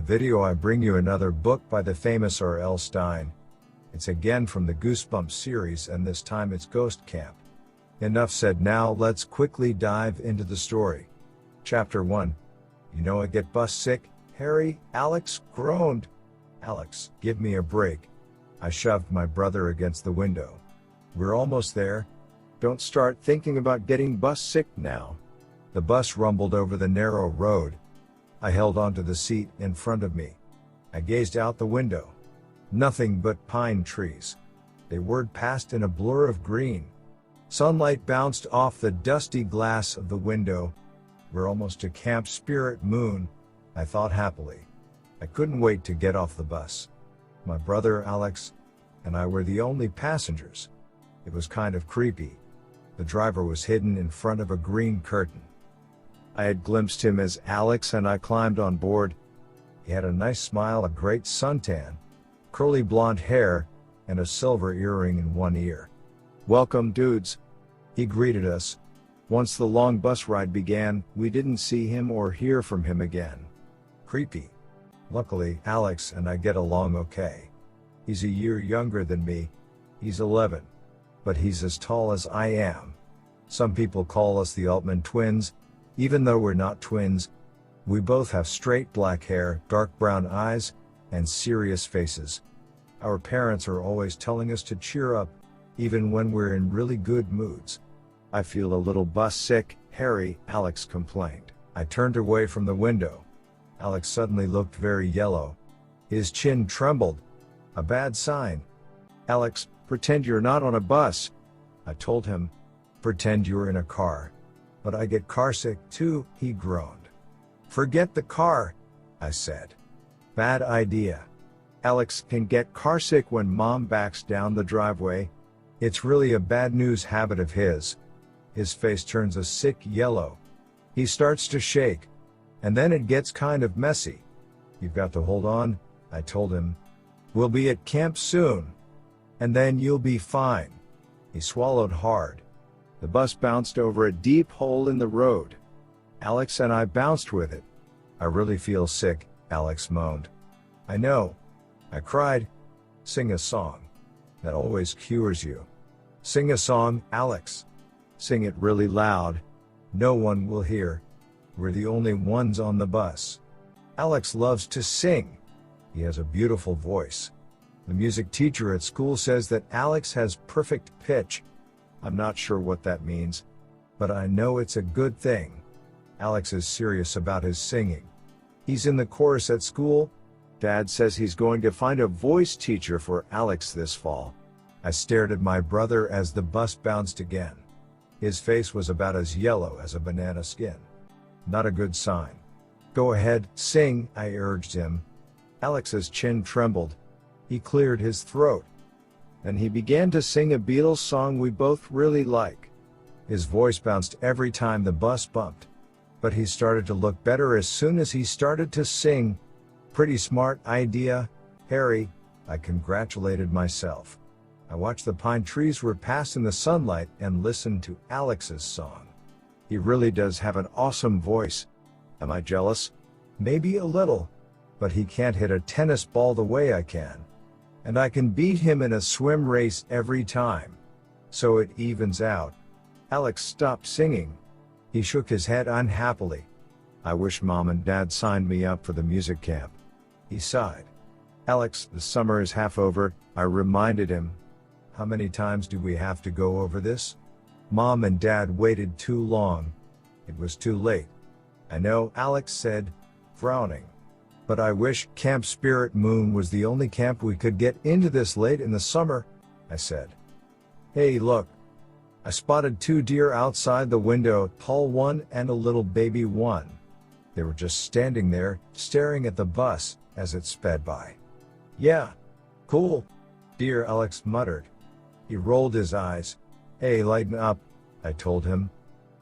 video I bring you another book by the famous R.L.Stine. It's again from the Goosebumps series, and this time it's Ghost Camp. Enough said, now let's quickly dive into the story. Chapter 1. You know I get bus sick, Harry, Alex groaned. Alex, give me a break. I shoved my brother against the window. We're almost there. Don't start thinking about getting bus sick now. The bus rumbled over the narrow road. I held onto the seat in front of me. I gazed out the window. Nothing but pine trees. They whirred past in a blur of green. Sunlight bounced off the dusty glass of the window. We're almost to Camp Spirit Moon, I thought happily. I couldn't wait to get off the bus. My brother Alex and I were the only passengers. It was kind of creepy. The driver was hidden in front of a green curtain. I had glimpsed him as Alex and I climbed on board. He had a nice smile, a great suntan, curly blonde hair, and a silver earring in one ear. "Welcome, dudes," he greeted us. Once the long bus ride began, we didn't see him or hear from him again. Creepy. Luckily, Alex and I get along okay. He's a year younger than me. He's 11. But he's as tall as I am. Some people call us the Altman twins. Even though we're not twins, we both have straight black hair, dark brown eyes, and serious faces. Our parents are always telling us to cheer up, even when we're in really good moods. "I feel a little bus sick, Harry," Alex complained. I turned away from the window. Alex suddenly looked very yellow. His chin trembled. A bad sign. "Alex, pretend you're not on a bus," I told him. "Pretend you're in a car." "But I get carsick too," he groaned. "Forget the car," I said. "Bad idea. Alex can get carsick when mom backs down the driveway. It's really a bad news habit of his." His face turns a sick yellow. He starts to shake. And then it gets kind of messy. "You've got to hold on," I told him. "We'll be at camp soon. And then you'll be fine." He swallowed hard. The bus bounced over a deep hole in the road. Alex and I bounced with it. "I really feel sick," Alex moaned. "I know," I cried. "Sing a song. That always cures you." "Sing a song, Alex. Sing it really loud. No one will hear. We're the only ones on the bus." Alex loves to sing. He has a beautiful voice. The music teacher at school says that Alex has perfect pitch. I'm not sure what that means, but I know it's a good thing. Alex is serious about his singing. He's in the chorus at school. Dad says he's going to find a voice teacher for Alex this fall. I stared at my brother as the bus bounced again. His face was about as yellow as a banana skin. Not a good sign. "Go ahead, sing," I urged him. Alex's chin trembled. He cleared his throat. Then he began to sing a Beatles song we both really like. His voice bounced every time the bus bumped. But he started to look better as soon as he started to sing. "Pretty smart idea, Harry," I congratulated myself. I watched the pine trees whir past in the sunlight and listened to Alex's song. He really does have an awesome voice. Am I jealous? Maybe a little. But he can't hit a tennis ball the way I can. And I can beat him in a swim race every time. So it evens out. Alex stopped singing. He shook his head unhappily. "I wish Mom and Dad signed me up for the music camp." He sighed. "Alex, the summer is half over," I reminded him. "How many times do we have to go over this?" "Mom and Dad waited too long. It was too late." "I know," Alex said, frowning. "But I wish Camp Spirit Moon was the only camp we could get into this late in the summer," I said. "Hey, look." I spotted 2 deer outside the window, a tall one and a little baby one. They were just standing there, staring at the bus as it sped by. "Yeah. Cool. Dear," Alex muttered. He rolled his eyes. "Hey, lighten up," I told him.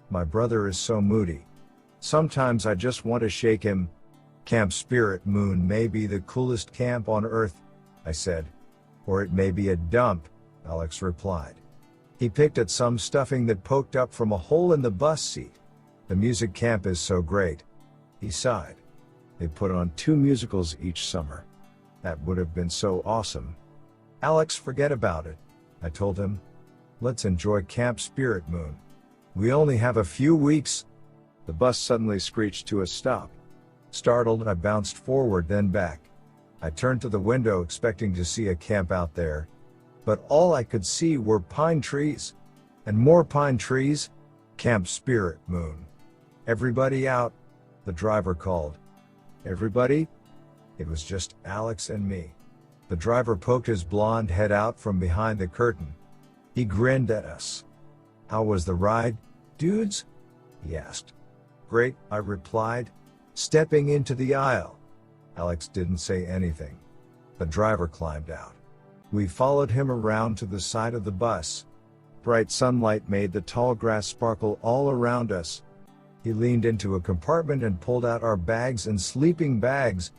My brother is so moody. Sometimes I just want to shake him. "Camp Spirit Moon may be the coolest camp on Earth," I said. "Or it may be a dump," Alex replied. He picked at some stuffing that poked up from a hole in the bus seat. "The music camp is so great," he sighed. They put on 2 musicals each summer. That would have been so awesome. Alex, forget about it, I told him. Let's enjoy Camp Spirit Moon. We only have a few weeks. The bus suddenly screeched to a stop. Startled, I bounced forward, then back. I turned to the window expecting to see a camp out there, but all I could see were pine trees. And more pine trees. Camp Spirit Moon. Everybody out, the driver called. Everybody? It was just Alex and me. The driver poked his blonde head out from behind the curtain. He grinned at us. How was the ride, dudes? He asked. Great, I replied, stepping into the aisle. Alex didn't say anything. The driver climbed out. We followed him around to the side of the bus. Bright sunlight made the tall grass sparkle all around us. He leaned into a compartment and pulled out our bags and sleeping bags.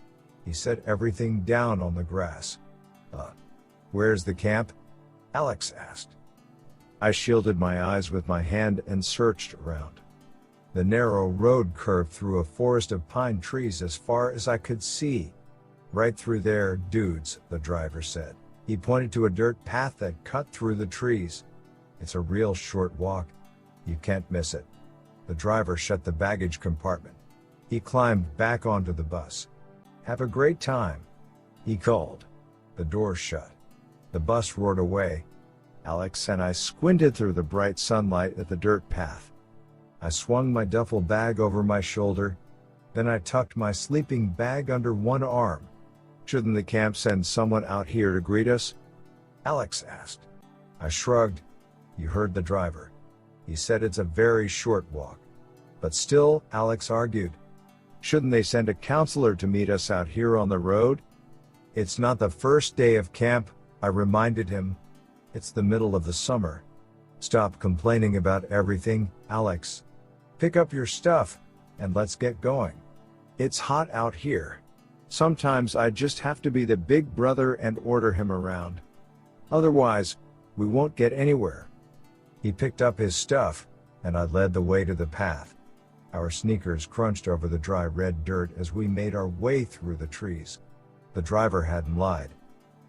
He set everything down on the grass. Where's the camp? Alex asked. I shielded my eyes with my hand and searched around. The narrow road curved through a forest of pine trees as far as I could see. Right through there, dudes, the driver said. He pointed to a dirt path that cut through the trees. It's a real short walk. You can't miss it. The driver shut the baggage compartment. He climbed back onto the bus. Have a great time, he called. The door shut. The bus roared away. Alex and I squinted through the bright sunlight at the dirt path. I swung my duffel bag over my shoulder. Then I tucked my sleeping bag under one arm. Shouldn't the camp send someone out here to greet us? Alex asked. I shrugged. You heard the driver. He said it's a very short walk. But still, Alex argued. Shouldn't they send a counselor to meet us out here on the road? It's not the first day of camp, I reminded him. It's the middle of the summer. Stop complaining about everything, Alex. Pick up your stuff, and let's get going. It's hot out here. Sometimes I just have to be the big brother and order him around. Otherwise, we won't get anywhere. He picked up his stuff, and I led the way to the path. Our sneakers crunched over the dry red dirt as we made our way through the trees. The driver hadn't lied.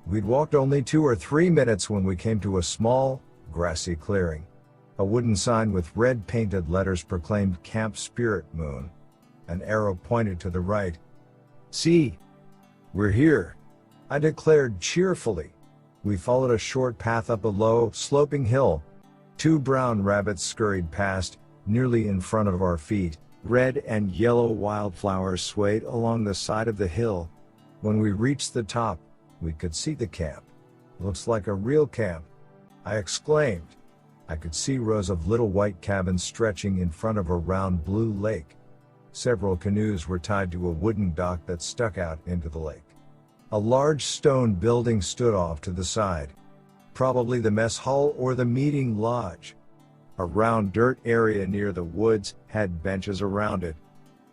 We'd walked only 2 or 3 minutes when we came to a small, grassy clearing. A wooden sign with red painted letters proclaimed Camp Spirit Moon. An arrow pointed to the right. See? We're here, I declared cheerfully. We followed a short path up a low, sloping hill. 2 brown rabbits scurried past, nearly in front of our feet. Red and yellow wildflowers swayed along the side of the hill. When we reached the top, we could see the camp. Looks like a real camp, I exclaimed. I could see rows of little white cabins stretching in front of a round blue lake. Several canoes were tied to a wooden dock that stuck out into the lake. A large stone building stood off to the side. Probably the mess hall or the meeting lodge. A round dirt area near the woods had benches around it.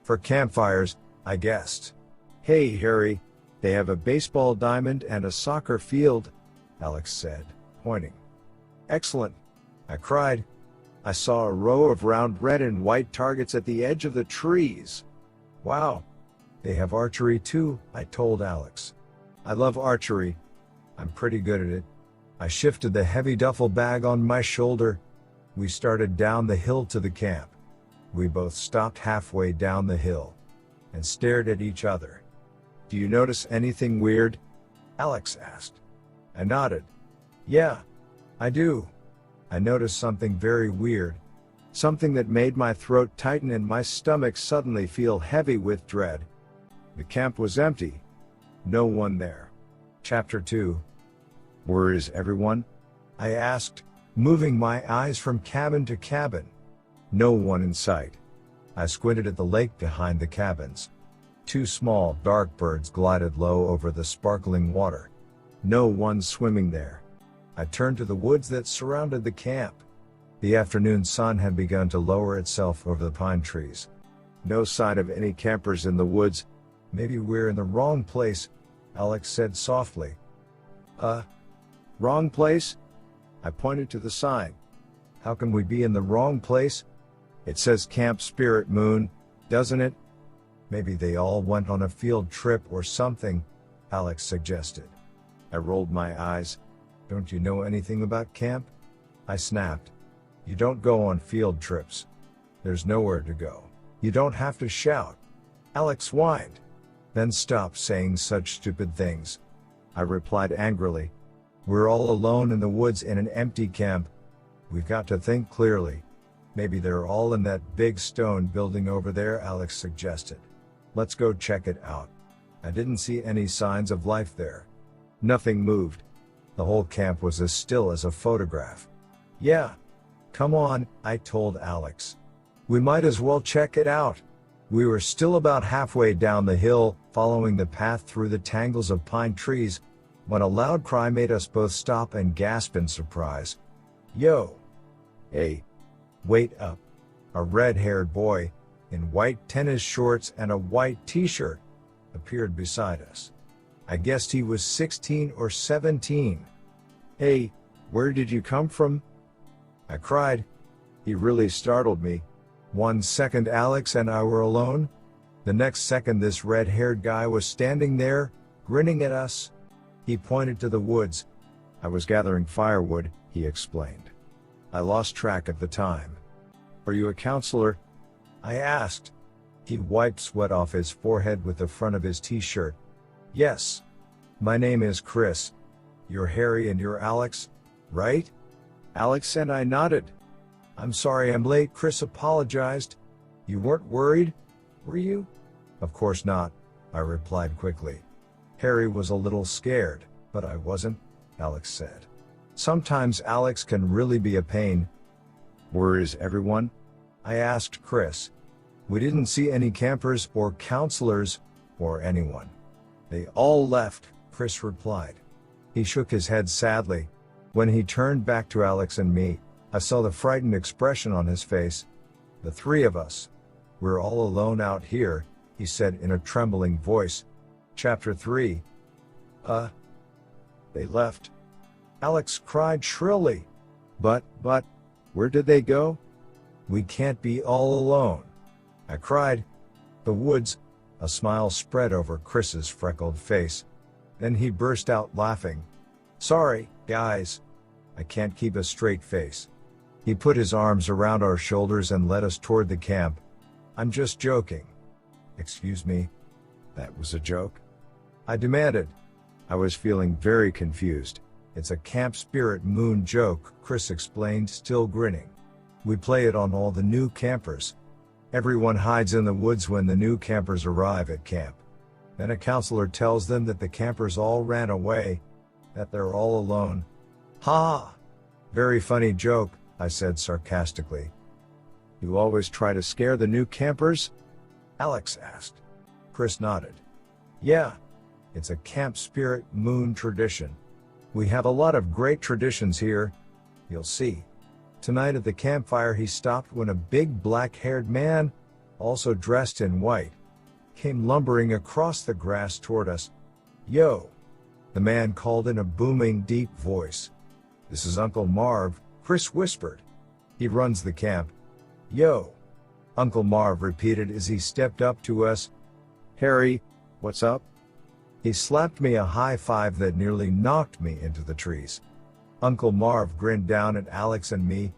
For campfires, I guessed. Hey Harry, they have a baseball diamond and a soccer field, Alex said, pointing. Excellent, I cried. I saw a row of round red and white targets at the edge of the trees. Wow, they have archery too, I told Alex. I love archery. I'm pretty good at it. I shifted the heavy duffel bag on my shoulder. We started down the hill to the camp. We both stopped halfway down the hill and stared at each other. Do you notice anything weird? Alex asked. I nodded. Yeah, I do. I noticed something very weird. Something that made my throat tighten and my stomach suddenly feel heavy with dread. The camp was empty. No one there. Chapter 2. Where is everyone? I asked, moving my eyes from cabin to cabin. No one in sight. I squinted at the lake behind the cabins. 2 small, dark birds glided low over the sparkling water. No one swimming there. I turned to the woods that surrounded the camp. The afternoon sun had begun to lower itself over the pine trees. No sign of any campers in the woods. Maybe we're in the wrong place, Alex said softly. Wrong place? I pointed to the sign. How can we be in the wrong place? It says Camp Spirit Moon, doesn't it? Maybe they all went on a field trip or something, Alex suggested. I rolled my eyes. Don't you know anything about camp? I snapped. You don't go on field trips. There's nowhere to go. You don't have to shout. Alex whined. Then stop saying such stupid things, I replied angrily. We're all alone in the woods in an empty camp. We've got to think clearly. Maybe they're all in that big stone building over there, Alex suggested. Let's go check it out. I didn't see any signs of life there. Nothing moved. The whole camp was as still as a photograph. Yeah. Come on, I told Alex. We might as well check it out. We were still about halfway down the hill, following the path through the tangles of pine trees, when a loud cry made us both stop and gasp in surprise. Yo! Hey! Wait up! A red-haired boy, in white tennis shorts and a white t-shirt, appeared beside us. I guessed he was 16 or 17. Hey, where did you come from? I cried. He really startled me. 1 second Alex and I were alone. The next second this red-haired guy was standing there, grinning at us. He pointed to the woods. I was gathering firewood, he explained. I lost track at the time. Are you a counselor? I asked. He wiped sweat off his forehead with the front of his t-shirt. Yes. My name is Chris. You're Harry and you're Alex, right? Alex and I nodded. I'm sorry I'm late, Chris apologized. You weren't worried, were you? Of course not, I replied quickly. Harry was a little scared, but I wasn't, Alex said. Sometimes Alex can really be a pain. Where is everyone? I asked Chris. We didn't see any campers or counselors or anyone. They all left, Chris replied. He shook his head sadly. When he turned back to Alex and me, I saw the frightened expression on his face. The three of us. We're all alone out here, he said in a trembling voice. Chapter 3. They left. Alex cried shrilly. But, where did they go? We can't be all alone. I cried. The woods. A smile spread over Chris's freckled face. Then he burst out laughing. Sorry, guys. I can't keep a straight face. He put his arms around our shoulders and led us toward the camp. I'm just joking. Excuse me? That was a joke? I demanded. I was feeling very confused. It's a camp spirit moon joke, Chris explained, still grinning. We play it on all the new campers. Everyone hides in the woods when the new campers arrive at camp. Then a counselor tells them that the campers all ran away, that they're all alone. Ha! Very funny joke, I said sarcastically. You always try to scare the new campers? Alex asked. Chris nodded. Yeah. It's a camp spirit moon tradition. We have a lot of great traditions here. You'll see. Tonight at the campfire he stopped when a big black-haired man, also dressed in white, came lumbering across the grass toward us. Yo! The man called in a booming, deep voice. This is Uncle Marv, Chris whispered. He runs the camp. Yo! Uncle Marv repeated as he stepped up to us. Harry, what's up? He slapped me a high five that nearly knocked me into the trees. Uncle Marv grinned down at Alex and me.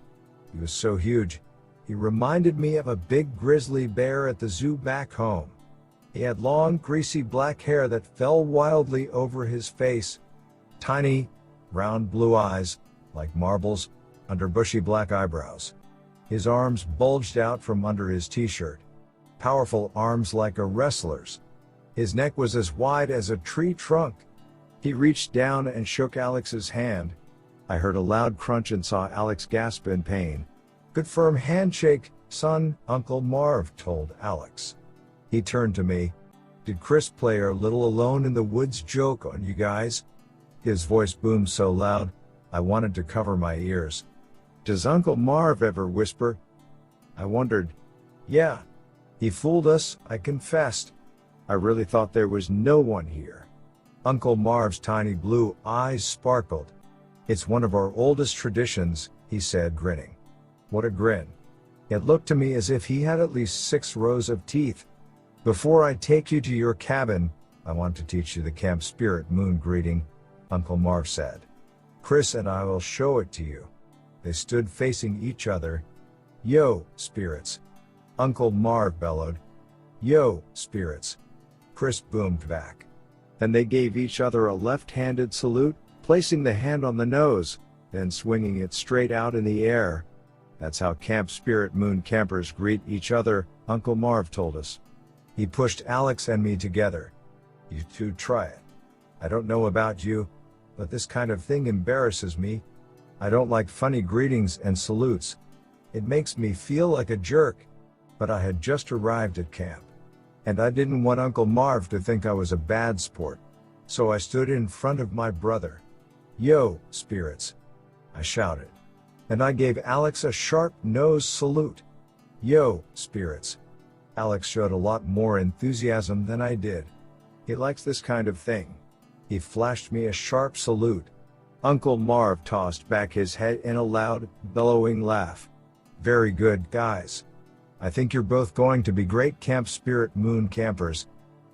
He was so huge. He reminded me of a big grizzly bear at the zoo back home. He had long, greasy black hair that fell wildly over his face. Tiny, round blue eyes, like marbles, under bushy black eyebrows. His arms bulged out from under his t-shirt. Powerful arms like a wrestler's. His neck was as wide as a tree trunk. He reached down and shook Alex's hand. I heard a loud crunch and saw Alex gasp in pain. Good firm handshake, son, Uncle Marv told Alex. He turned to me. Did Chris play our little alone in the woods joke on you guys? His voice boomed so loud, I wanted to cover my ears. Does Uncle Marv ever whisper? I wondered. Yeah. He fooled us, I confessed. I really thought there was no one here. Uncle Marv's tiny blue eyes sparkled. It's one of our oldest traditions, he said, grinning. What a grin. It looked to me as if he had at least 6 rows of teeth. Before I take you to your cabin, I want to teach you the camp spirit moon greeting, Uncle Marv said. Chris and I will show it to you. They stood facing each other. Yo, spirits. Uncle Marv bellowed. Yo, spirits. Chris boomed back. Then they gave each other a left-handed salute, placing the hand on the nose, then swinging it straight out in the air. That's how Camp Spirit Moon campers greet each other, Uncle Marv told us. He pushed Alex and me together. You two try it. I don't know about you, but this kind of thing embarrasses me. I don't like funny greetings and salutes. It makes me feel like a jerk. But I had just arrived at camp. And I didn't want Uncle Marv to think I was a bad sport. So I stood in front of my brother. Yo, spirits. I shouted. And I gave Alex a sharp nose salute. Yo, spirits. Alex showed a lot more enthusiasm than I did. He likes this kind of thing. He flashed me a sharp salute. Uncle Marv tossed back his head in a loud, bellowing laugh. Very good, guys. I think you're both going to be great Camp Spirit Moon campers.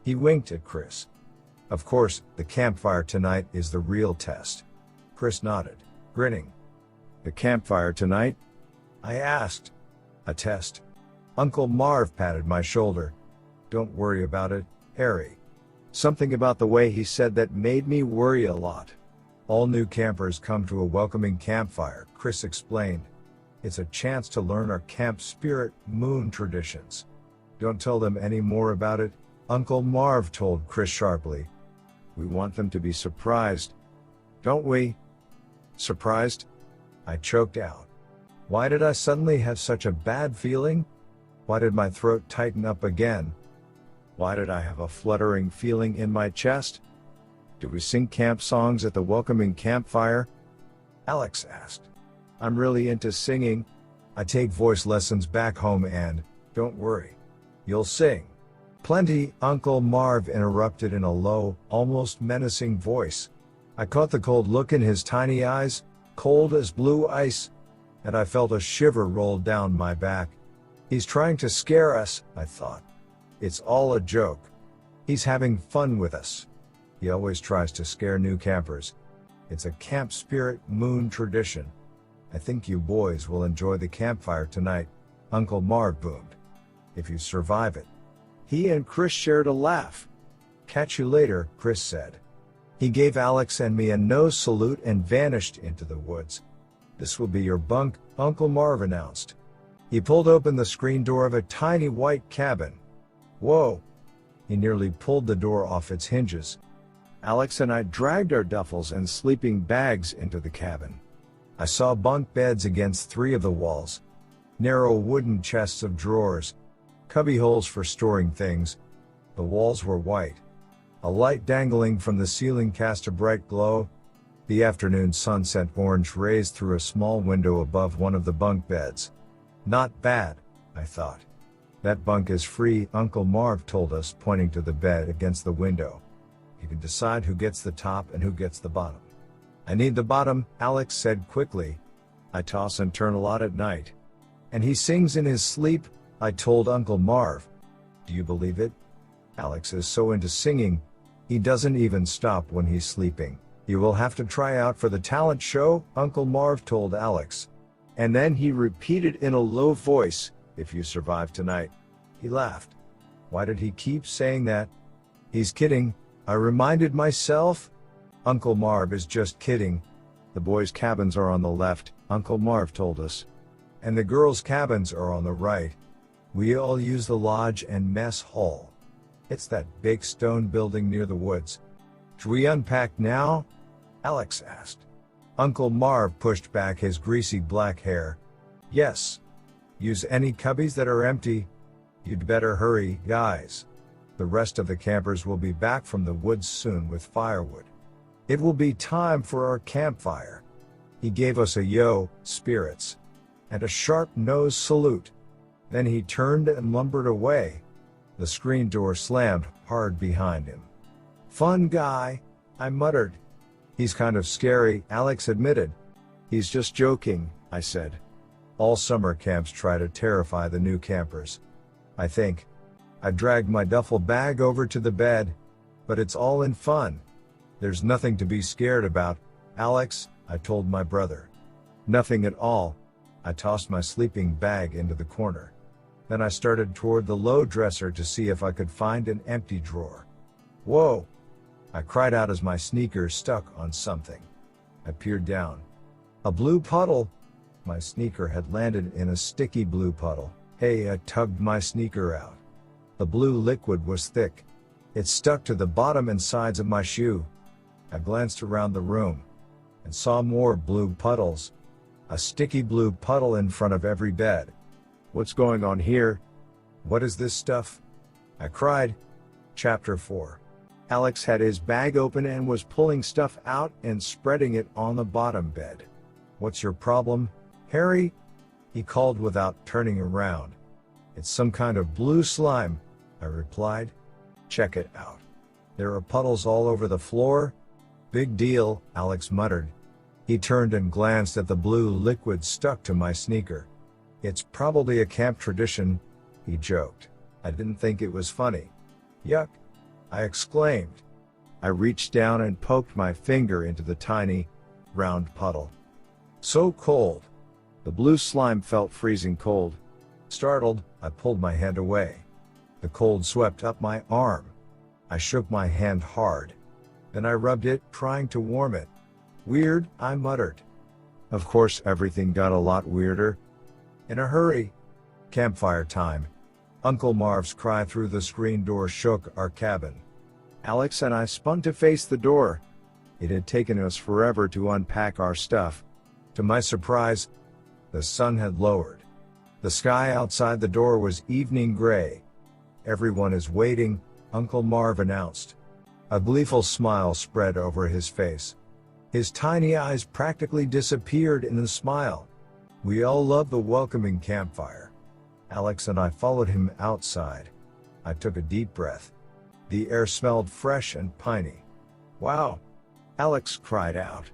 He winked at Chris. Of course, the campfire tonight is the real test. Chris nodded, grinning. The campfire tonight? I asked. A test. Uncle Marv patted my shoulder. Don't worry about it, Harry. Something about the way he said that made me worry a lot. All new campers come to a welcoming campfire, Chris explained. It's a chance to learn our Camp Spirit Moon traditions. Don't tell them any more about it, Uncle Marv told Chris sharply. We want them to be surprised. Don't we? Surprised? I choked out. Why did I suddenly have such a bad feeling? Why did my throat tighten up again? Why did I have a fluttering feeling in my chest? Do we sing camp songs at the welcoming campfire? Alex asked. I'm really into singing. I take voice lessons back home and, don't worry. You'll sing. Plenty, Uncle Marv interrupted in a low, almost menacing voice. I caught the cold look in his tiny eyes, cold as blue ice, and I felt a shiver roll down my back. He's trying to scare us, I thought. It's all a joke. He's having fun with us. He always tries to scare new campers. It's a Camp Spirit Moon tradition. I think you boys will enjoy the campfire tonight, Uncle Marv boomed. If you survive it. He and Chris shared a laugh. Catch you later, Chris said. He gave Alex and me a nose salute and vanished into the woods. This will be your bunk, Uncle Marv announced. He pulled open the screen door of a tiny white cabin. Whoa! He nearly pulled the door off its hinges. Alex and I dragged our duffels and sleeping bags into the cabin. I saw bunk beds against 3 of the walls. Narrow wooden chests of drawers. Cubby holes for storing things. The walls were white. A light dangling from the ceiling cast a bright glow. The afternoon sun sent orange rays through a small window above one of the bunk beds. Not bad, I thought. That bunk is free, Uncle Marv told us, pointing to the bed against the window. You can decide who gets the top and who gets the bottom. I need the bottom, Alex said quickly. I toss and turn a lot at night. And he sings in his sleep, I told Uncle Marv. Do you believe it? Alex is so into singing, he doesn't even stop when he's sleeping. You will have to try out for the talent show, Uncle Marv told Alex. And then he repeated in a low voice, if you survive tonight. He laughed. Why did he keep saying that? He's kidding, I reminded myself. Uncle Marv is just kidding. The boys' cabins are on the left, Uncle Marv told us. And the girls' cabins are on the right. We all use the lodge and mess hall. It's that big stone building near the woods. Should we unpack now? Alex asked. Uncle Marv pushed back his greasy black hair. Yes. Use any cubbies that are empty. You'd better hurry, guys. The rest of the campers will be back from the woods soon with firewood. It will be time for our campfire. He gave us a yo, spirits, and a sharp nose salute. Then he turned and lumbered away. The screen door slammed hard behind him. Fun guy, I muttered. He's kind of scary, Alex admitted. He's just joking, I said. All summer camps try to terrify the new campers. I think. I dragged my duffel bag over to the bed. But it's all in fun. There's nothing to be scared about, Alex, I told my brother. Nothing at all. I tossed my sleeping bag into the corner. Then I started toward the low dresser to see if I could find an empty drawer. Whoa! I cried out as my sneakers stuck on something. I peered down. A blue puddle! My sneaker had landed in a sticky blue puddle. Hey, I tugged my sneaker out. The blue liquid was thick. It stuck to the bottom and sides of my shoe. I glanced around the room and saw more blue puddles. A sticky blue puddle in front of every bed. What's going on here? What is this stuff? I cried. Chapter 4. Alex had his bag open and was pulling stuff out and spreading it on the bottom bed. What's your problem, Harry? He called without turning around. It's some kind of blue slime, I replied. Check it out. There are puddles all over the floor. Big deal, Alex muttered. He turned and glanced at the blue liquid stuck to my sneaker. It's probably a camp tradition, he joked. I didn't think it was funny. Yuck, I exclaimed. I reached down and poked my finger into the tiny, round puddle. So cold. The blue slime felt freezing cold. Startled, I pulled my hand away. The cold swept up my arm. I shook my hand hard. Then I rubbed it, trying to warm it. Weird, I muttered. Of course, everything got a lot weirder. In a hurry. Campfire time. Uncle Marv's cry through the screen door shook our cabin. Alex and I spun to face the door. It had taken us forever to unpack our stuff. To my surprise, the sun had lowered. The sky outside the door was evening gray. Everyone is waiting, Uncle Marv announced. A gleeful smile spread over his face. His tiny eyes practically disappeared in the smile. We all loved the welcoming campfire. Alex and I followed him outside. I took a deep breath. The air smelled fresh and piney. Wow! Alex cried out.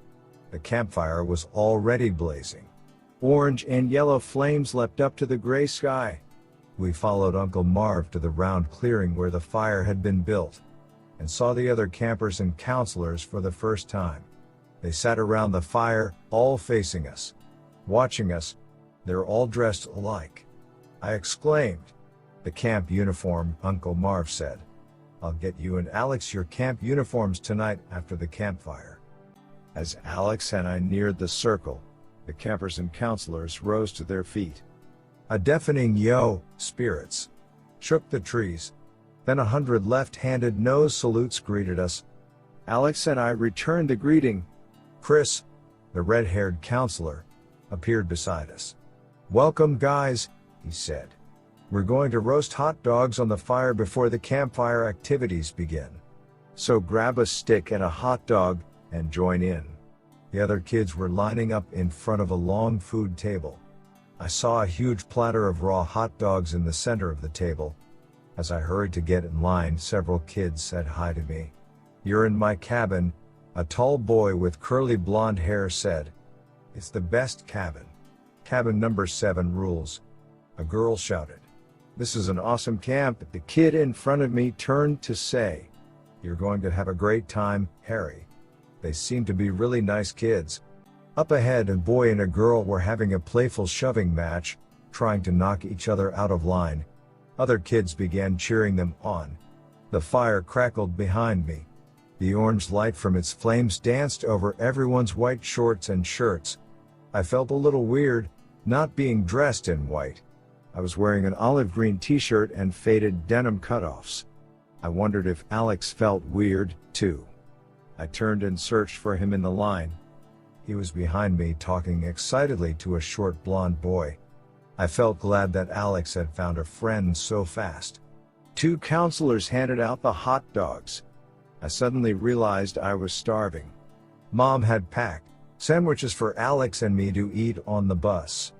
The campfire was already blazing. Orange and yellow flames leapt up to the gray sky. We followed Uncle Marv to the round clearing where the fire had been built, and saw the other campers and counselors for the first time. They sat around the fire, all facing us, watching us. They're all dressed alike. I exclaimed. The camp uniform, Uncle Marv said. I'll get you and Alex your camp uniforms tonight after the campfire. As Alex and I neared the circle, the campers and counselors rose to their feet. A deafening yo, spirits, shook the trees. Then 100 left-handed nose salutes greeted us. Alex and I returned the greeting. Chris, the red-haired counselor, appeared beside us. Welcome guys, he said. We're going to roast hot dogs on the fire before the campfire activities begin. So grab a stick and a hot dog, and join in. The other kids were lining up in front of a long food table. I saw a huge platter of raw hot dogs in the center of the table. As I hurried to get in line, several kids said hi to me. You're in my cabin, a tall boy with curly blonde hair said. It's the best cabin. Cabin number 7 rules. A girl shouted. This is an awesome camp. The kid in front of me turned to say, you're going to have a great time, Harry. They seem to be really nice kids. Up ahead, a boy and a girl were having a playful shoving match, trying to knock each other out of line. Other kids began cheering them on. The fire crackled behind me. The orange light from its flames danced over everyone's white shorts and shirts. I felt a little weird, not being dressed in white. I was wearing an olive green t-shirt and faded denim cutoffs. I wondered if Alex felt weird, too. I turned and searched for him in the line. He was behind me talking excitedly to a short blonde boy. I felt glad that Alex had found a friend so fast. 2 counselors handed out the hot dogs. I suddenly realized I was starving. Mom had packed sandwiches for Alex and me to eat on the bus.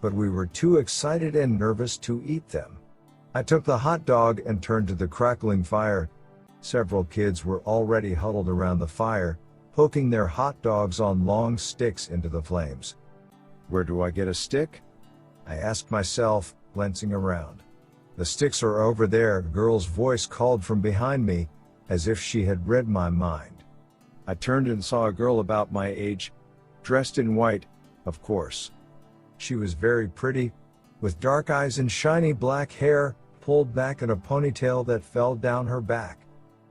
But we were too excited and nervous to eat them. I took the hot dog and turned to the crackling fire. Several kids were already huddled around the fire, poking their hot dogs on long sticks into the flames. Where do I get a stick? I asked myself, glancing around. The sticks are over there, a girl's voice called from behind me, as if she had read my mind. I turned and saw a girl about my age, dressed in white, of course. She was very pretty, with dark eyes and shiny black hair, pulled back in a ponytail that fell down her back.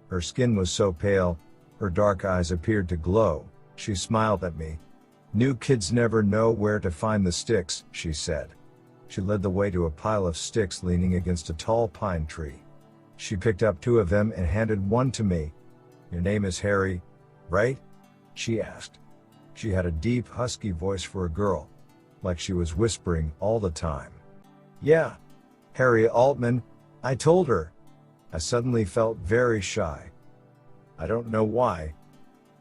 Her skin was so pale, her dark eyes appeared to glow. She smiled at me. "New kids never know where to find the sticks," she said. She led the way to a pile of sticks leaning against a tall pine tree. She picked up 2 of them and handed one to me. "Your name is Harry, right?" she asked. She had a deep, husky voice for a girl, like she was whispering all the time. "Yeah, Harry Altman," I told her. I suddenly felt very shy. I don't know why.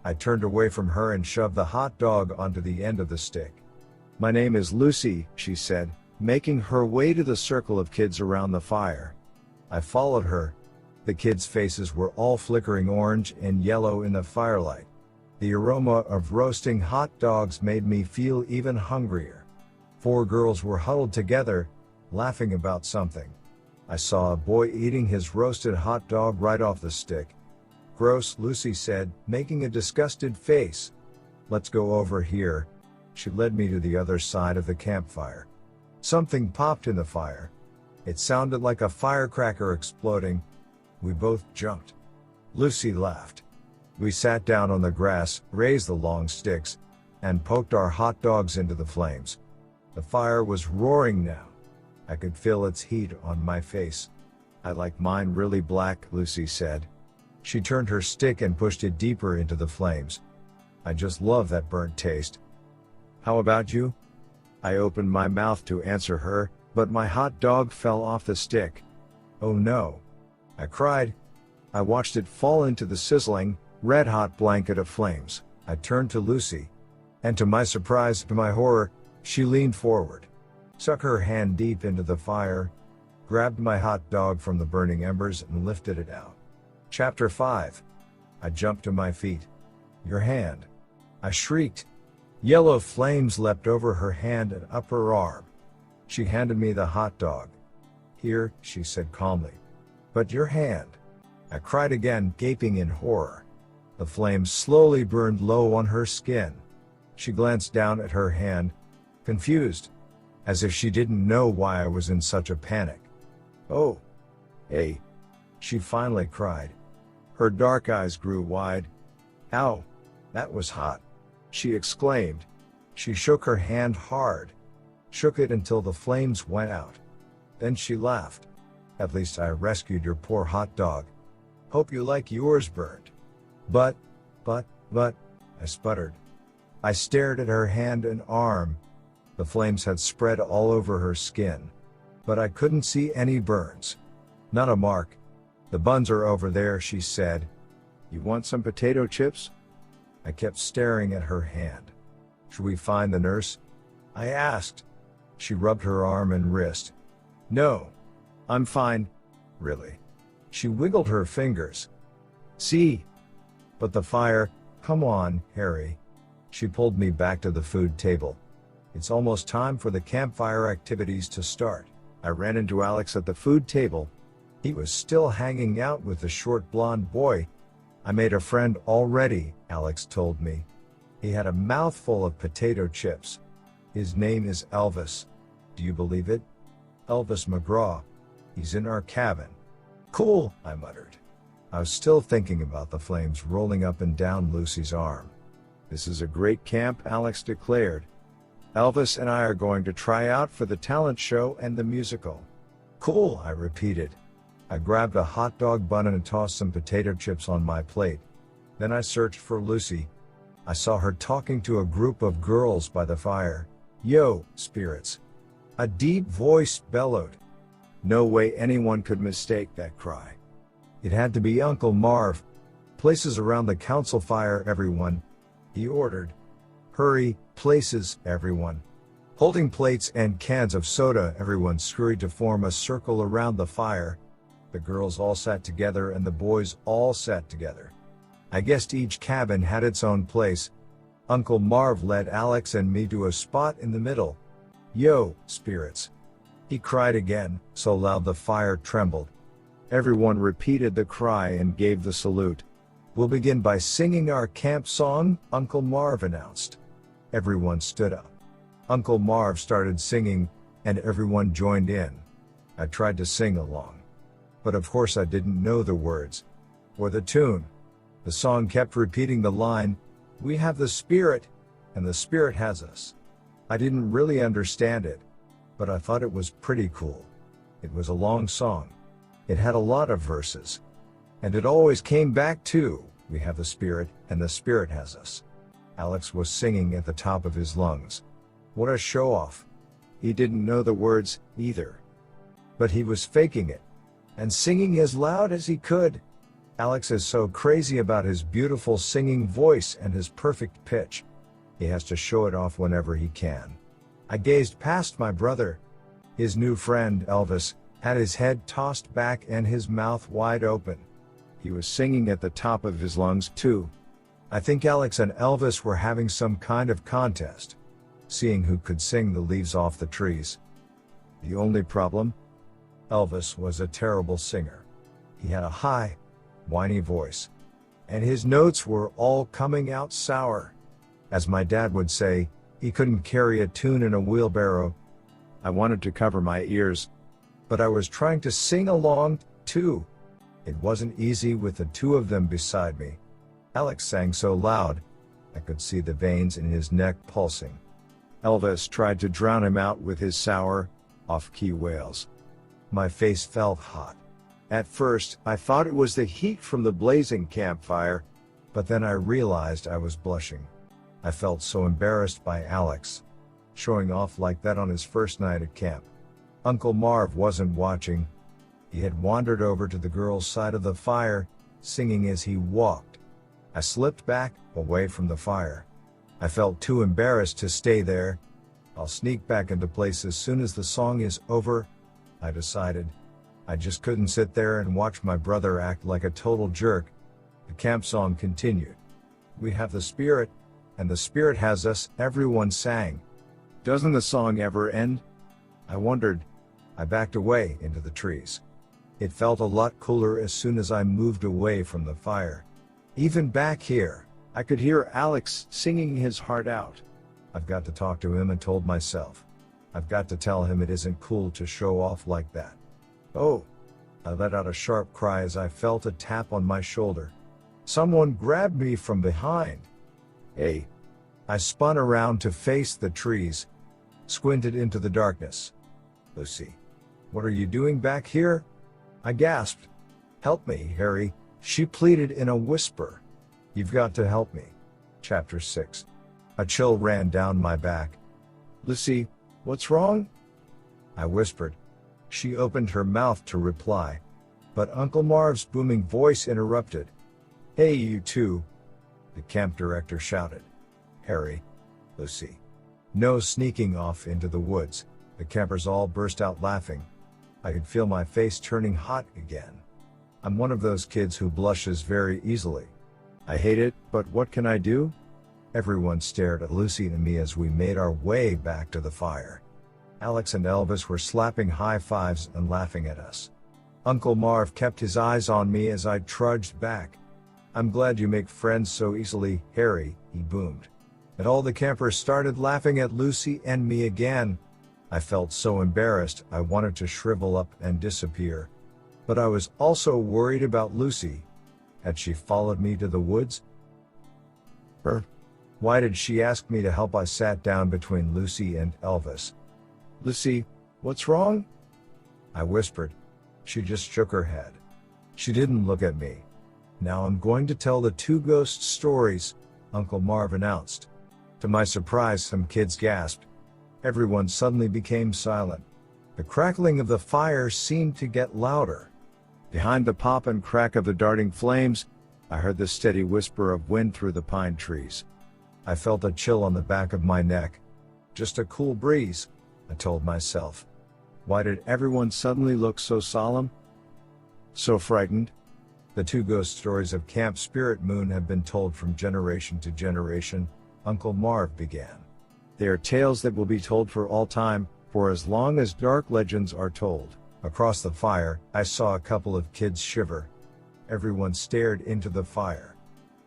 I turned away from her and shoved the hot dog onto the end of the stick. "My name is Lucy," she said, making her way to the circle of kids around the fire. I followed her. The kids' faces were all flickering orange and yellow in the firelight. The aroma of roasting hot dogs made me feel even hungrier. 4 girls were huddled together, laughing about something. I saw a boy eating his roasted hot dog right off the stick. "Gross," Lucy said, making a disgusted face. "Let's go over here." She led me to the other side of the campfire. Something popped in the fire. It sounded like a firecracker exploding. We both jumped. Lucy laughed. We sat down on the grass, raised the long sticks, and poked our hot dogs into the flames. The fire was roaring now. I could feel its heat on my face. "I like mine really black," Lucy said. She turned her stick and pushed it deeper into the flames. "I just love that burnt taste." "How about you?" I opened my mouth to answer her, but my hot dog fell off the stick. "Oh no!" I cried. I watched it fall into the sizzling, red-hot blanket of flames. I turned to Lucy. And to my surprise, to my horror, she leaned forward, stuck her hand deep into the fire, grabbed my hot dog from the burning embers and lifted it out. Chapter 5. I jumped to my feet. "Your hand!" I shrieked. Yellow flames leapt over her hand and up her arm. She handed me the hot dog. "Here," she said calmly. "But your hand!" I cried again, gaping in horror. The flames slowly burned low on her skin. She glanced down at her hand, confused, as if she didn't know why I was in such a panic. "Oh, hey," she finally cried. Her dark eyes grew wide. "Ow, that was hot," she exclaimed. She shook her hand hard, shook it until the flames went out. Then she laughed. "At least I rescued your poor hot dog. Hope you like yours burnt." But, I sputtered. I stared at her hand and arm. The flames had spread all over her skin. But I couldn't see any burns. Not a mark. "The buns are over there," she said. "You want some potato chips?" I kept staring at her hand. "Should we find the nurse?" I asked. She rubbed her arm and wrist. "No. I'm fine. Really." She wiggled her fingers. "See? But the fire, come on, Harry." She pulled me back to the food table. "It's almost time for the campfire activities to start." I ran into Alex at the food table. He was still hanging out with the short blonde boy. "I made a friend already," Alex told me. He had a mouthful of potato chips. "His name is Elvis. Do you believe it? Elvis McGraw. He's in our cabin." "Cool," I muttered. I was still thinking about the flames rolling up and down Lucy's arm. "This is a great camp," Alex declared. "Elvis and I are going to try out for the talent show and the musical." "Cool," I repeated. I grabbed a hot dog bun and tossed some potato chips on my plate. Then I searched for Lucy. I saw her talking to a group of girls by the fire. "Yo, spirits!" a deep voice bellowed. No way anyone could mistake that cry. It had to be Uncle Marv. "Places around the council fire, everyone," he ordered. "Hurry, places, everyone." Holding plates and cans of soda, everyone scurried to form a circle around the fire. The girls all sat together and the boys all sat together. I guessed each cabin had its own place. Uncle Marv led Alex and me to a spot in the middle. "Yo, spirits. He cried again, so loud the fire trembled. Everyone repeated the cry and gave the salute. "We'll begin by singing our camp song," Uncle Marv announced. Everyone stood up. Uncle Marv started singing, and everyone joined in. I tried to sing along. But of course I didn't know the words. Or the tune. The song kept repeating the line, "We have the Spirit, and the Spirit has us." I didn't really understand it, but I thought it was pretty cool. It was a long song. It had a lot of verses. And it always came back to, "We have the Spirit, and the Spirit has us." Alex was singing at the top of his lungs. What a show-off. He didn't know the words, either. But he was faking it. And singing as loud as he could. Alex is so crazy about his beautiful singing voice and his perfect pitch. He has to show it off whenever he can. I gazed past my brother. His new friend, Elvis, had his head tossed back and his mouth wide open. He was singing at the top of his lungs too. I think Alex and Elvis were having some kind of contest, seeing who could sing the leaves off the trees. The only problem? Elvis was a terrible singer. He had a high, whiny voice. And his notes were all coming out sour. As my dad would say, he couldn't carry a tune in a wheelbarrow. I wanted to cover my ears. But I was trying to sing along, too. It wasn't easy with the two of them beside me. Alex sang so loud, I could see the veins in his neck pulsing. Elvis tried to drown him out with his sour, off-key wails. My face felt hot. At first, I thought it was the heat from the blazing campfire, but then I realized I was blushing. I felt so embarrassed by Alex, showing off like that on his first night at camp. Uncle Marv wasn't watching. He had wandered over to the girls' side of the fire, singing as he walked. I slipped back, away from the fire. I felt too embarrassed to stay there. I'll sneak back into place as soon as the song is over, I decided. I just couldn't sit there and watch my brother act like a total jerk. The camp song continued. "We have the Spirit, and the Spirit has us," everyone sang. Doesn't the song ever end? I wondered. I backed away into the trees. It felt a lot cooler as soon as I moved away from the fire. Even back here, I could hear Alex singing his heart out. I've got to talk to him, and told myself. I've got to tell him it isn't cool to show off like that. Oh! I let out a sharp cry as I felt a tap on my shoulder. Someone grabbed me from behind. "Hey!" I spun around to face the trees, squinted into the darkness. "Lucy, what are you doing back here?" I gasped. "Help me, Harry," she pleaded in a whisper. "You've got to help me." Chapter 6. A chill ran down my back. "Lucy, what's wrong?" I whispered. She opened her mouth to reply, but Uncle Marv's booming voice interrupted. "Hey, you two!" the camp director shouted. "Harry, Lucy. No sneaking off into the woods." The campers all burst out laughing. I could feel my face turning hot again. I'm one of those kids who blushes very easily. I hate it, but what can I do? Everyone stared at Lucy and me as we made our way back to the fire. Alex and Elvis were slapping high fives and laughing at us. Uncle Marv kept his eyes on me as I trudged back. "I'm glad you make friends so easily, Harry," he boomed. And all the campers started laughing at Lucy and me again. I felt so embarrassed I wanted to shrivel up and disappear. But I was also worried about Lucy. Had she followed me to the woods? Why did she ask me to help? I sat down between Lucy and Elvis. "Lucy, what's wrong?" I whispered. She just shook her head. She didn't look at me. "Now I'm going to tell the two ghost stories," Uncle Marv announced. To my surprise, some kids gasped. Everyone suddenly became silent. The crackling of the fire seemed to get louder. Behind the pop and crack of the darting flames, I heard the steady whisper of wind through the pine trees. I felt a chill on the back of my neck. Just a cool breeze, I told myself. Why did everyone suddenly look so solemn? So frightened? The two ghost stories of Camp Spirit Moon have been told from generation to generation, Uncle Marv began. They are tales that will be told for all time, for as long as dark legends are told. Across the fire, I saw a couple of kids shiver. Everyone stared into the fire.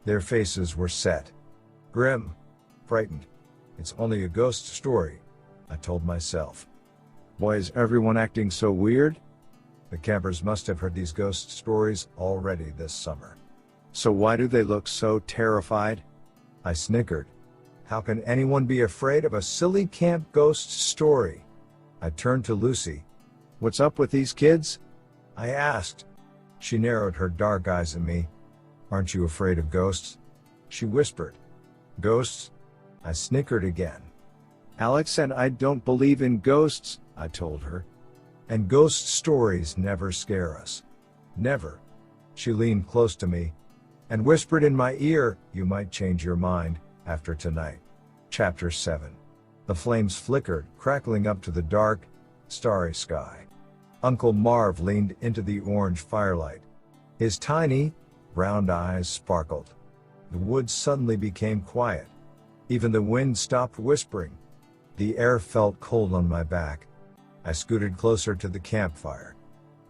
Their faces were set. Grim. Frightened. It's only a ghost story, I told myself. Why is everyone acting so weird? The campers must have heard these ghost stories already this summer. So why do they look so terrified? I snickered. How can anyone be afraid of a silly camp ghost story? I turned to Lucy. What's up with these kids? I asked. She narrowed her dark eyes at me. Aren't you afraid of ghosts? She whispered. Ghosts? I snickered again. Alex and I don't believe in ghosts, I told her. And ghost stories never scare us. Never. She leaned close to me and whispered in my ear, you might change your mind after tonight. Chapter 7. The flames flickered, crackling up to the dark, starry sky. Uncle Marv leaned into the orange firelight. His tiny, round eyes sparkled. The woods suddenly became quiet. Even the wind stopped whispering. The air felt cold on my back. I scooted closer to the campfire.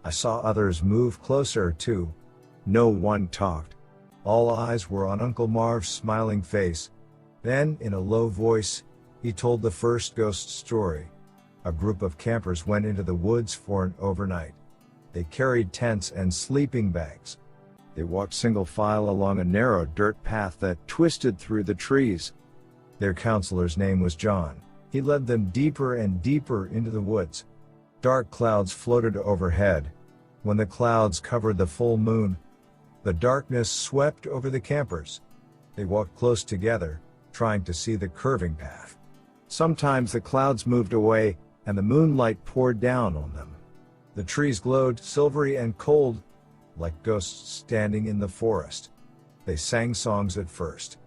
I saw others move closer too. No one talked. All eyes were on Uncle Marv's smiling face. Then, in a low voice, he told the first ghost story. A group of campers went into the woods for an overnight. They carried tents and sleeping bags. They walked single file along a narrow dirt path that twisted through the trees. Their counselor's name was John. He led them deeper and deeper into the woods. Dark clouds floated overhead. When the clouds covered the full moon, the darkness swept over the campers. They walked close together, trying to see the curving path. Sometimes the clouds moved away, and the moonlight poured down on them. The trees glowed silvery and cold, like ghosts standing in the forest. They sang songs at first.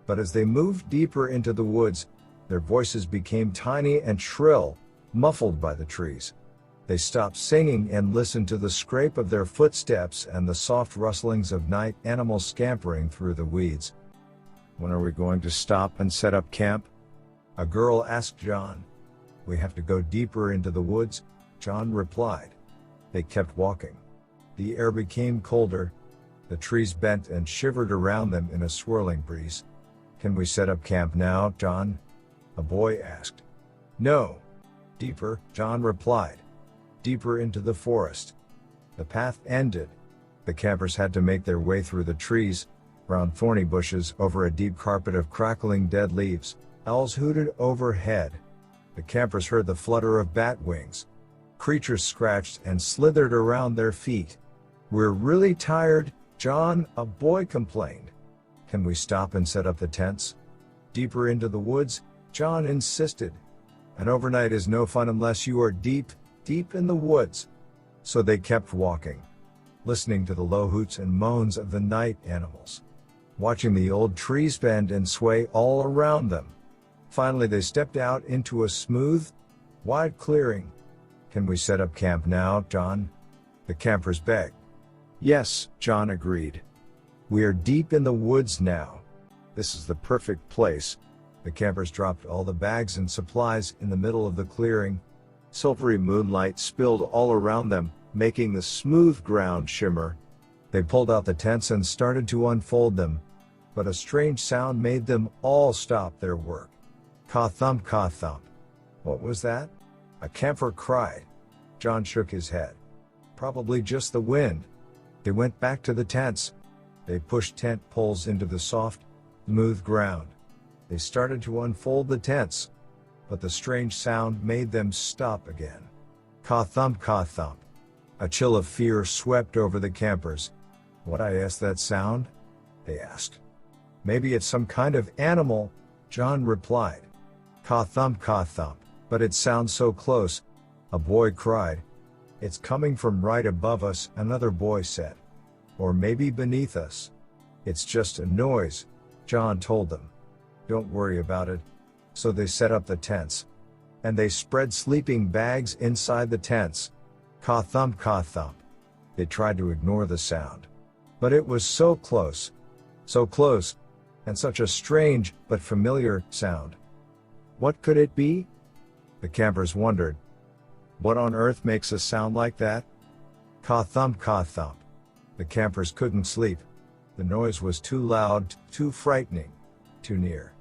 But as they moved deeper into the woods, their voices became tiny and shrill, muffled by the trees. They stopped singing and listened to the scrape of their footsteps and the soft rustlings of night animals scampering through the weeds. When are we going to stop and set up camp? A girl asked John. We have to go deeper into the woods, John replied. They kept walking. The air became colder. The trees bent and shivered around them in a swirling breeze. Can we set up camp now, John? A boy asked. No. Deeper, John replied. Deeper into the forest. The path ended. The campers had to make their way through the trees, round thorny bushes, over a deep carpet of crackling dead leaves. Owls hooted overhead. The campers heard the flutter of bat wings. Creatures scratched and slithered around their feet. We're really tired, John, a boy complained. Can we stop and set up the tents? Deeper into the woods, John insisted. An overnight is no fun unless you are deep, deep in the woods. So they kept walking, listening to the low hoots and moans of the night animals, watching the old trees bend and sway all around them. Finally they stepped out into a smooth, wide clearing. Can we set up camp now, John? The campers begged. Yes, John agreed. We are deep in the woods now. This is the perfect place. The campers dropped all the bags and supplies in the middle of the clearing. Silvery moonlight spilled all around them, making the smooth ground shimmer. They pulled out the tents and started to unfold them, but a strange sound made them all stop their work. Ka-thump, ka-thump. What was that? A camper cried. John shook his head. Probably just the wind. They went back to the tents. They pushed tent poles into the soft, smooth ground. They started to unfold the tents, but the strange sound made them stop again. Ka-thump, ka-thump. A chill of fear swept over the campers. What is that sound? They asked. Maybe it's some kind of animal, John replied. Ka-thump, ka-thump. But it sounds so close, a boy cried. It's coming from right above us, another boy said. Or maybe beneath us. It's just a noise, John told them. Don't worry about it. So they set up the tents. And they spread sleeping bags inside the tents. Ka-thump, ka-thump. They tried to ignore the sound. But it was so close, and such a strange but familiar sound. What could it be? The campers wondered, what on earth makes a sound like that? Caw thump, caw thump. The campers couldn't sleep. The noise was too loud, too frightening, too near.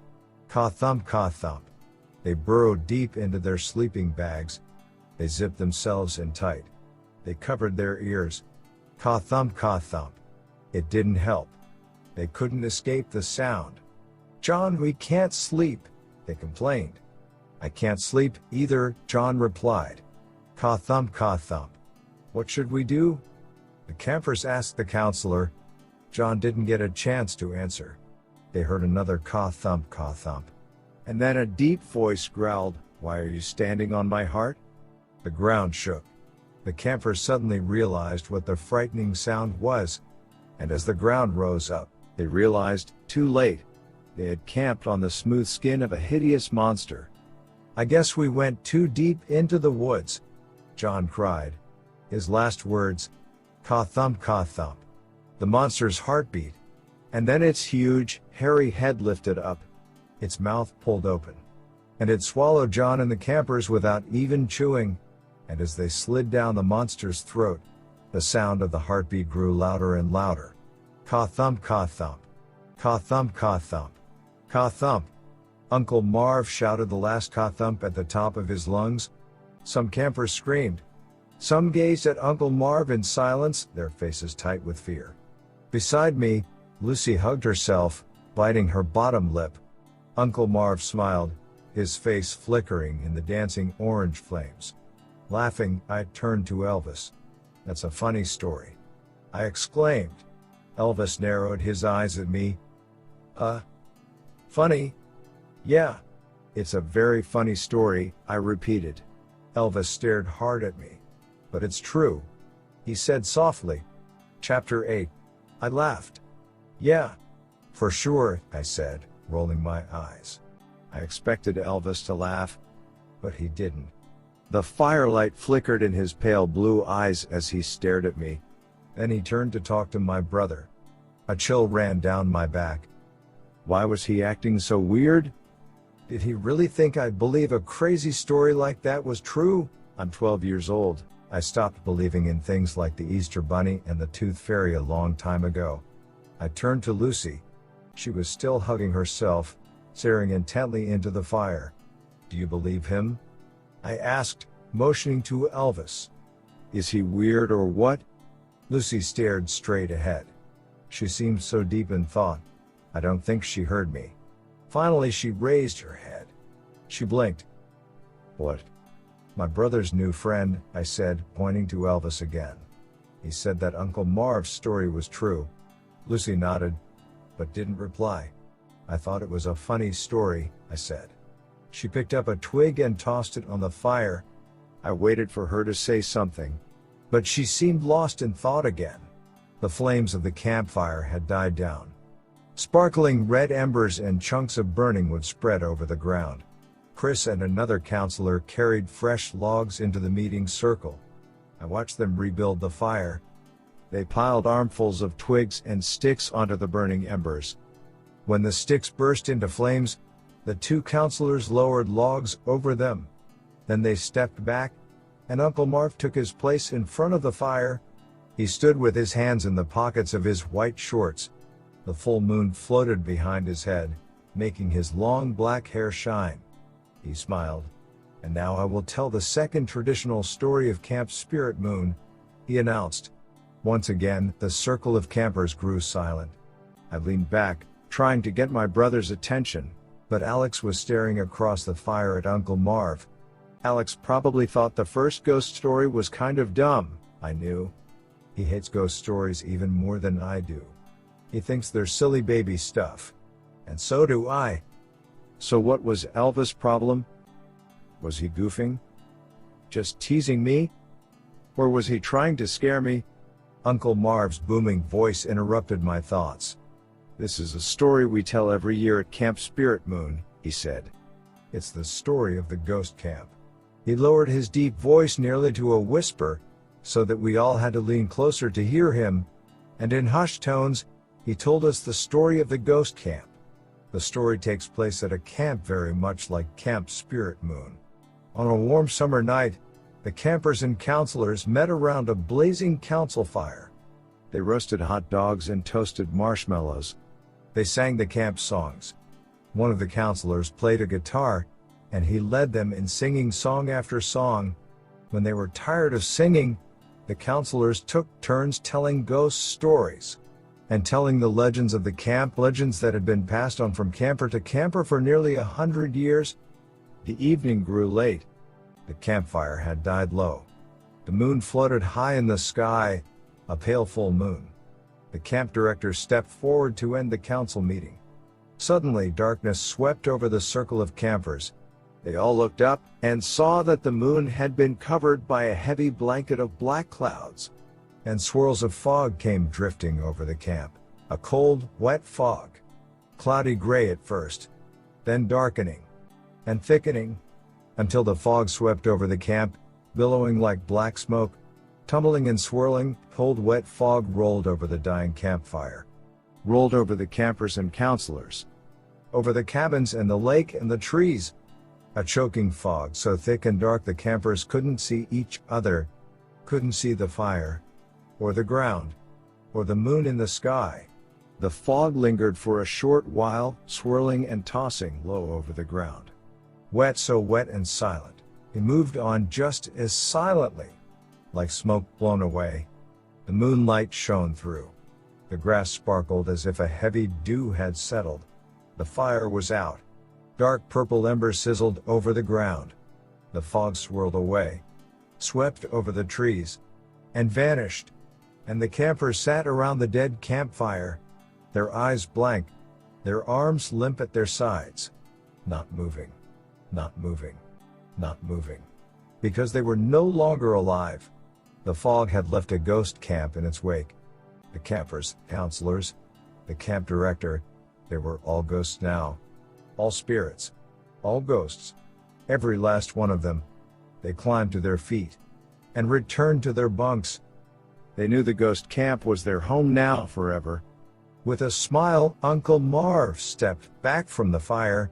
Caw thump, caw thump. They burrowed deep into their sleeping bags. They zipped themselves in tight. They covered their ears. Caw thump, caw thump. It didn't help. They couldn't escape the sound. John, we can't sleep, they complained. I can't sleep either, John replied. Caw thump, caw thump. What should we do? The campers asked the counselor. John didn't get a chance to answer. They heard another caw thump, caw thump. And then a deep voice growled, why are you standing on my heart? The ground shook. The campers suddenly realized what the frightening sound was. And as the ground rose up, they realized, too late, they had camped on the smooth skin of a hideous monster. I guess we went too deep into the woods, John cried. His last words, caw thump, caw thump. The monster's heart beat. And then its huge, hairy head lifted up. Its mouth pulled open. And it swallowed John and the campers without even chewing. And as they slid down the monster's throat, the sound of the heartbeat grew louder and louder. Caw thump, caw thump. Caw thump, caw thump. Caw thump. Uncle Marv shouted the last caw thump at the top of his lungs. Some campers screamed. Some gazed at Uncle Marv in silence, their faces tight with fear. Beside me, Lucy hugged herself, biting her bottom lip. Uncle Marv smiled, his face flickering in the dancing orange flames. Laughing, I turned to Elvis. That's a funny story, I exclaimed. Elvis narrowed his eyes at me. Funny? Yeah. It's a very funny story, I repeated. Elvis stared hard at me. But it's true, he said softly. Chapter 8. I laughed. Yeah. For sure, I said, rolling my eyes. I expected Elvis to laugh, but he didn't. The firelight flickered in his pale blue eyes as he stared at me. Then he turned to talk to my brother. A chill ran down my back. Why was he acting so weird? Did he really think I'd believe a crazy story like that was true? I'm 12 years old. I stopped believing in things like the Easter Bunny and the Tooth Fairy a long time ago. I turned to Lucy. She was still hugging herself, staring intently into the fire. Do you believe him? I asked, motioning to Elvis. Is he weird or what? Lucy stared straight ahead. She seemed so deep in thought. I don't think she heard me. Finally, she raised her head. She blinked. What? My brother's new friend, I said, pointing to Elvis again. He said that Uncle Marv's story was true. Lucy nodded, but didn't reply. I thought it was a funny story, I said. She picked up a twig and tossed it on the fire. I waited for her to say something, but she seemed lost in thought again. The flames of the campfire had died down. Sparkling red embers and chunks of burning wood spread over the ground. Chris and another counselor carried fresh logs into the meeting circle. I watched them rebuild the fire. They piled armfuls of twigs and sticks onto the burning embers. When the sticks burst into flames, the two counselors lowered logs over them. Then they stepped back, and Uncle Marv took his place in front of the fire. He stood with his hands in the pockets of his white shorts. The full moon floated behind his head, making his long black hair shine. He smiled. And now I will tell the second traditional story of Camp Spirit Moon, he announced. Once again, the circle of campers grew silent. I leaned back, trying to get my brother's attention, but Alex was staring across the fire at Uncle Marv. Alex probably thought the first ghost story was kind of dumb, I knew. He hates ghost stories even more than I do. He thinks they're silly baby stuff. And so do I. So what was Elvis' problem? Was he goofing? Just teasing me? Or was he trying to scare me? Uncle Marv's booming voice interrupted my thoughts. This is a story we tell every year at Camp Spirit Moon, he said. It's the story of the ghost camp. He lowered his deep voice nearly to a whisper, so that we all had to lean closer to hear him, and in hushed tones, he told us the story of the ghost camp. The story takes place at a camp very much like Camp Spirit Moon. On a warm summer night, the campers and counselors met around a blazing council fire. They roasted hot dogs and toasted marshmallows. They sang the camp songs. One of the counselors played a guitar, and he led them in singing song after song. When they were tired of singing, the counselors took turns telling ghost stories and telling the legends of the camp, legends that had been passed on from camper to camper for nearly 100 years. The evening grew late. The campfire had died low. The moon floated high in the sky, a pale full moon. The camp director stepped forward to end the council meeting. Suddenly, darkness swept over the circle of campers. They all looked up and saw that the moon had been covered by a heavy blanket of black clouds, and swirls of fog came drifting over the camp. A cold, wet fog. Cloudy gray at first, then darkening and thickening, until the fog swept over the camp, billowing like black smoke. Tumbling and swirling, cold wet fog rolled over the dying campfire, rolled over the campers and counselors, over the cabins and the lake and the trees. A choking fog so thick and dark the campers couldn't see each other, couldn't see the fire, or the ground, or the moon in the sky. The fog lingered for a short while, swirling and tossing low over the ground. Wet, so wet and silent, it moved on just as silently, like smoke blown away. The moonlight shone through. The grass sparkled as if a heavy dew had settled. The fire was out. Dark purple embers sizzled over the ground. The fog swirled away, swept over the trees, and vanished. And the campers sat around the dead campfire, their eyes blank, their arms limp at their sides. Not moving, not moving, not moving. Because they were no longer alive. The fog had left a ghost camp in its wake. The campers, counselors, the camp director, they were all ghosts now. All spirits. All ghosts. Every last one of them. They climbed to their feet and returned to their bunks. They knew the ghost camp was their home now forever. With a smile, Uncle Marv stepped back from the fire.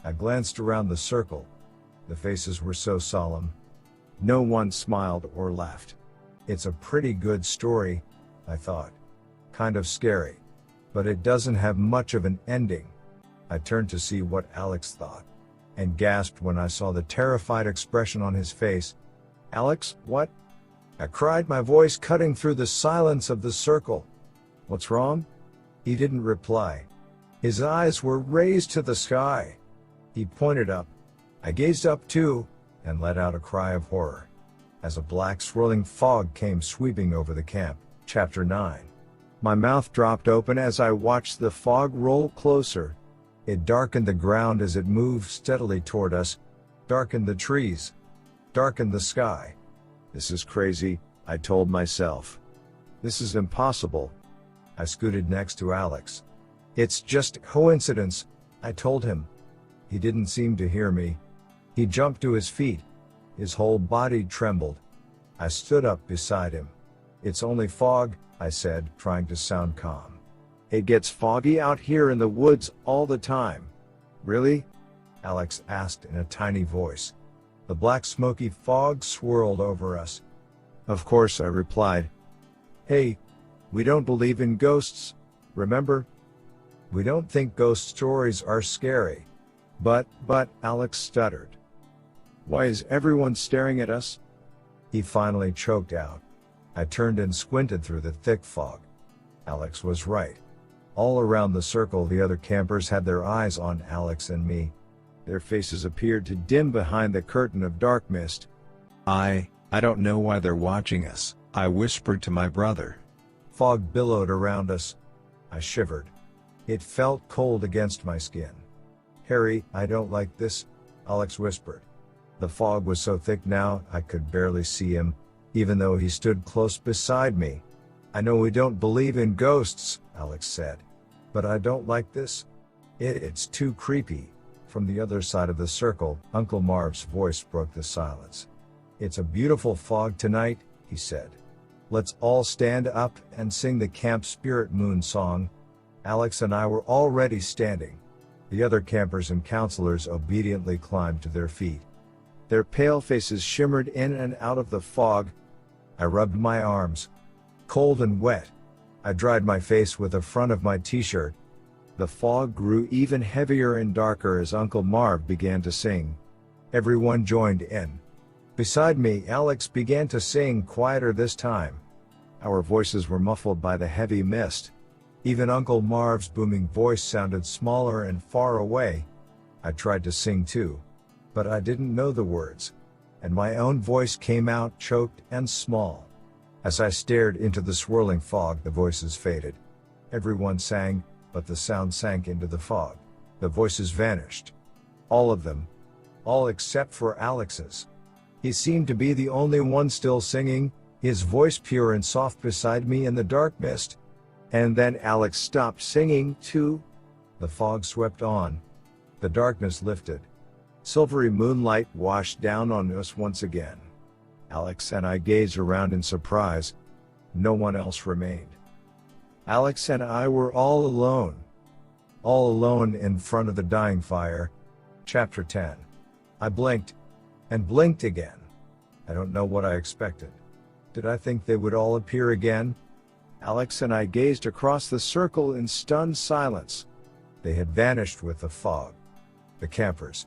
I glanced around the circle. The faces were so solemn. No one smiled or laughed. It's a pretty good story, I thought. Kind of scary. But it doesn't have much of an ending. I turned to see what Alex thought, and gasped when I saw the terrified expression on his face. Alex, what? I cried, my voice cutting through the silence of the circle. What's wrong? He didn't reply. His eyes were raised to the sky. He pointed up. I gazed up too, and let out a cry of horror, as a black swirling fog came sweeping over the camp. Chapter 9. My mouth dropped open as I watched the fog roll closer. It darkened the ground as it moved steadily toward us, darkened the trees, darkened the sky. This is crazy, I told myself. This is impossible. I scooted next to Alex. It's just coincidence, I told him. He didn't seem to hear me. He jumped to his feet. His whole body trembled. I stood up beside him. It's only fog, I said, trying to sound calm. It gets foggy out here in the woods all the time. Really? Alex asked in a tiny voice. The black smoky fog swirled over us. Of course, I replied. Hey, we don't believe in ghosts, remember? We don't think ghost stories are scary. But, Alex stuttered. Why is everyone staring at us? He finally choked out. I turned and squinted through the thick fog. Alex was right. All around the circle, the other campers had their eyes on Alex and me. Their faces appeared to dim behind the curtain of dark mist. I don't know why they're watching us, I whispered to my brother. Fog billowed around us. I shivered. It felt cold against my skin. Harry, I don't like this, Alex whispered. The fog was so thick now, I could barely see him, even though he stood close beside me. I know we don't believe in ghosts, Alex said. But I don't like this. It's too creepy. From the other side of the circle, Uncle Marv's voice broke the silence. It's a beautiful fog tonight, he said. Let's all stand up and sing the camp spirit moon song. Alex and I were already standing. The other campers and counselors obediently climbed to their feet. Their pale faces shimmered in and out of the fog. I rubbed my arms. Cold and wet. I dried my face with the front of my t-shirt. The fog grew even heavier and darker as Uncle Marv began to sing. Everyone joined in. Beside me, Alex began to sing, quieter this time. Our voices were muffled by the heavy mist. Even Uncle Marv's booming voice sounded smaller and far away. I tried to sing too, but I didn't know the words, and my own voice came out choked and small. As I stared into the swirling fog, the voices faded. Everyone sang, but the sound sank into the fog. The voices vanished. All of them. All except for Alex's. He seemed to be the only one still singing, his voice pure and soft beside me in the dark mist. And then Alex stopped singing too. The fog swept on. The darkness lifted. Silvery moonlight washed down on us once again. Alex and I gazed around in surprise. No one else remained. Alex and I were all alone. All alone in front of the dying fire. Chapter 10. I blinked. And blinked again. I don't know what I expected. Did I think they would all appear again? Alex and I gazed across the circle in stunned silence. They had vanished with the fog. The campers.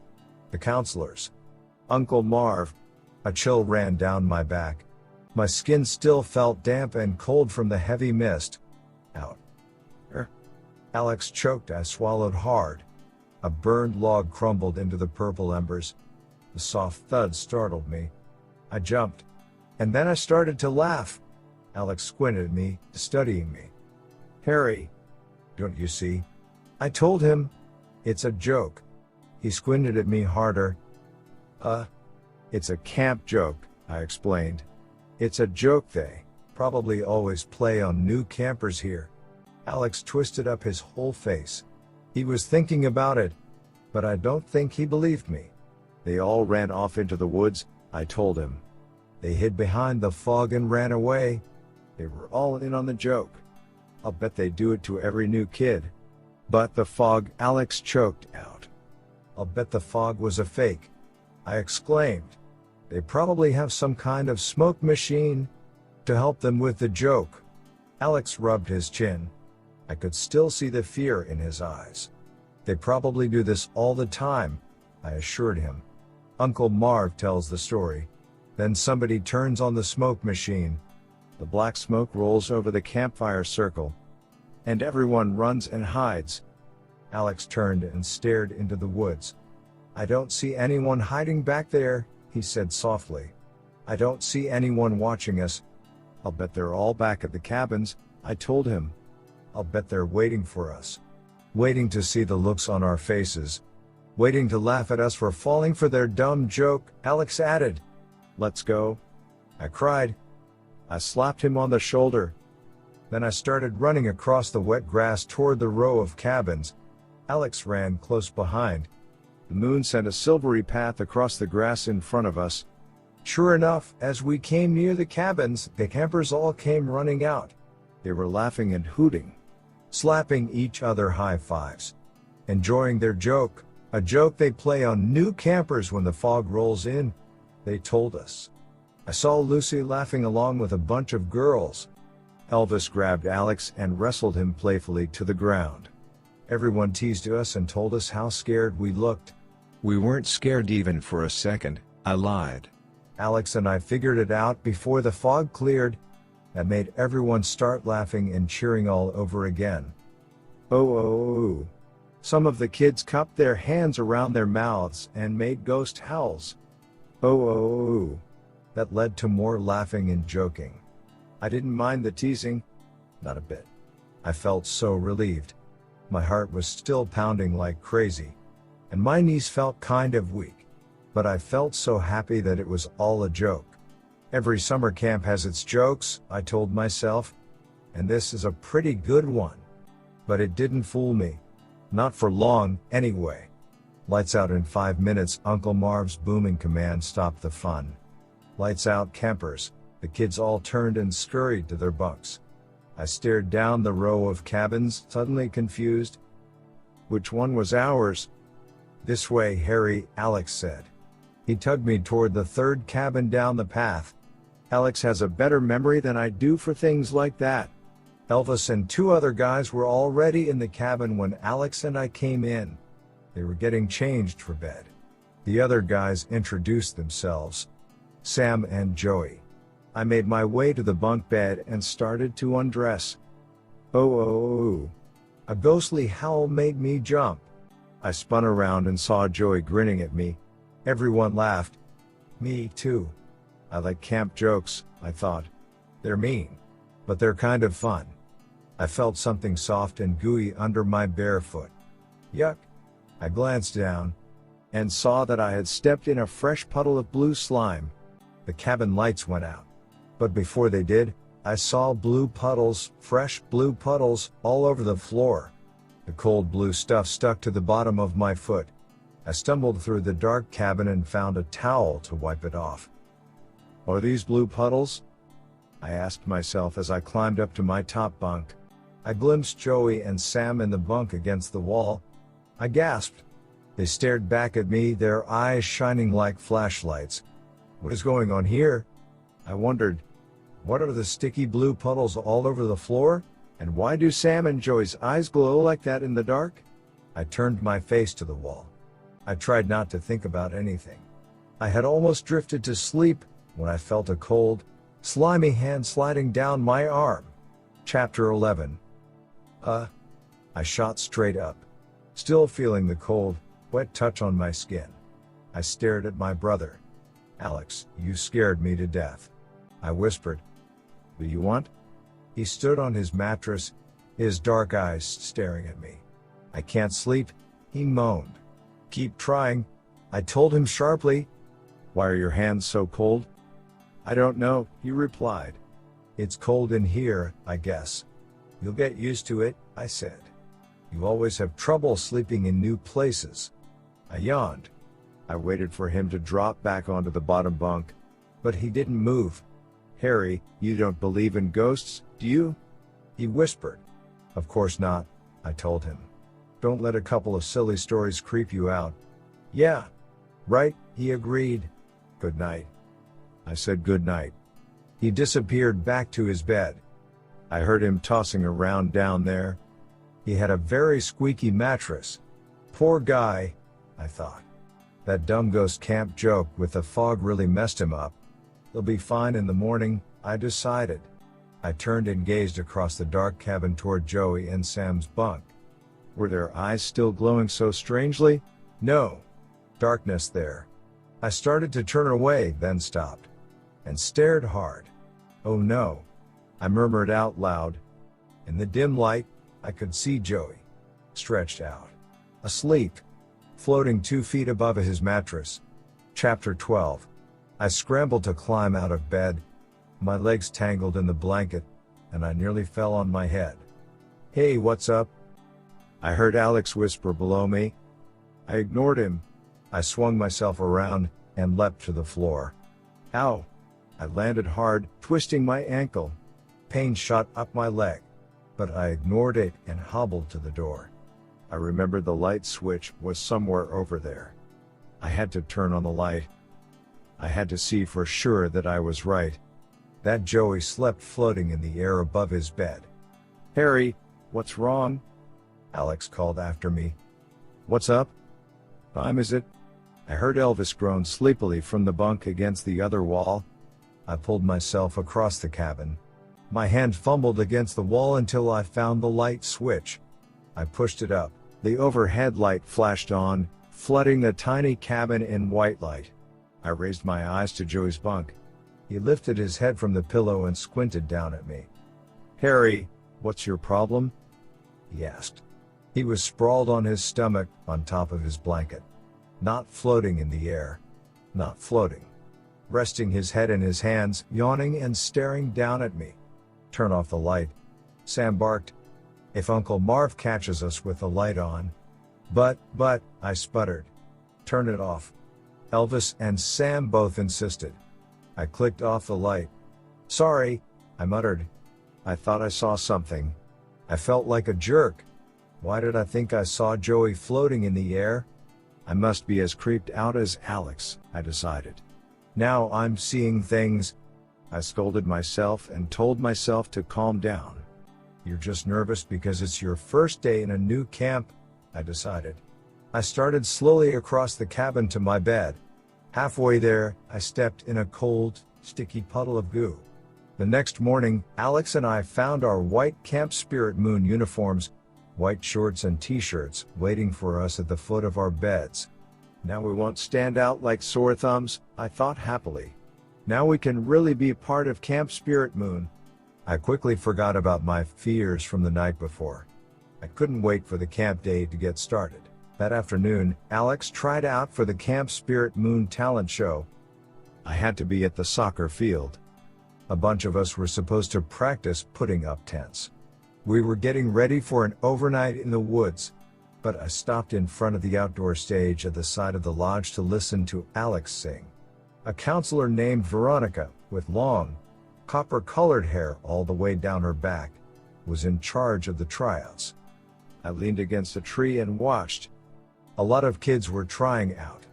The counselors. Uncle Marv. A chill ran down my back. My skin still felt damp and cold from the heavy mist. Out. Alex choked. I swallowed hard. A burned log crumbled into the purple embers. The soft thud startled me. I jumped. And then I started to laugh. Alex squinted at me, studying me. Harry. Don't you see? I told him. It's a joke. He squinted at me harder. It's a camp joke, I explained. It's a joke they probably always play on new campers here. Alex twisted up his whole face. He was thinking about it, but I don't think he believed me. They all ran off into the woods, I told him. They hid behind the fog and ran away. They were all in on the joke. I'll bet they do it to every new kid. But the fog, Alex choked out. I'll bet the fog was a fake, I exclaimed. They probably have some kind of smoke machine to help them with the joke. Alex rubbed his chin. I could still see the fear in his eyes. They probably do this all the time, I assured him. Uncle Marv tells the story. Then somebody turns on the smoke machine. The black smoke rolls over the campfire circle. And everyone runs and hides. Alex turned and stared into the woods. I don't see anyone hiding back there, he said softly. I don't see anyone watching us. I'll bet they're all back at the cabins, I told him. I'll bet they're waiting for us. Waiting to see the looks on our faces. Waiting to laugh at us for falling for their dumb joke, Alex added. Let's go. I cried. I slapped him on the shoulder. Then I started running across the wet grass toward the row of cabins. Alex ran close behind. The moon sent a silvery path across the grass in front of us. Sure enough, as we came near the cabins, the campers all came running out. They were laughing and hooting, slapping each other high fives, enjoying their joke, a joke they play on new campers when the fog rolls in, they told us. I saw Lucy laughing along with a bunch of girls. Elvis grabbed Alex and wrestled him playfully to the ground. Everyone teased us and told us how scared we looked. We weren't scared even for a second, I lied. Alex and I figured it out before the fog cleared. That made everyone start laughing and cheering all over again. Oh. Some of the kids cupped their hands around their mouths and made ghost howls. Oh. That led to more laughing and joking. I didn't mind the teasing. Not a bit. I felt so relieved. My heart was still pounding like crazy. And my knees felt kind of weak. But I felt so happy that it was all a joke. Every summer camp has its jokes, I told myself. And this is a pretty good one. But it didn't fool me. Not for long, anyway. Lights out in 5 minutes, Uncle Marv's booming command stopped the fun. Lights out, campers. The kids all turned and scurried to their bunks. I stared down the row of cabins, suddenly confused. Which one was ours? This way, Harry, Alex said. He tugged me toward the third cabin down the path. Alex has a better memory than I do for things like that. Elvis and two other guys were already in the cabin when Alex and I came in. They were getting changed for bed. The other guys introduced themselves. Sam and Joey. I made my way to the bunk bed and started to undress. Oh. A ghostly howl made me jump. I spun around and saw Joey grinning at me. Everyone laughed. Me too. I like camp jokes, I thought. They're mean, but they're kind of fun. I felt something soft and gooey under my bare foot. Yuck. I glanced down and saw that I had stepped in a fresh puddle of blue slime. The cabin lights went out. But before they did, I saw blue puddles, fresh blue puddles, all over the floor. The cold blue stuff stuck to the bottom of my foot. I stumbled through the dark cabin and found a towel to wipe it off. Are these blue puddles? I asked myself as I climbed up to my top bunk. I glimpsed Joey and Sam in the bunk against the wall. I gasped. They stared back at me, their eyes shining like flashlights. What is going on here? I wondered. What are the sticky blue puddles all over the floor? And why do Sam and Joey's eyes glow like that in the dark? I turned my face to the wall. I tried not to think about anything. I had almost drifted to sleep when I felt a cold, slimy hand sliding down my arm. Chapter 11. I shot straight up, still feeling the cold, wet touch on my skin. I stared at my brother. Alex, you scared me to death. I whispered. Do you want? He stood on his mattress, his dark eyes staring at me. I can't sleep, he moaned. Keep trying, I told him sharply. Why are your hands so cold? I don't know, he replied. It's cold in here, I guess. You'll get used to it, I said. You always have trouble sleeping in new places. I yawned. I waited for him to drop back onto the bottom bunk, but he didn't move. Harry, you don't believe in ghosts, do you? He whispered. Of course not, I told him. Don't let a couple of silly stories creep you out. Yeah. Right, he agreed. Good night. I said good night. He disappeared back to his bed. I heard him tossing around down there. He had a very squeaky mattress. Poor guy, I thought. That dumb ghost camp joke with the fog really messed him up. He'll be fine in the morning, I decided. I turned and gazed across the dark cabin toward Joey and Sam's bunk. Were their eyes still glowing so strangely? No. Darkness there. I started to turn away, then stopped. And stared hard. Oh no. I murmured out loud. In the dim light, I could see Joey. Stretched out. Asleep. Floating 2 feet above his mattress. Chapter 12. I scrambled to climb out of bed. My legs tangled in the blanket, and I nearly fell on my head. Hey, what's up? I heard Alex whisper below me. I ignored him. I swung myself around and leapt to the floor. Ow! I landed hard, twisting my ankle. Pain shot up my leg. But I ignored it and hobbled to the door. I remembered the light switch was somewhere over there. I had to turn on the light. I had to see for sure that I was right. That Joey slept floating in the air above his bed. Harry, what's wrong? Alex called after me. What's up? Time is it? I heard Elvis groan sleepily from the bunk against the other wall. I pulled myself across the cabin. My hand fumbled against the wall until I found the light switch. I pushed it up. The overhead light flashed on, flooding the tiny cabin in white light. I raised my eyes to Joey's bunk. He lifted his head from the pillow and squinted down at me. Harry, what's your problem? He asked. He was sprawled on his stomach, on top of his blanket. Not floating in the air. Not floating. Resting his head in his hands, yawning and staring down at me. Turn off the light. Sam barked. If Uncle Marv catches us with the light on. But, I sputtered. Turn it off. Elvis and Sam both insisted. I clicked off the light. Sorry, I muttered. I thought I saw something. I felt like a jerk. Why did I think I saw Joey floating in the air? I must be as creeped out as Alex, I decided. Now I'm seeing things. I scolded myself and told myself to calm down. You're just nervous because it's your first day in a new camp, I decided. I started slowly across the cabin to my bed. Halfway there, I stepped in a cold, sticky puddle of goo. The next morning, Alex and I found our white Camp Spirit Moon uniforms, white shorts and t-shirts, waiting for us at the foot of our beds. Now we won't stand out like sore thumbs, I thought happily. Now we can really be part of Camp Spirit Moon. I quickly forgot about my fears from the night before. I couldn't wait for the camp day to get started. That afternoon, Alex tried out for the Camp Spirit Moon talent show. I had to be at the soccer field. A bunch of us were supposed to practice putting up tents. We were getting ready for an overnight in the woods, but I stopped in front of the outdoor stage at the side of the lodge to listen to Alex sing. A counselor named Veronica, with long, copper-colored hair all the way down her back, was in charge of the tryouts. I leaned against a tree and watched. A lot of kids were trying out.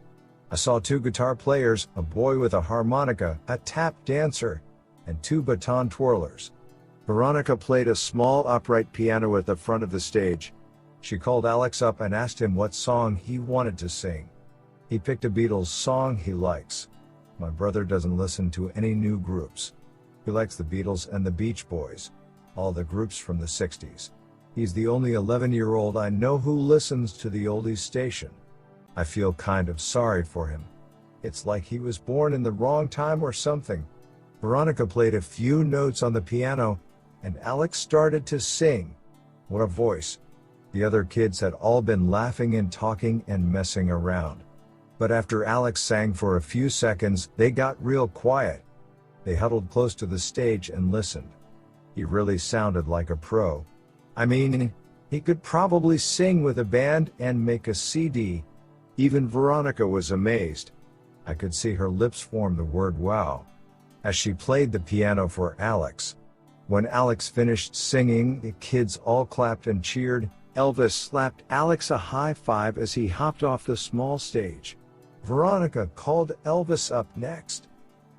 I saw 2 guitar players, a boy with a harmonica, a tap dancer, and 2 baton twirlers. Veronica played a small upright piano at the front of the stage. She called Alex up and asked him what song he wanted to sing. He picked a Beatles song he likes. My brother doesn't listen to any new groups. He likes the Beatles and the Beach Boys, all the groups from the 60s. He's the only 11-year-old I know who listens to the oldies station. I feel kind of sorry for him. It's like he was born in the wrong time or something. Veronica played a few notes on the piano, and Alex started to sing. What a voice. The other kids had all been laughing and talking and messing around. But after Alex sang for a few seconds, they got real quiet. They huddled close to the stage and listened. He really sounded like a pro. I mean, he could probably sing with a band and make a CD. Even Veronica was amazed. I could see her lips form the word wow as she played the piano for Alex. When Alex finished singing, the kids all clapped and cheered. Elvis slapped Alex a high five as he hopped off the small stage. Veronica called Elvis up next.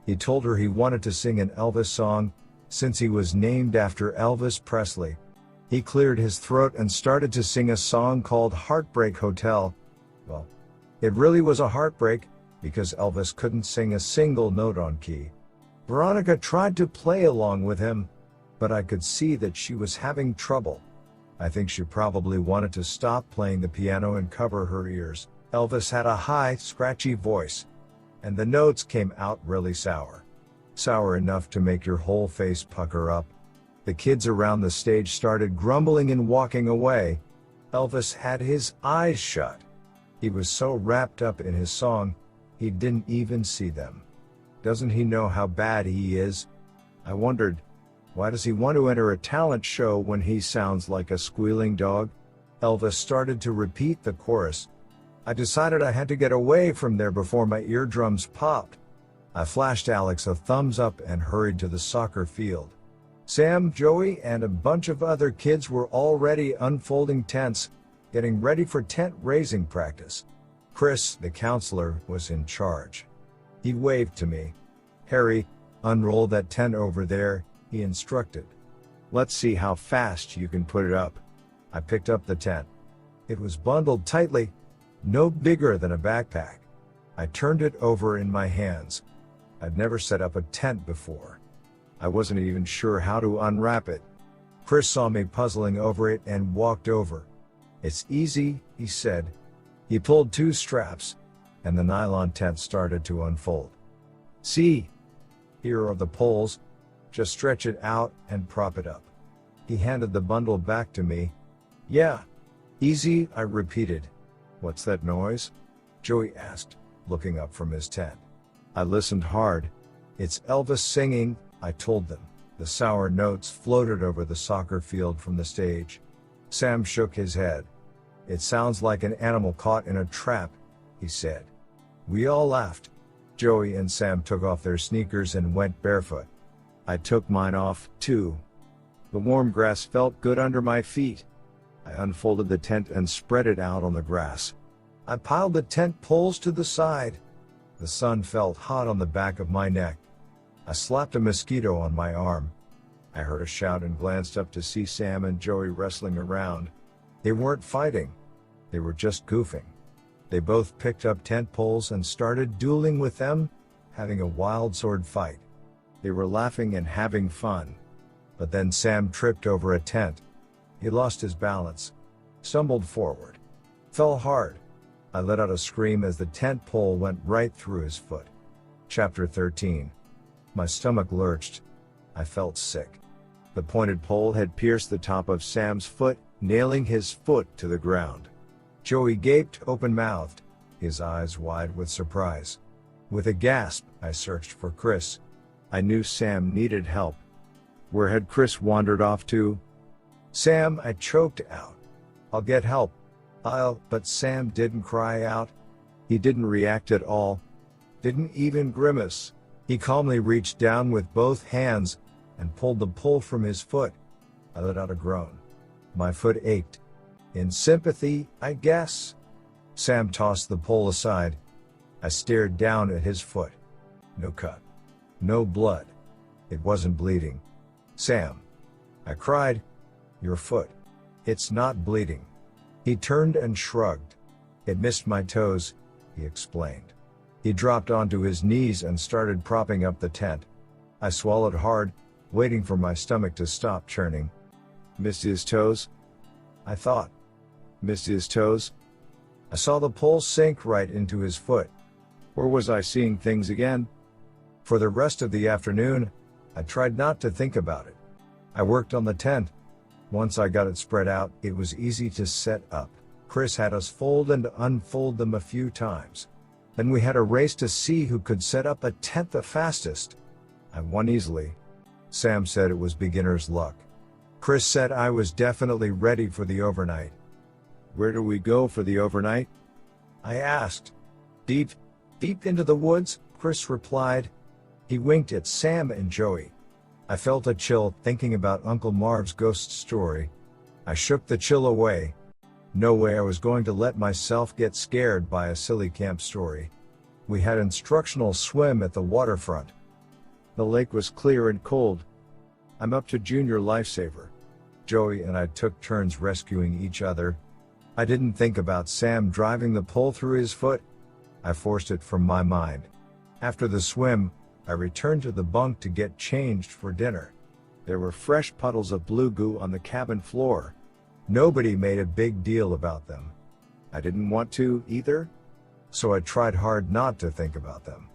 He told her he wanted to sing an Elvis song, since he was named after Elvis Presley. He cleared his throat and started to sing a song called Heartbreak Hotel. Well, it really was a heartbreak, because Elvis couldn't sing a single note on key. Veronica tried to play along with him, but I could see that she was having trouble. I think she probably wanted to stop playing the piano and cover her ears. Elvis had a high, scratchy voice, and the notes came out really sour. Sour enough to make your whole face pucker up. The kids around the stage started grumbling and walking away. Elvis had his eyes shut. He was so wrapped up in his song, he didn't even see them. Doesn't he know how bad he is? I wondered, why does he want to enter a talent show when he sounds like a squealing dog? Elvis started to repeat the chorus. I decided I had to get away from there before my eardrums popped. I flashed Alex a thumbs up and hurried to the soccer field. Sam, Joey, and a bunch of other kids were already unfolding tents, getting ready for tent raising practice. Chris, the counselor, was in charge. He waved to me. Harry, unroll that tent over there, he instructed. Let's see how fast you can put it up. I picked up the tent. It was bundled tightly, no bigger than a backpack. I turned it over in my hands. I'd never set up a tent before. I wasn't even sure how to unwrap it. Chris saw me puzzling over it and walked over. It's easy, he said. He pulled 2 straps, and the nylon tent started to unfold. See? Here are the poles. Just stretch it out and prop it up. He handed the bundle back to me. Yeah. Easy, I repeated. What's that noise? Joey asked, looking up from his tent. I listened hard. It's Elvis singing, I told them. The sour notes floated over the soccer field from the stage. Sam shook his head. It sounds like an animal caught in a trap, he said. We all laughed. Joey and Sam took off their sneakers and went barefoot. I took mine off, too. The warm grass felt good under my feet. I unfolded the tent and spread it out on the grass. I piled the tent poles to the side. The sun felt hot on the back of my neck. I slapped a mosquito on my arm. I heard a shout and glanced up to see Sam and Joey wrestling around. They weren't fighting. They were just goofing. They both picked up tent poles and started dueling with them, having a wild sword fight. They were laughing and having fun. But then Sam tripped over a tent. He lost his balance, stumbled forward, fell hard. I let out a scream as the tent pole went right through his foot. Chapter 13. My stomach lurched. I felt sick. The pointed pole had pierced the top of Sam's foot, nailing his foot to the ground. Joey gaped open-mouthed, his eyes wide with surprise. With a gasp, I searched for Chris. I knew Sam needed help. Where had Chris wandered off to? Sam, I choked out. I'll get help. But Sam didn't cry out. He didn't react at all. Didn't even grimace. He calmly reached down with both hands and pulled the pole from his foot. I let out a groan. My foot ached. In sympathy, I guess. Sam tossed the pole aside. I stared down at his foot. No cut. No blood. It wasn't bleeding. Sam. I cried. Your foot. It's not bleeding. He turned and shrugged. It missed my toes, he explained. He dropped onto his knees and started propping up the tent. I swallowed hard, waiting for my stomach to stop churning. Missed his toes? I thought. Missed his toes? I saw the pole sink right into his foot. Or was I seeing things again? For the rest of the afternoon, I tried not to think about it. I worked on the tent. Once I got it spread out, it was easy to set up. Chris had us fold and unfold them a few times. Then we had a race to see who could set up a tent the fastest. I won easily. Sam said it was beginner's luck. Chris said I was definitely ready for the overnight. Where do we go for the overnight? I asked. Deep into the woods, Chris replied. He winked at Sam and Joey. I felt a chill thinking about Uncle Marv's ghost story. I shook the chill away. No way I was going to let myself get scared by a silly camp story. We had instructional swim at the waterfront. The lake was clear and cold. I'm up to junior lifesaver. Joey and I took turns rescuing each other. I didn't think about Sam driving the pole through his foot. I forced it from my mind. After the swim, I returned to the bunk to get changed for dinner. There were fresh puddles of blue goo on the cabin floor. Nobody made a big deal about them. I didn't want to, either. So I tried hard not to think about them.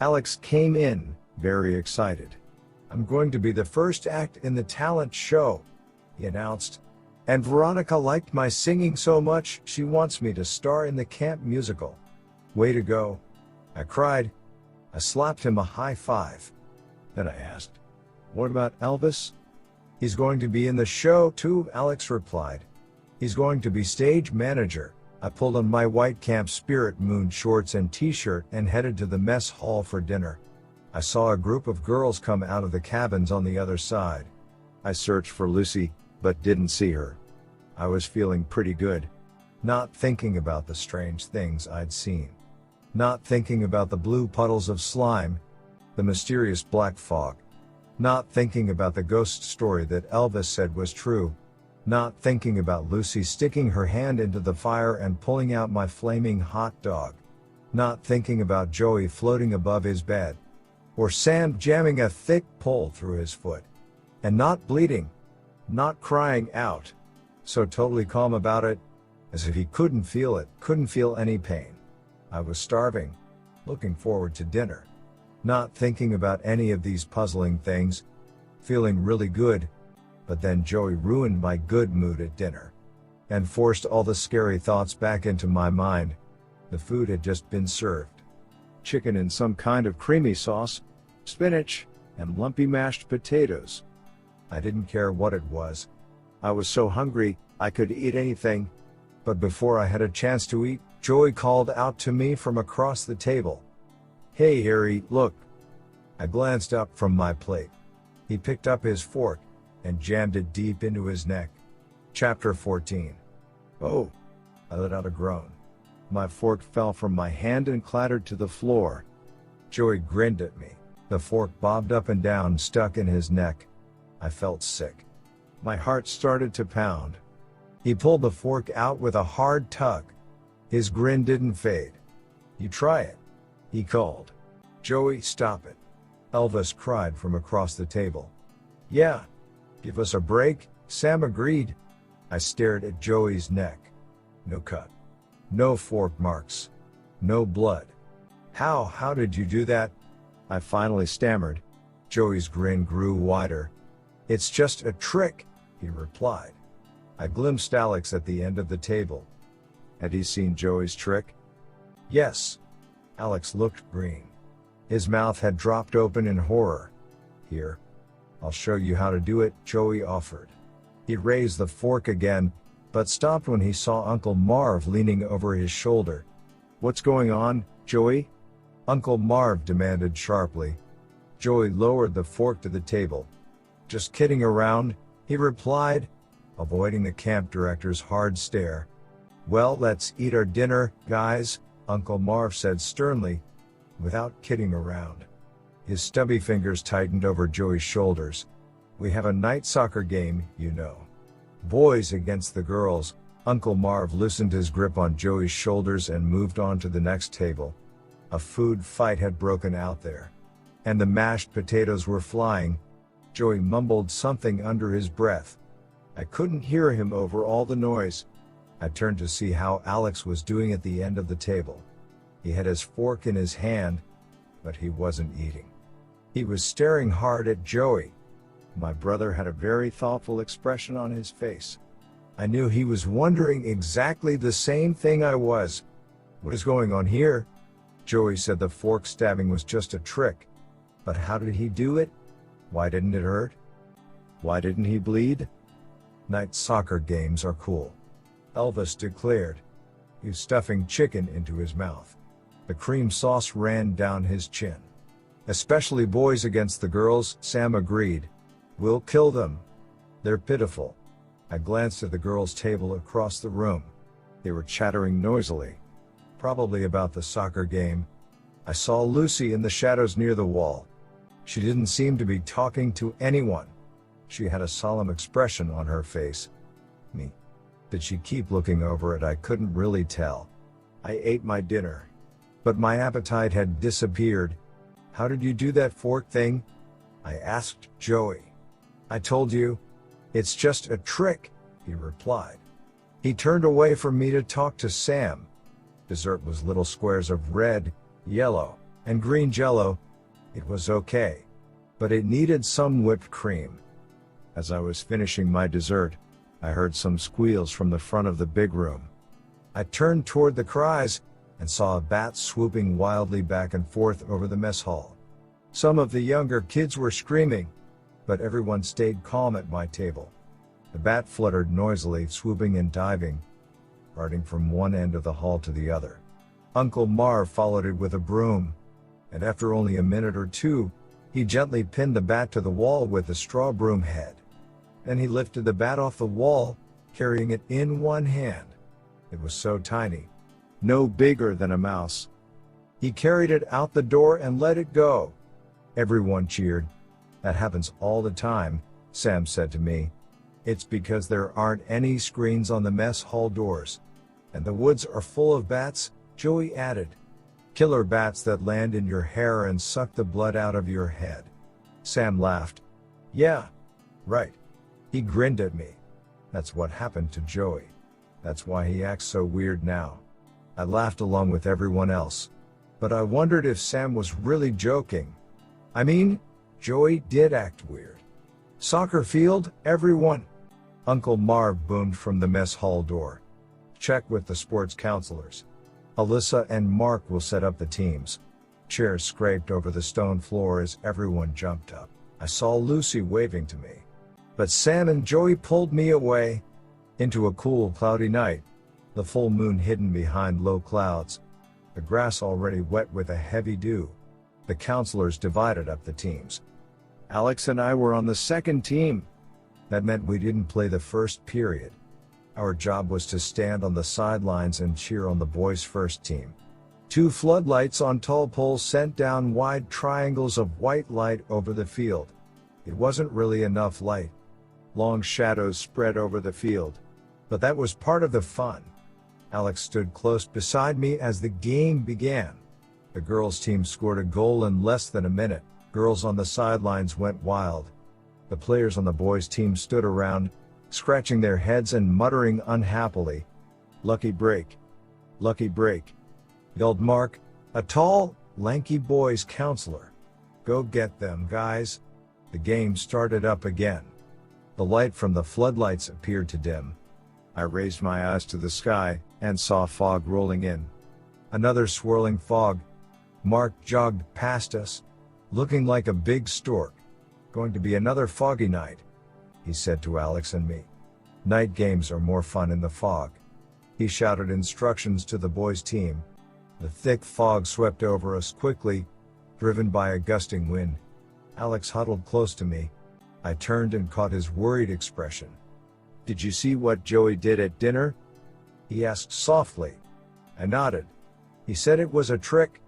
Alex came in, very excited. I'm going to be the first act in the talent show, he announced. And Veronica liked my singing so much, she wants me to star in the camp musical. Way to go. I cried. I slapped him a high five. Then I asked, what about Elvis? He's going to be in the show too, Alex replied. He's going to be stage manager. I pulled on my white Camp Spirit Moon shorts and t-shirt and headed to the mess hall for dinner. I saw a group of girls come out of the cabins on the other side. I searched for Lucy, but didn't see her. I was feeling pretty good. Not thinking about the strange things I'd seen. Not thinking about the blue puddles of slime, the mysterious black fog. Not thinking about the ghost story that Elvis said was true. Not thinking about Lucy sticking her hand into the fire and pulling out my flaming hot dog. Not thinking about Joey floating above his bed. Or Sam jamming a thick pole through his foot. And not bleeding. Not crying out. So totally calm about it, as if he couldn't feel it, couldn't feel any pain. I was starving, looking forward to dinner. Not thinking about any of these puzzling things, feeling really good, but then Joey ruined my good mood at dinner. And forced all the scary thoughts back into my mind. The food had just been served. Chicken in some kind of creamy sauce, spinach, and lumpy mashed potatoes. I didn't care what it was. I was so hungry, I could eat anything. But before I had a chance to eat, Joey called out to me from across the table. Hey Harry, look. I glanced up from my plate. He picked up his fork and jammed it deep into his neck. Chapter 14. Oh. I let out a groan. My fork fell from my hand and clattered to the floor. Joey grinned at me. The fork bobbed up and down, stuck in his neck. I felt sick. My heart started to pound. He pulled the fork out with a hard tug. His grin didn't fade. "You try it," he called. "Joey, stop it," Elvis cried from across the table. "Yeah. Give us a break," Sam agreed. I stared at Joey's neck. No cut. No fork marks. No blood. How did you do that?" I finally stammered. Joey's grin grew wider. "It's just a trick," he replied. I glimpsed Alex at the end of the table. Had he seen Joey's trick? Yes. Alex looked green. His mouth had dropped open in horror. "Here. I'll show you how to do it," Joey offered. He raised the fork again, but stopped when he saw Uncle Marv leaning over his shoulder. "What's going on, Joey?" Uncle Marv demanded sharply. Joey lowered the fork to the table. "Just kidding around," he replied, avoiding the camp director's hard stare. "Well, let's eat our dinner, guys," Uncle Marv said sternly, "without kidding around." His stubby fingers tightened over Joey's shoulders. "We have a night soccer game, you know. Boys against the girls." Uncle Marv loosened his grip on Joey's shoulders and moved on to the next table. A food fight had broken out there. And the mashed potatoes were flying. Joey mumbled something under his breath. I couldn't hear him over all the noise. I turned to see how Alex was doing at the end of the table. He had his fork in his hand, but he wasn't eating. He was staring hard at Joey. My brother had a very thoughtful expression on his face. I knew he was wondering exactly the same thing I was. "What is going on here?" Joey said the fork stabbing was just a trick. But how did he do it? Why didn't it hurt? Why didn't he bleed? "Night soccer games are cool," Elvis declared. He was stuffing chicken into his mouth. The cream sauce ran down his chin. "Especially boys against the girls," Sam agreed. "We'll kill them. They're pitiful." I glanced at the girls' table across the room. They were chattering noisily. Probably about the soccer game. I saw Lucy in the shadows near the wall. She didn't seem to be talking to anyone. She had a solemn expression on her face. Me. Did she keep looking over it? I couldn't really tell. I ate my dinner. But my appetite had disappeared. "How did you do that fork thing?" I asked Joey. "I told you. It's just a trick," he replied. He turned away from me to talk to Sam. Dessert was little squares of red, yellow, and green jello. It was okay. But it needed some whipped cream. As I was finishing my dessert, I heard some squeals from the front of the big room. I turned toward the cries, and saw a bat swooping wildly back and forth over the mess hall. Some of the younger kids were screaming, but everyone stayed calm at my table. The bat fluttered noisily, swooping and diving, darting from one end of the hall to the other. Uncle Marv followed it with a broom, and after only a minute or two, he gently pinned the bat to the wall with the straw broom head. Then he lifted the bat off the wall, carrying it in one hand. It was so tiny, no bigger than a mouse. He carried it out the door and let it go. Everyone cheered. "That happens all the time," Sam said to me. "It's because there aren't any screens on the mess hall doors. And the woods are full of bats," Joey added. "Killer bats that land in your hair and suck the blood out of your head." Sam laughed. "Yeah, right." He grinned at me. "That's what happened to Joey. That's why he acts so weird now." I laughed along with everyone else. But I wondered if Sam was really joking. I mean, Joey did act weird. "Soccer field, everyone!" Uncle Marv boomed from the mess hall door. "Check with the sports counselors. Alyssa and Mark will set up the teams." Chairs scraped over the stone floor as everyone jumped up. I saw Lucy waving to me. But Sam and Joey pulled me away. Into a cool, cloudy night. The full moon hidden behind low clouds. The grass already wet with a heavy dew. The counselors divided up the teams. Alex and I were on the second team. That meant we didn't play the first period. Our job was to stand on the sidelines and cheer on the boys' first team. 2 floodlights on tall poles sent down wide triangles of white light over the field. It wasn't really enough light. Long shadows spread over the field. But that was part of the fun. Alex stood close beside me as the game began. The girls' team scored a goal in less than a minute. Girls on the sidelines went wild. The players on the boys' team stood around, scratching their heads and muttering unhappily. "Lucky break. Lucky break," yelled Mark, a tall, lanky boys' counselor. "Go get them, guys." The game started up again. The light from the floodlights appeared to dim. I raised my eyes to the sky and saw fog rolling in. Another swirling fog. Mark jogged past us, looking like a big stork. "Going to be another foggy night," he said to Alex and me. "Night games are more fun in the fog." He shouted instructions to the boys' team. The thick fog swept over us quickly, driven by a gusting wind. Alex huddled close to me. I turned and caught his worried expression. "Did you see what Joey did at dinner?" he asked softly. I nodded. "He said it was a trick."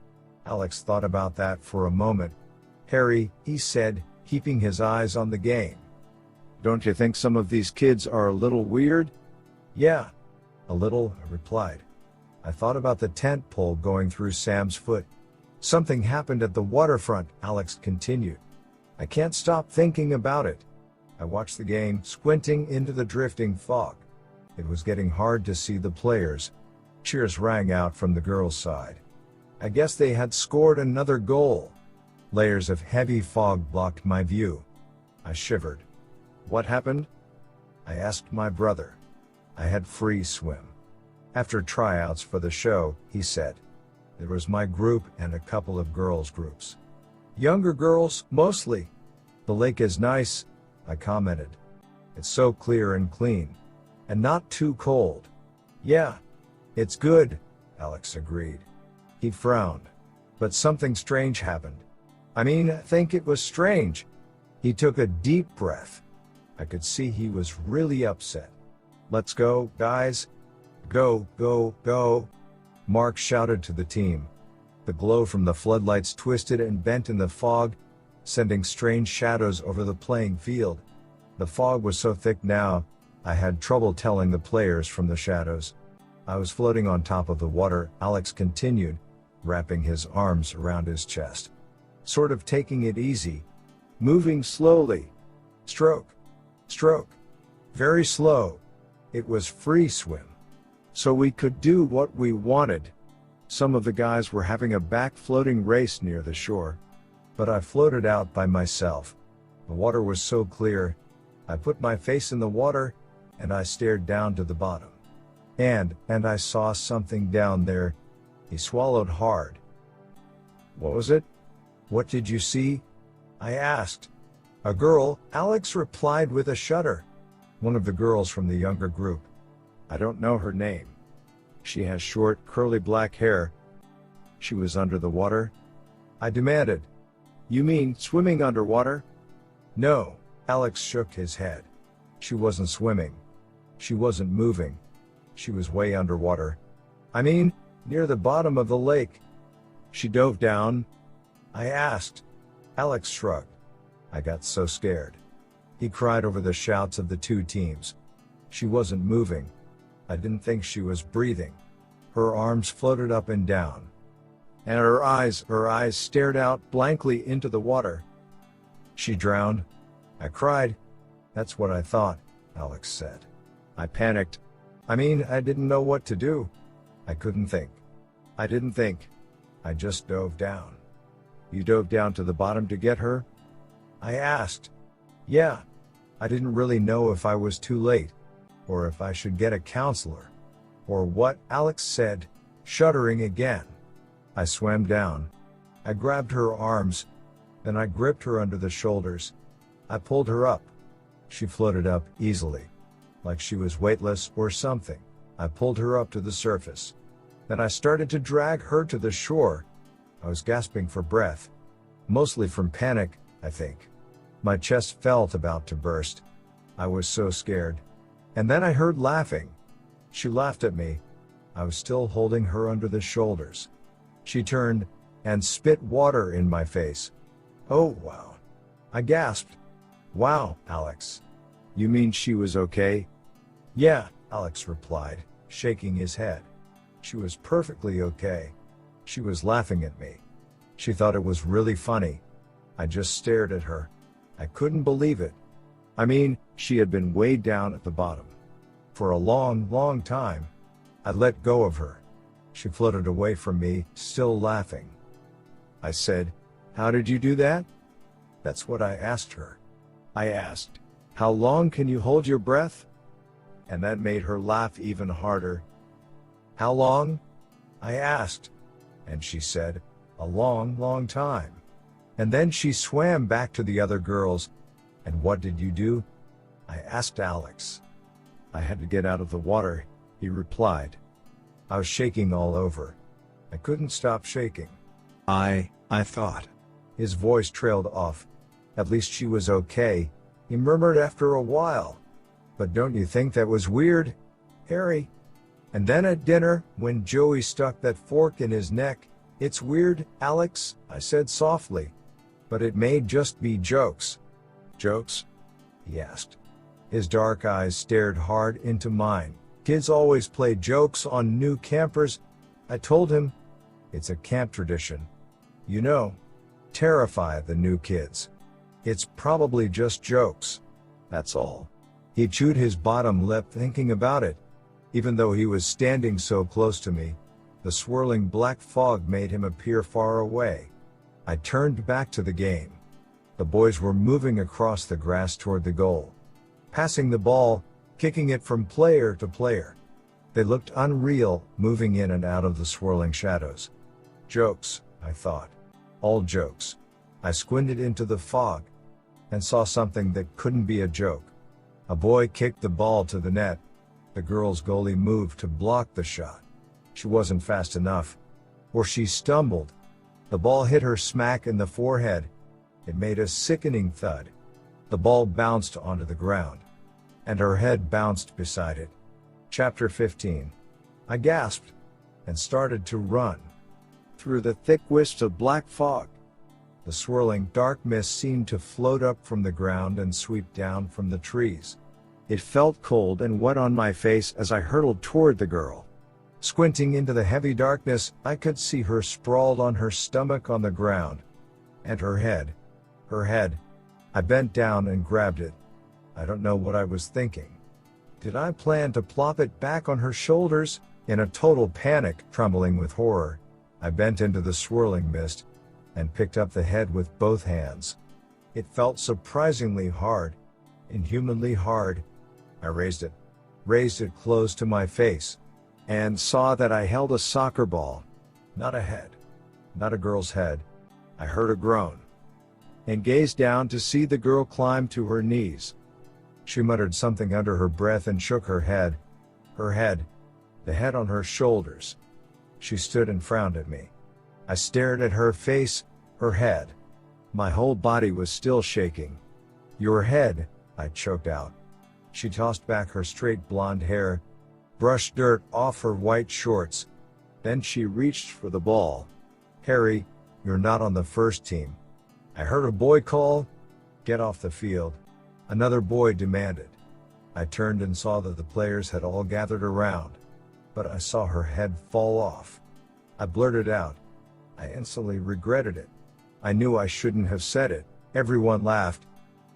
Alex thought about that for a moment. "Harry," he said, keeping his eyes on the game, "don't you think some of these kids are a little weird?" "Yeah, a little," I replied. I thought about the tent pole going through Sam's foot. "Something happened at the waterfront," Alex continued. "I can't stop thinking about it." I watched the game, squinting into the drifting fog. It was getting hard to see the players. Cheers rang out from the girls' side. I guess they had scored another goal. Layers of heavy fog blocked my view. I shivered. "What happened?" I asked my brother. "I had free swim. After tryouts for the show," he said. "There was my group and a couple of girls' groups. Younger girls, mostly. The lake is nice," I commented. "It's so clear and clean. And not too cold." "Yeah. It's good," Alex agreed. He frowned. "But something strange happened. I think it was strange." He took a deep breath. I could see he was really upset. "Let's go, guys. Go, go, go," Mark shouted to the team. The glow from the floodlights twisted and bent in the fog, sending strange shadows over the playing field. The fog was so thick now, I had trouble telling the players from the shadows. I was floating on top of the water, Alex continued, wrapping his arms around his chest. "Sort of taking it easy. Moving slowly. Stroke. Stroke. Very slow. It was free swim. So we could do what we wanted. Some of the guys were having a back-floating race near the shore. But I floated out by myself. The water was so clear. I put my face in the water, and I stared down to the bottom. And I saw something down there." He swallowed hard. "What was it?" "What did you see?" I asked. "A girl," Alex replied with a shudder. "One of the girls from the younger group. I don't know her name. She has short, curly black hair." "She was under the water?" I demanded. "You mean swimming underwater?" "No," Alex shook his head. "She wasn't swimming. She wasn't moving. She was way underwater. Near the bottom of the lake." "She dove down?" I asked. Alex shrugged. I got so scared. He cried over the shouts of the two teams. "She wasn't moving. I didn't think she was breathing. Her arms floated up and down. And her eyes stared out blankly into the water." "She drowned?" I cried. "That's what I thought," Alex said. I panicked. I didn't know what to do. I couldn't think. I didn't think. I just dove down." "You dove down to the bottom to get her?" I asked. "Yeah. I didn't really know if I was too late, or if I should get a counselor, or what," Alex said, shuddering again. I swam down. I grabbed her arms. Then I gripped her under the shoulders. I pulled her up. She floated up easily, like she was weightless or something. I pulled her up to the surface. Then I started to drag her to the shore. I was gasping for breath. Mostly from panic, I think. My chest felt about to burst. I was so scared. And then I heard laughing. She laughed at me. I was still holding her under the shoulders. She turned and spit water in my face. Oh, wow. I gasped. Wow, Alex. You mean she was okay? Yeah, Alex replied, shaking his head. She was perfectly okay. She was laughing at me. She thought it was really funny. I just stared at her. I couldn't believe it. I mean, she had been way down at the bottom. For a long, long time. I let go of her. She floated away from me, still laughing. I said, "How did you do that?" That's what I asked her. I asked, "How long can you hold your breath?" And that made her laugh even harder. "How long?" I asked. And she said, "A long, long time." And then she swam back to the other girls. "And what did you do?" I asked Alex. "I had to get out of the water," he replied. I was shaking all over. I couldn't stop shaking. I thought. His voice trailed off. "At least she was okay," he murmured after a while. "But don't you think that was weird, Harry?" And then at dinner, when Joey stuck that fork in his neck, "It's weird, Alex," I said softly. "But it may just be jokes." "Jokes?" he asked. His dark eyes stared hard into mine. "Kids always play jokes on new campers," I told him. "It's a camp tradition. You know, terrify the new kids. It's probably just jokes. That's all." He chewed his bottom lip thinking about it. Even though he was standing so close to me, the swirling black fog made him appear far away. I turned back to the game. The boys were moving across the grass toward the goal, passing the ball, kicking it from player to player. They looked unreal, moving in and out of the swirling shadows. Jokes, I thought. All jokes. I squinted into the fog and saw something that couldn't be a joke. A boy kicked the ball to the net. The girl's goalie moved to block the shot. She wasn't fast enough, or she stumbled. The ball hit her smack in the forehead. It made a sickening thud. The ball bounced onto the ground, and her head bounced beside it. Chapter 15. I gasped and started to run through the thick wisps of black fog. The swirling dark mist seemed to float up from the ground and sweep down from the trees. It felt cold and wet on my face as I hurtled toward the girl. Squinting into the heavy darkness, I could see her sprawled on her stomach on the ground. And her head. I bent down and grabbed it. I don't know what I was thinking. Did I plan to plop it back on her shoulders? In a total panic, trembling with horror, I bent into the swirling mist and picked up the head with both hands. It felt surprisingly hard, inhumanly hard. I raised it close to my face, and saw that I held a soccer ball, not a head, not a girl's head. I heard a groan, and gazed down to see the girl climb to her knees. She muttered something under her breath and shook her head, the head on her shoulders. She stood and frowned at me. I stared at her face, her head. My whole body was still shaking. "Your head," I choked out. She tossed back her straight blonde hair, brushed dirt off her white shorts. Then she reached for the ball. "Harry, you're not on the first team." I heard a boy call, "Get off the field." Another boy demanded. I turned and saw that the players had all gathered around, but I saw her head fall off. I blurted out. I instantly regretted it. I knew I shouldn't have said it. Everyone laughed.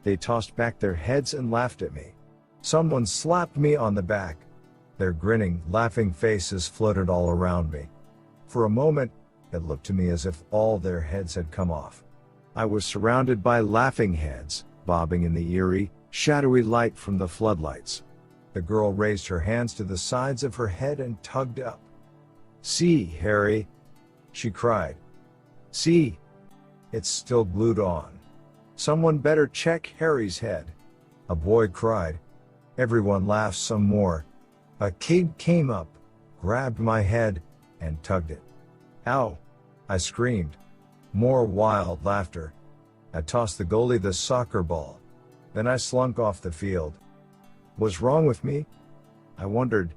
They tossed back their heads and laughed at me. Someone slapped me on the back. Their grinning, laughing faces floated all around me. For a moment, it looked to me as if all their heads had come off. I was surrounded by laughing heads, bobbing in the eerie, shadowy light from the floodlights. The girl raised her hands to the sides of her head and tugged up. "See, Harry," she cried. "See, it's still glued on. Someone better check Harry's head." A boy cried. Everyone laughed some more. A kid came up, grabbed my head, and tugged it. "Ow!" I screamed. More wild laughter. I tossed the goalie the soccer ball. Then I slunk off the field. What's wrong with me? I wondered.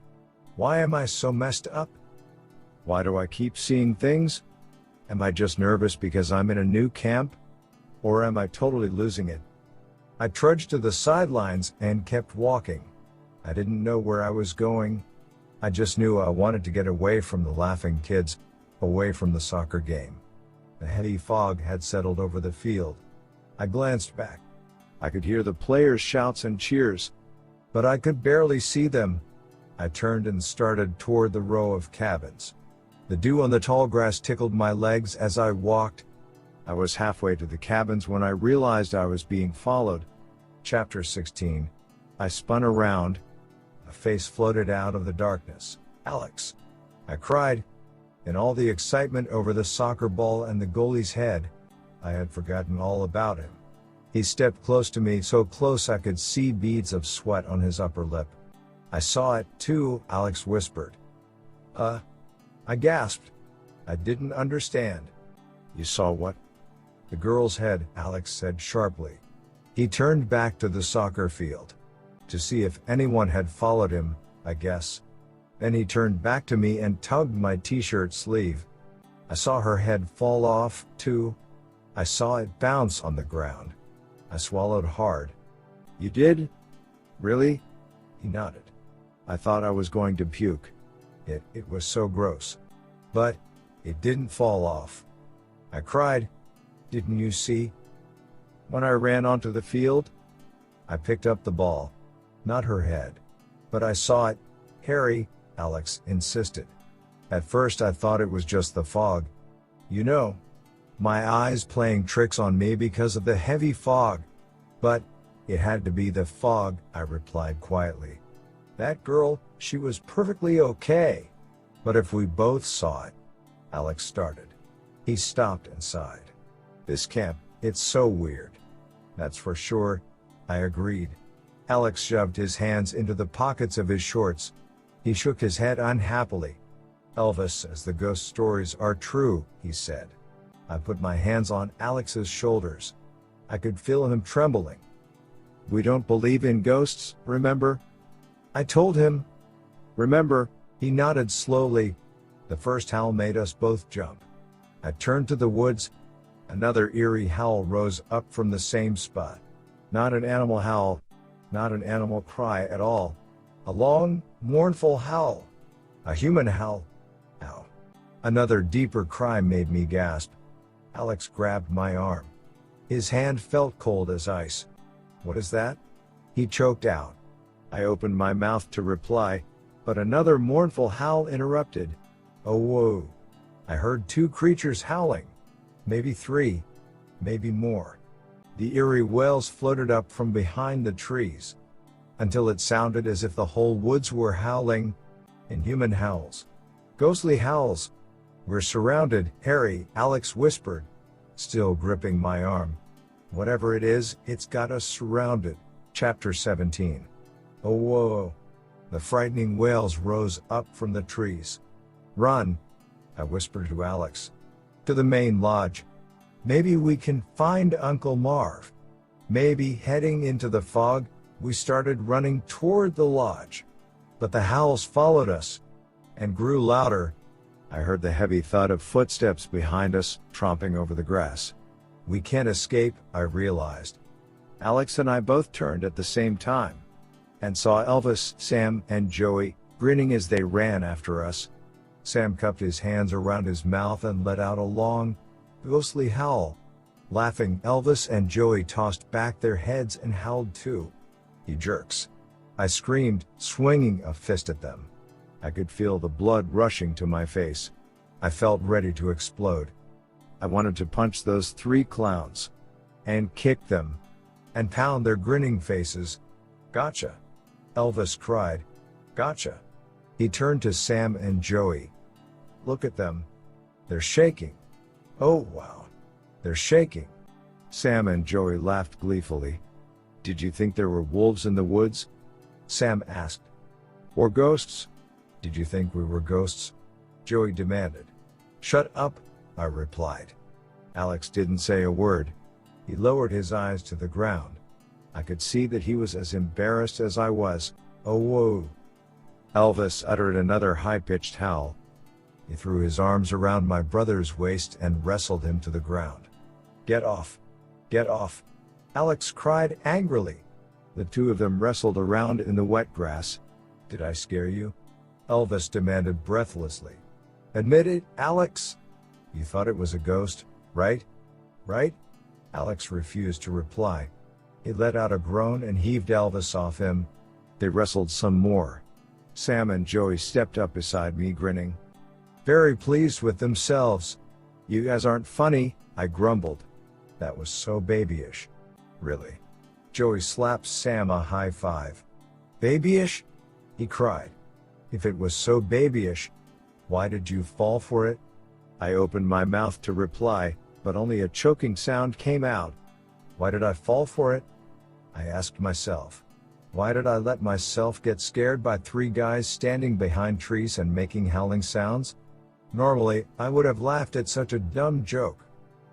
Why am I so messed up? Why do I keep seeing things? Am I just nervous because I'm in a new camp? Or am I totally losing it? I trudged to the sidelines and kept walking. I didn't know where I was going. I just knew I wanted to get away from the laughing kids, away from the soccer game. The heavy fog had settled over the field. I glanced back. I could hear the players' shouts and cheers, but I could barely see them. I turned and started toward the row of cabins. The dew on the tall grass tickled my legs as I walked. I was halfway to the cabins when I realized I was being followed. Chapter 16. I spun around. A face floated out of the darkness. Alex! I cried. In all the excitement over the soccer ball and the goalie's head, I had forgotten all about him. He stepped close to me, so close I could see beads of sweat on his upper lip. I saw it too, Alex whispered. I gasped. I didn't understand. You saw what? The girl's head, Alex said sharply. He turned back to the soccer field. To see if anyone had followed him, I guess. Then he turned back to me and tugged my t-shirt sleeve. I saw her head fall off, too. I saw it bounce on the ground. I swallowed hard. You did? Really? He nodded. I thought I was going to puke. It was so gross. But it didn't fall off. I cried. Didn't you see? When I ran onto the field, I picked up the ball. Not her head. But I saw it. Harry, Alex insisted. At first I thought it was just the fog. You know, my eyes playing tricks on me because of the heavy fog. But it had to be the fog, I replied quietly. That girl, she was perfectly okay. But if we both saw it, Alex started. He stopped and sighed. This camp, it's so weird. That's for sure, I agreed. Alex shoved his hands into the pockets of his shorts. He shook his head unhappily. Elvis says the ghost stories are true, he said. I put my hands on Alex's shoulders. I could feel him trembling. We don't believe in ghosts, remember? I told him. Remember? He nodded slowly. The first howl made us both jump. I turned to the woods. Another eerie howl rose up from the same spot. Not an animal howl. Not an animal cry at all. A long, mournful howl. A human howl. Ow. Another deeper cry made me gasp. Alex grabbed my arm. His hand felt cold as ice. What is that? He choked out. I opened my mouth to reply, but another mournful howl interrupted. Oh whoa. I heard two creatures howling. Maybe three. Maybe more. The eerie wails floated up from behind the trees, until it sounded as if the whole woods were howling, in human howls. Ghostly howls. We're surrounded, Harry, Alex whispered, still gripping my arm. Whatever it is, it's got us surrounded. Chapter 17. Oh whoa. The frightening wails rose up from the trees. Run, I whispered to Alex. To the main lodge. Maybe we can find Uncle Marv. Maybe heading into the fog, we started running toward the lodge. But the howls followed us, and grew louder. I heard the heavy thud of footsteps behind us, tromping over the grass. We can't escape, I realized. Alex and I both turned at the same time, and saw Elvis, Sam, and Joey, grinning as they ran after us. Sam cupped his hands around his mouth and let out a long, ghostly howl. Laughing, Elvis and Joey tossed back their heads and howled too. You jerks! I screamed, swinging a fist at them. I could feel the blood rushing to my face. I felt ready to explode. I wanted to punch those three clowns, and kick them, and pound their grinning faces. Gotcha! Elvis cried. Gotcha! He turned to Sam and Joey. Look at them. They're shaking. Oh wow. They're shaking. Sam and Joey laughed gleefully. Did you think there were wolves in the woods? Sam asked. Or ghosts? Did you think we were ghosts? Joey demanded. Shut up, I replied. Alex didn't say a word. He lowered his eyes to the ground. I could see that he was as embarrassed as I was. Oh whoa. Elvis uttered another high-pitched howl. He threw his arms around my brother's waist and wrestled him to the ground. Get off! Get off! Alex cried angrily. The two of them wrestled around in the wet grass. Did I scare you? Elvis demanded breathlessly. Admit it, Alex. You thought it was a ghost, right? Right? Alex refused to reply. He let out a groan and heaved Elvis off him. They wrestled some more. Sam and Joey stepped up beside me, grinning. Very pleased with themselves. You guys aren't funny, I grumbled. That was so babyish. Really? Joey slapped Sam a high five. Babyish? He cried. If it was so babyish, why did you fall for it? I opened my mouth to reply, but only a choking sound came out. Why did I fall for it? I asked myself. Why did I let myself get scared by three guys standing behind trees and making howling sounds? Normally, I would have laughed at such a dumb joke.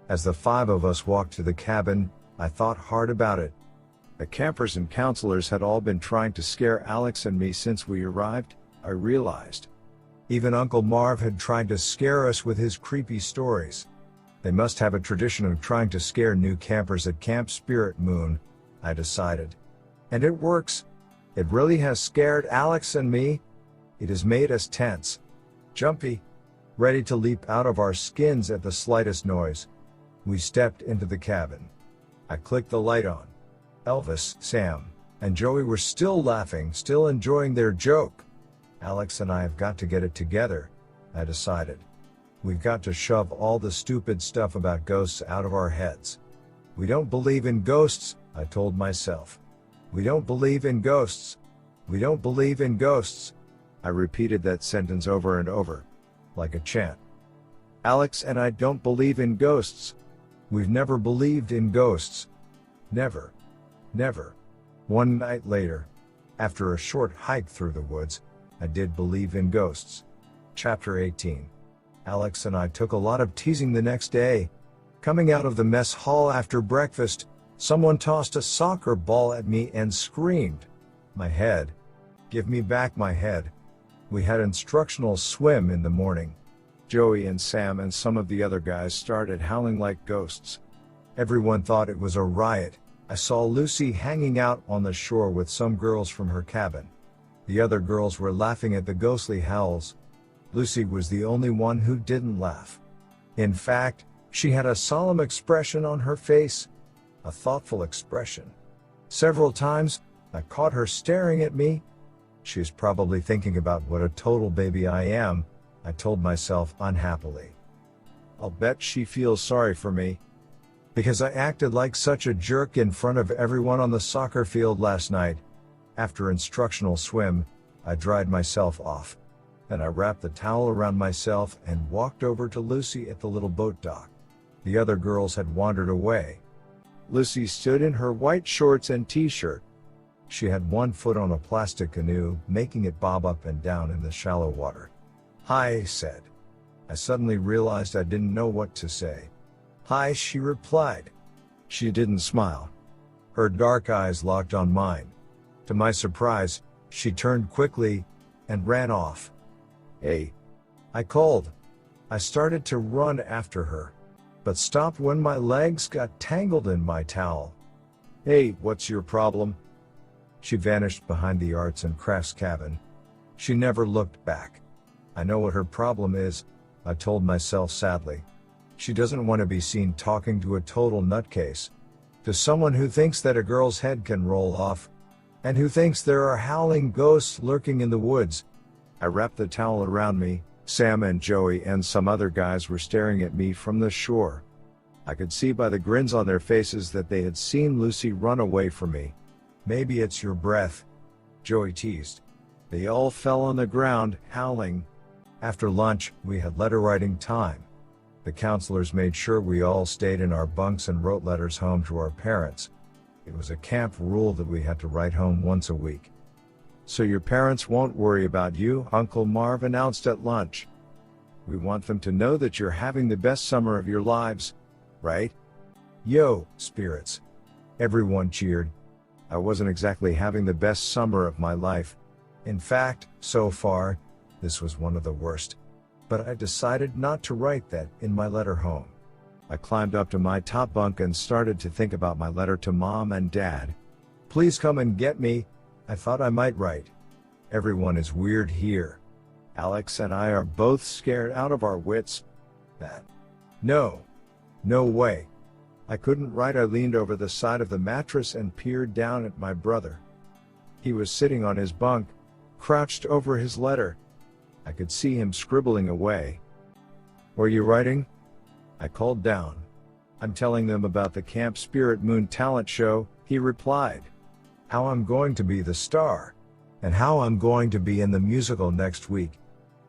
As the five of us walked to the cabin, I thought hard about it. The campers and counselors had all been trying to scare Alex and me since we arrived, I realized. Even Uncle Marv had tried to scare us with his creepy stories. They must have a tradition of trying to scare new campers at Camp Spirit Moon, I decided. And it works. It really has scared Alex and me. It has made us tense, jumpy, ready to leap out of our skins at the slightest noise. We stepped into the cabin. I clicked the light on. Elvis, Sam, and Joey were still laughing, still enjoying their joke. Alex and I have got to get it together, I decided. We've got to shove all the stupid stuff about ghosts out of our heads. We don't believe in ghosts, I told myself. We don't believe in ghosts. We don't believe in ghosts. I repeated that sentence over and over, like a chant. Alex and I don't believe in ghosts. We've never believed in ghosts. Never. Never. One night later, after a short hike through the woods, I did believe in ghosts. Chapter 18. Alex and I took a lot of teasing the next day. Coming out of the mess hall after breakfast, someone tossed a soccer ball at me and screamed. My head. Give me back my head. We had instructional swim in the morning. Joey and Sam and some of the other guys started howling like ghosts. Everyone thought it was a riot. I saw Lucy hanging out on the shore with some girls from her cabin. The other girls were laughing at the ghostly howls. Lucy was the only one who didn't laugh. In fact, she had a solemn expression on her face. A thoughtful expression. Several times, I caught her staring at me. She's probably thinking about what a total baby I am, I told myself unhappily. I'll bet she feels sorry for me. Because I acted like such a jerk in front of everyone on the soccer field last night. After instructional swim, I dried myself off. Then I wrapped the towel around myself and walked over to Lucy at the little boat dock. The other girls had wandered away. Lucy stood in her white shorts and t-shirt. She had one foot on a plastic canoe, making it bob up and down in the shallow water. Hi, I said. I suddenly realized I didn't know what to say. Hi, she replied. She didn't smile. Her dark eyes locked on mine. To my surprise, she turned quickly and ran off. Hey, I called. I started to run after her, but stopped when my legs got tangled in my towel. Hey, what's your problem? She vanished behind the arts and crafts cabin. She never looked back. I know what her problem is, I told myself sadly. She doesn't want to be seen talking to a total nutcase. To someone who thinks that a girl's head can roll off, and who thinks there are howling ghosts lurking in the woods. I wrapped the towel around me. Sam and Joey and some other guys were staring at me from the shore. I could see by the grins on their faces that they had seen Lucy run away from me. Maybe it's your breath, Joey teased. They all fell on the ground, howling. After lunch, we had letter writing time. The counselors made sure we all stayed in our bunks and wrote letters home to our parents. It was a camp rule that we had to write home once a week. So your parents won't worry about you, Uncle Marv announced at lunch. We want them to know that you're having the best summer of your lives, right? Yo, spirits. Everyone cheered. I wasn't exactly having the best summer of my life. In fact, so far, this was one of the worst. But I decided not to write that in my letter home. I climbed up to my top bunk and started to think about my letter to Mom and Dad. Please come and get me, I thought I might write. Everyone is weird here. Alex and I are both scared out of our wits. That. No. No way. I couldn't write. I leaned over the side of the mattress and peered down at my brother. He was sitting on his bunk, crouched over his letter. I could see him scribbling away. Were you writing? I called down. I'm telling them about the Camp Spirit Moon talent show, he replied. How I'm going to be the star. And how I'm going to be in the musical next week.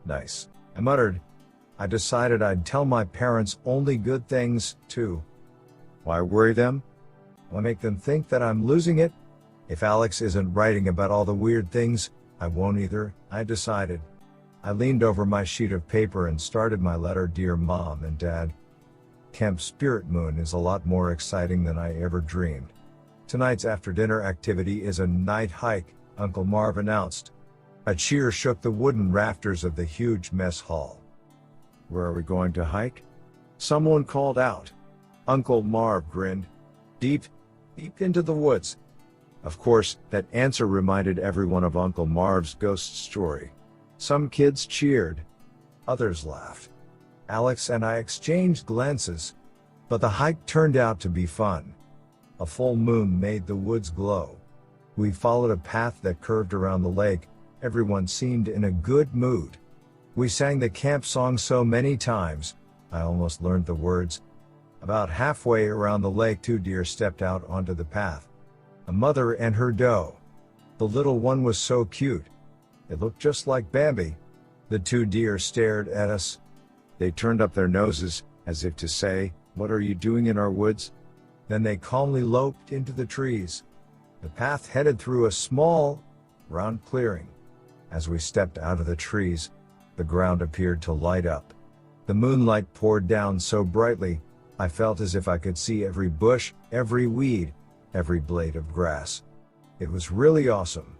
Nice. I muttered. I decided I'd tell my parents only good things, too. Why worry them? Why make them think that I'm losing it? If Alex isn't writing about all the weird things, I won't either, I decided. I leaned over my sheet of paper and started my letter. Dear Mom and Dad. Camp Spirit Moon is a lot more exciting than I ever dreamed. Tonight's after-dinner activity is a night hike, Uncle Marv announced. A cheer shook the wooden rafters of the huge mess hall. Where are we going to hike? Someone called out. Uncle Marv grinned. Deep into the woods. Of course, that answer reminded everyone of Uncle Marv's ghost story. Some kids cheered. Others laughed. Alex and I exchanged glances. But the hike turned out to be fun. A full moon made the woods glow. We followed a path that curved around the lake. Everyone seemed in a good mood. We sang the camp song so many times, I almost learned the words. About halfway around the lake, 2 deer stepped out onto the path. A mother and her doe. The little one was so cute. It looked just like Bambi. The 2 deer stared at us. They turned up their noses, as if to say, what are you doing in our woods? Then they calmly loped into the trees. The path headed through a small, round clearing. As we stepped out of the trees, the ground appeared to light up. The moonlight poured down so brightly, I felt as if I could see every bush, every weed, every blade of grass. It was really awesome.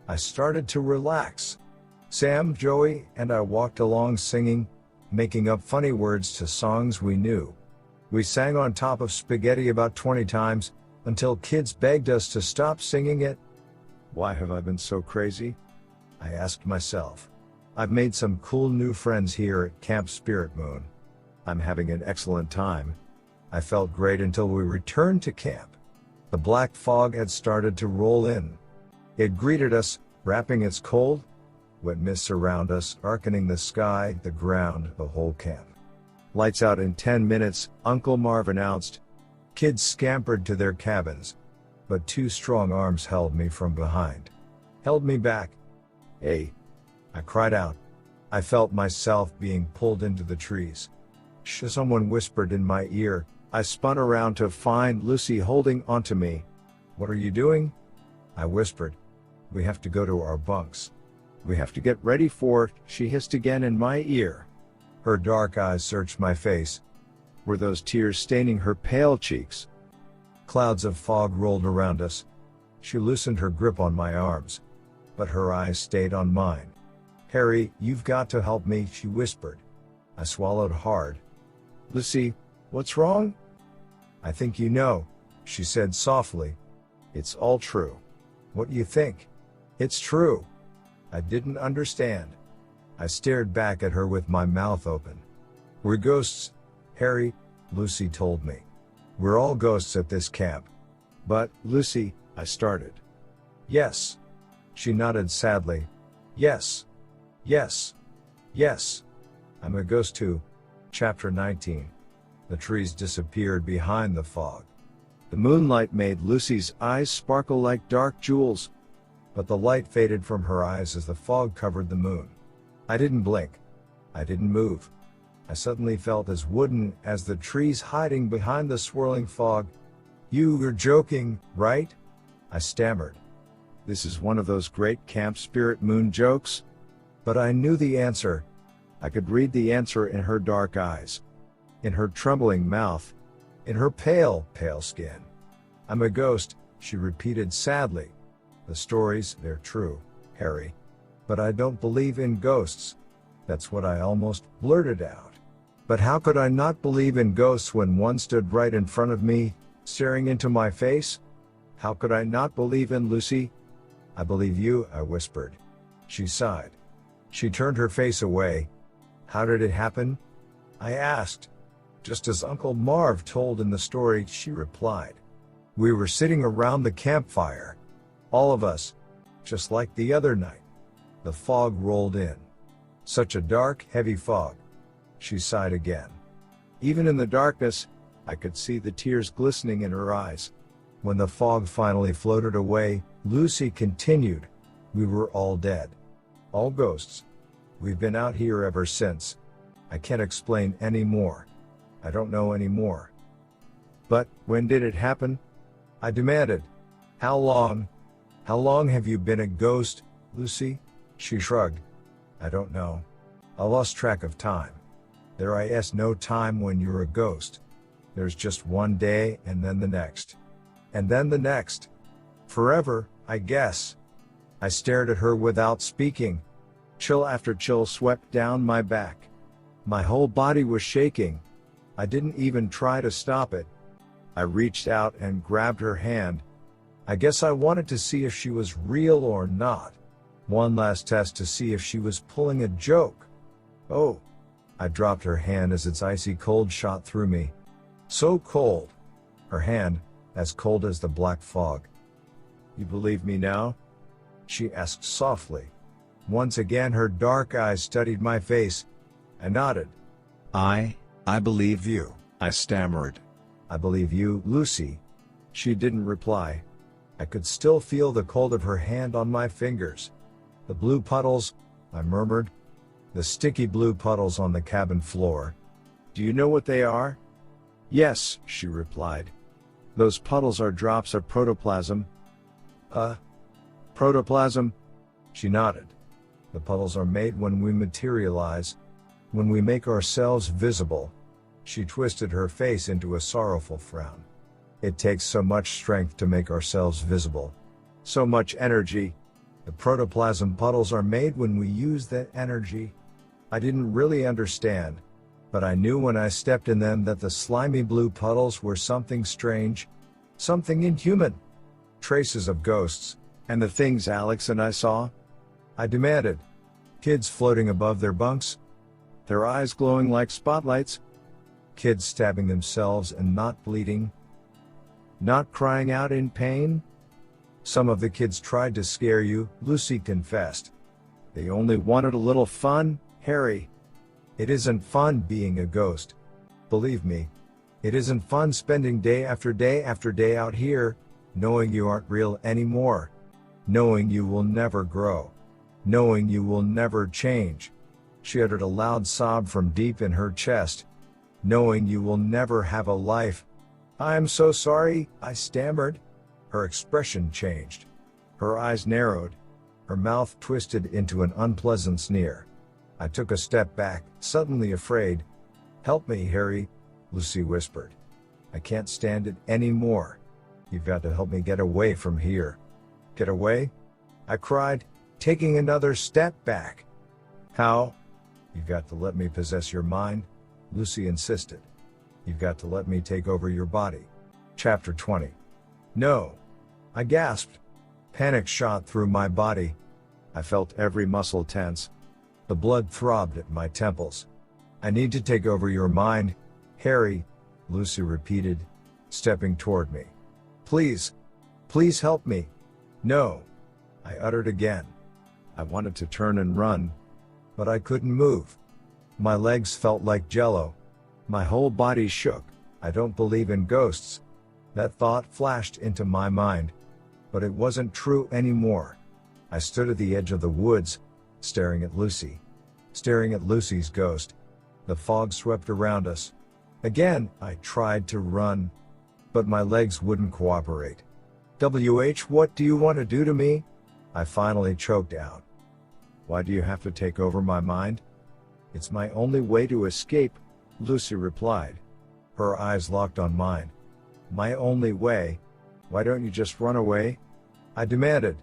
I started to relax. Sam, Joey, and I walked along singing, making up funny words to songs we knew. We sang on top of spaghetti about 20 times, until kids begged us to stop singing it. Why have I been so crazy? I asked myself. I've made some cool new friends here at Camp Spirit Moon. I'm having an excellent time. I felt great until we returned to camp. The black fog had started to roll in. It greeted us, wrapping its cold, wet mists around us, darkening the sky, the ground, the whole camp. Lights out in 10 minutes, Uncle Marv announced. Kids scampered to their cabins. But 2 strong arms held me from behind. Held me back. Hey! I cried out. I felt myself being pulled into the trees. Shh! Someone whispered in my ear. I spun around to find Lucy holding onto me. What are you doing? I whispered. We have to go to our bunks. We have to get ready for it, she hissed again in my ear. Her dark eyes searched my face. Were those tears staining her pale cheeks? Clouds of fog rolled around us. She loosened her grip on my arms. But her eyes stayed on mine. Harry, you've got to help me, she whispered. I swallowed hard. Lucy, what's wrong? I think you know, she said softly. It's all true. What do you think? It's true. I didn't understand. I stared back at her with my mouth open. We're ghosts, Harry, Lucy told me. We're all ghosts at this camp. But, Lucy, I started. Yes. She nodded sadly. Yes. Yes. Yes. I'm a ghost too. Chapter 19. The trees disappeared behind the fog. The moonlight made Lucy's eyes sparkle like dark jewels. But the light faded from her eyes as the fog covered the moon. I didn't blink. I didn't move. I suddenly felt as wooden as the trees hiding behind the swirling fog. You were joking, right? I stammered. This is one of those great Camp Spirit Moon jokes? But I knew the answer. I could read the answer in her dark eyes. In her trembling mouth. In her pale, pale skin. I'm a ghost, she repeated sadly. The stories, they're true, Harry. But I don't believe in ghosts. That's what I almost blurted out. But how could I not believe in ghosts when one stood right in front of me, staring into my face? How could I not believe in Lucy? I believe you, I whispered. She sighed. She turned her face away. How did it happen? I asked. Just as Uncle Marv told in the story, she replied. We were sitting around the campfire. All of us. Just like the other night. The fog rolled in. Such a dark, heavy fog. She sighed again. Even in the darkness, I could see the tears glistening in her eyes. When the fog finally floated away, Lucy continued, we were all dead. All ghosts. We've been out here ever since. I can't explain any more. I don't know any more. But, when did it happen? I demanded. How long? How long have you been a ghost, Lucy? She shrugged. I don't know. I lost track of time. There is no time when you're a ghost. There's just one day and then the next. And then the next. Forever, I guess. I stared at her without speaking. Chill after chill swept down my back. My whole body was shaking. I didn't even try to stop it. I reached out and grabbed her hand. I guess I wanted to see if she was real or not. One last test to see if she was pulling a joke. Oh. I dropped her hand as its icy cold shot through me. So cold. Her hand, as cold as the black fog. You believe me now? She asked softly. Once again her dark eyes studied my face. I nodded. I believe you, I stammered. I believe you, Lucy. She didn't reply. I could still feel the cold of her hand on my fingers. The blue puddles, I murmured. The sticky blue puddles on the cabin floor. Do you know what they are? Yes, she replied. Those puddles are drops of protoplasm. Protoplasm? She nodded. The puddles are made when we materialize, when we make ourselves visible. She twisted her face into a sorrowful frown. It takes so much strength to make ourselves visible. So much energy. The protoplasm puddles are made when we use that energy. I didn't really understand, but I knew when I stepped in them that the slimy blue puddles were something strange, something inhuman. Traces of ghosts, and the things Alex and I saw. I demanded. Kids floating above their bunks, their eyes glowing like spotlights. Kids stabbing themselves and not bleeding. Not crying out in pain. Some of the kids tried to scare you, Lucy confessed. They only wanted a little fun, Harry. It isn't fun being a ghost. Believe me. It isn't fun spending day after day after day out here, knowing you aren't real anymore. Knowing you will never grow. Knowing you will never change. She uttered a loud sob from deep in her chest. Knowing you will never have a life. I am so sorry, I stammered. Her expression changed. Her eyes narrowed. Her mouth twisted into an unpleasant sneer. I took a step back, suddenly afraid. Help me, Harry, Lucy whispered. I can't stand it anymore. You've got to help me get away from here. Get away? I cried, taking another step back. How? You've got to let me possess your mind, Lucy insisted. You've got to let me take over your body. Chapter 20. No. I gasped. Panic shot through my body. I felt every muscle tense. The blood throbbed at my temples. I need to take over your mind, Harry, Lucy repeated, stepping toward me. Please. Please help me. No. I uttered again. I wanted to turn and run, but I couldn't move. My legs felt like jello. My whole body shook. I don't believe in ghosts. That thought flashed into my mind, but it wasn't true anymore. I stood at the edge of the woods, staring at Lucy. Staring at Lucy's ghost. The fog swept around us. Again, I tried to run, but my legs wouldn't cooperate. What do you want to do to me? I finally choked out. Why do you have to take over my mind? It's my only way to escape, Lucy replied. Her eyes locked on mine. My only way? Why don't you just run away? I demanded.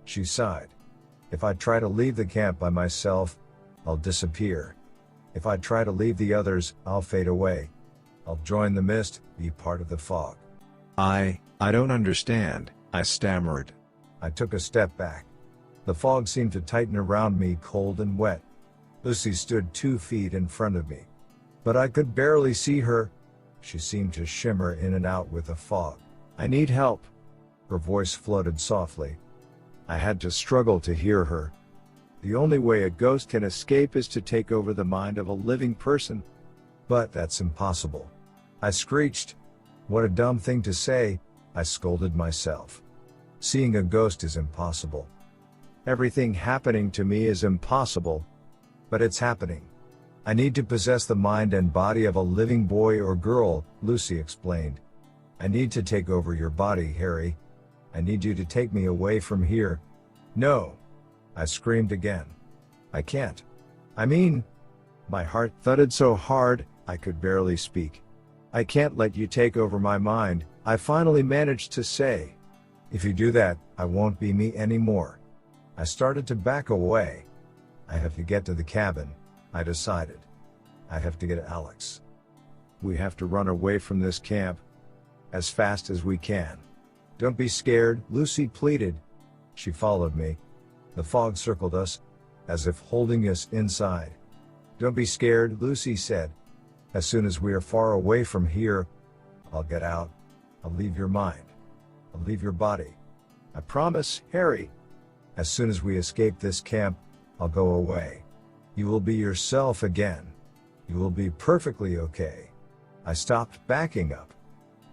She sighed. If I try to leave the camp by myself, I'll disappear. If I try to leave the others, I'll fade away. I'll join the mist, be part of the fog. I don't understand, I stammered. I took a step back. The fog seemed to tighten around me, cold and wet. Lucy stood 2 feet in front of me. But I could barely see her. She seemed to shimmer in and out with the fog. I need help. Her voice floated softly. I had to struggle to hear her. The only way a ghost can escape is to take over the mind of a living person. But that's impossible. I screeched. What a dumb thing to say, I scolded myself. Seeing a ghost is impossible. Everything happening to me is impossible. But it's happening. I need to possess the mind and body of a living boy or girl, Lucy explained. I need to take over your body, Harry. I need you to take me away from here. No. I screamed again. I can't. My heart thudded so hard, I could barely speak. I can't let you take over my mind, I finally managed to say. If you do that, I won't be me anymore. I started to back away. I have to get to the cabin, I decided. I have to get Alex. We have to run away from this camp. As fast as we can. Don't be scared, Lucy pleaded. She followed me. The fog circled us, as if holding us inside. Don't be scared, Lucy said. As soon as we are far away from here, I'll get out. I'll leave your mind. I'll leave your body. I promise, Harry. As soon as we escape this camp, I'll go away. You will be yourself again. You will be perfectly okay. I stopped backing up.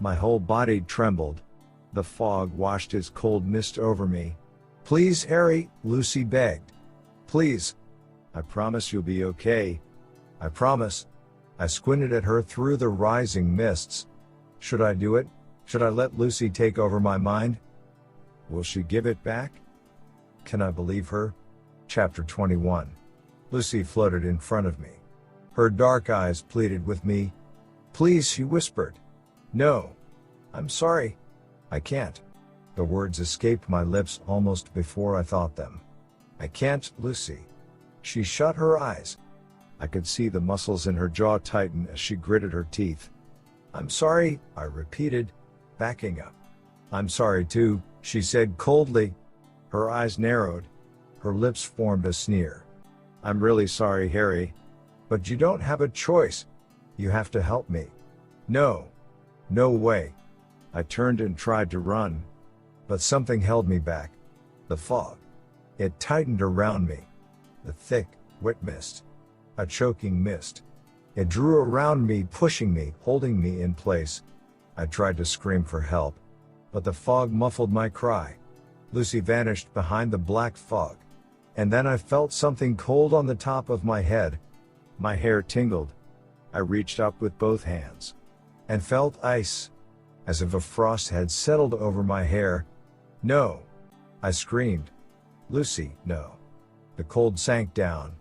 My whole body trembled. The fog washed its cold mist over me. Please, Harry, Lucy begged. Please. I promise you'll be okay. I promise. I squinted at her through the rising mists. Should I do it? Should I let Lucy take over my mind? Will she give it back? Can I believe her? Chapter 21. Lucy floated in front of me. Her dark eyes pleaded with me. Please, she whispered. No. I'm sorry. I can't. The words escaped my lips almost before I thought them. I can't, Lucy. She shut her eyes. I could see the muscles in her jaw tighten as she gritted her teeth. I'm sorry, I repeated, backing up. I'm sorry too, she said coldly. Her eyes narrowed. Her lips formed a sneer. I'm really sorry, Harry. But you don't have a choice. You have to help me. No. No way. I turned and tried to run. But something held me back. The fog. It tightened around me. The thick, wet mist. A choking mist. It drew around me, pushing me, holding me in place. I tried to scream for help. But the fog muffled my cry. Lucy vanished behind the black fog. And then I felt something cold on the top of my head. My hair tingled. I reached up with both hands. And felt ice. As if a frost had settled over my hair. No. I screamed. Lucy, no. The cold sank down.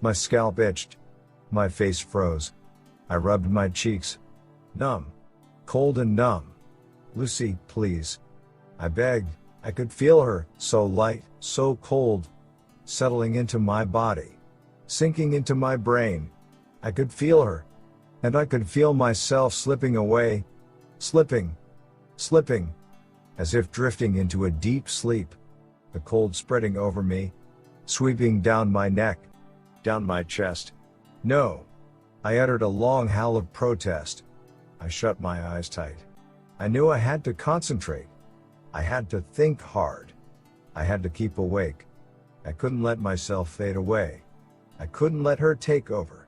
My scalp itched. My face froze. I rubbed my cheeks. Numb. Cold and numb. Lucy, please. I begged. I could feel her, so light, so cold. Settling into my body. Sinking into my brain. I could feel her. And I could feel myself slipping away. Slipping. As if drifting into a deep sleep. The cold spreading over me. Sweeping down my neck. Down my chest. No. I uttered a long howl of protest. I shut my eyes tight. I knew I had to concentrate. I had to think hard. I had to keep awake. I couldn't let myself fade away. I couldn't let her take over.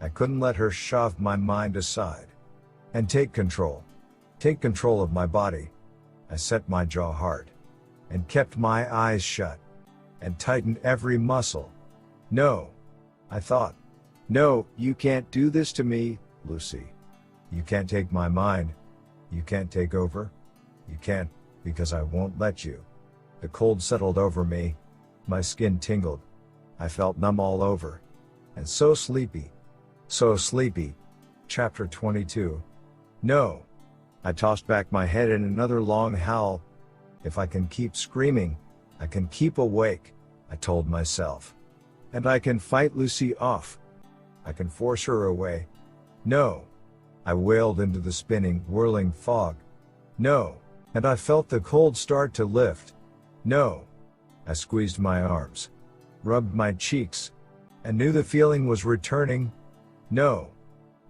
I couldn't let her shove my mind aside. And take control. Take control of my body. I set my jaw hard. And kept my eyes shut. And tightened every muscle. No. I thought. No, you can't do this to me, Lucy. You can't take my mind. You can't take over. You can't, because I won't let you. The cold settled over me. My skin tingled. I felt numb all over. And so sleepy. So sleepy. Chapter 22. No. I tossed back my head in another long howl. If I can keep screaming, I can keep awake, I told myself. And I can fight Lucy off. I can force her away. No. I wailed into the spinning, whirling fog. No. And I felt the cold start to lift. No. I squeezed my arms, rubbed my cheeks, and knew the feeling was returning. No.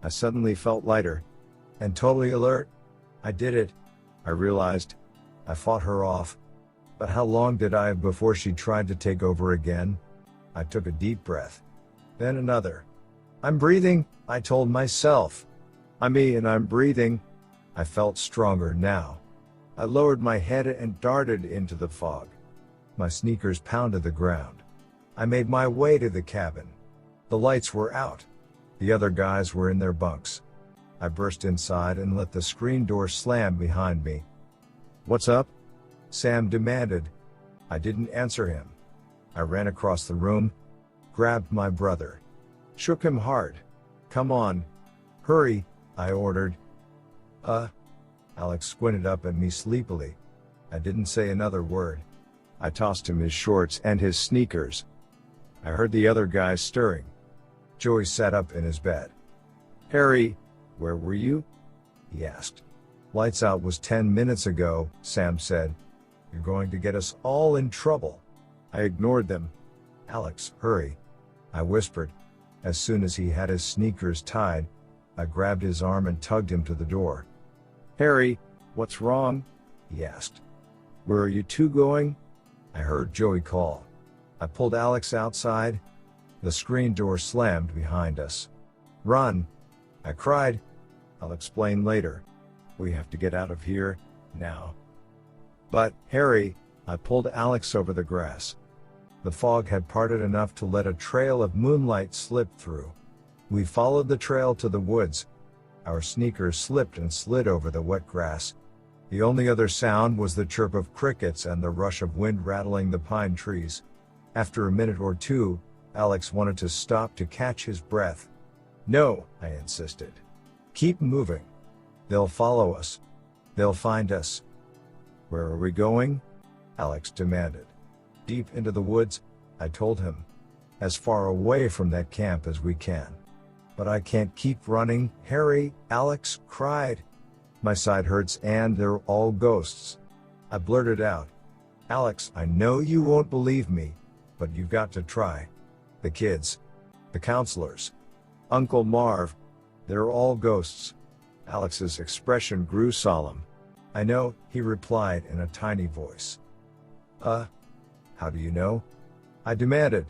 I suddenly felt lighter and totally alert. I did it. I realized. I fought her off. But how long did I have before she tried to take over again? I took a deep breath. Then another. I'm breathing, I told myself. I'm me and I'm breathing. I felt stronger now. I lowered my head and darted into the fog. My sneakers pounded the ground. I made my way to the cabin. The lights were out. The other guys were in their bunks. I burst inside and let the screen door slam behind me. What's up? Sam demanded. I didn't answer him. I ran across the room, grabbed my brother, shook him hard. Come on. Hurry, I ordered. Alex squinted up at me sleepily. I didn't say another word. I tossed him his shorts and his sneakers. I heard the other guys stirring. Joey sat up in his bed. Harry, where were you? He asked. Lights out was 10 minutes ago, Sam said. You're going to get us all in trouble. I ignored them. Alex, hurry, I whispered. As soon as he had his sneakers tied, I grabbed his arm and tugged him to the door. Harry, what's wrong? He asked. Where are you two going? I heard Joey call. I pulled Alex outside. The screen door slammed behind us. Run! I cried. I'll explain later. We have to get out of here, now. But, Harry, I pulled Alex over the grass. The fog had parted enough to let a trail of moonlight slip through. We followed the trail to the woods. Our sneakers slipped and slid over the wet grass. The only other sound was the chirp of crickets and the rush of wind rattling the pine trees. After a minute or two, Alex wanted to stop to catch his breath. No, I insisted. Keep moving. They'll follow us. They'll find us. Where are we going? Alex demanded. Deep into the woods, I told him. As far away from that camp as we can. But I can't keep running, Harry, Alex cried. My side hurts and they're all ghosts. I blurted out. Alex, I know you won't believe me, but you've got to try. The kids. The counselors. Uncle Marv. They're all ghosts. Alex's expression grew solemn. I know, he replied in a tiny voice. How do you know? I demanded.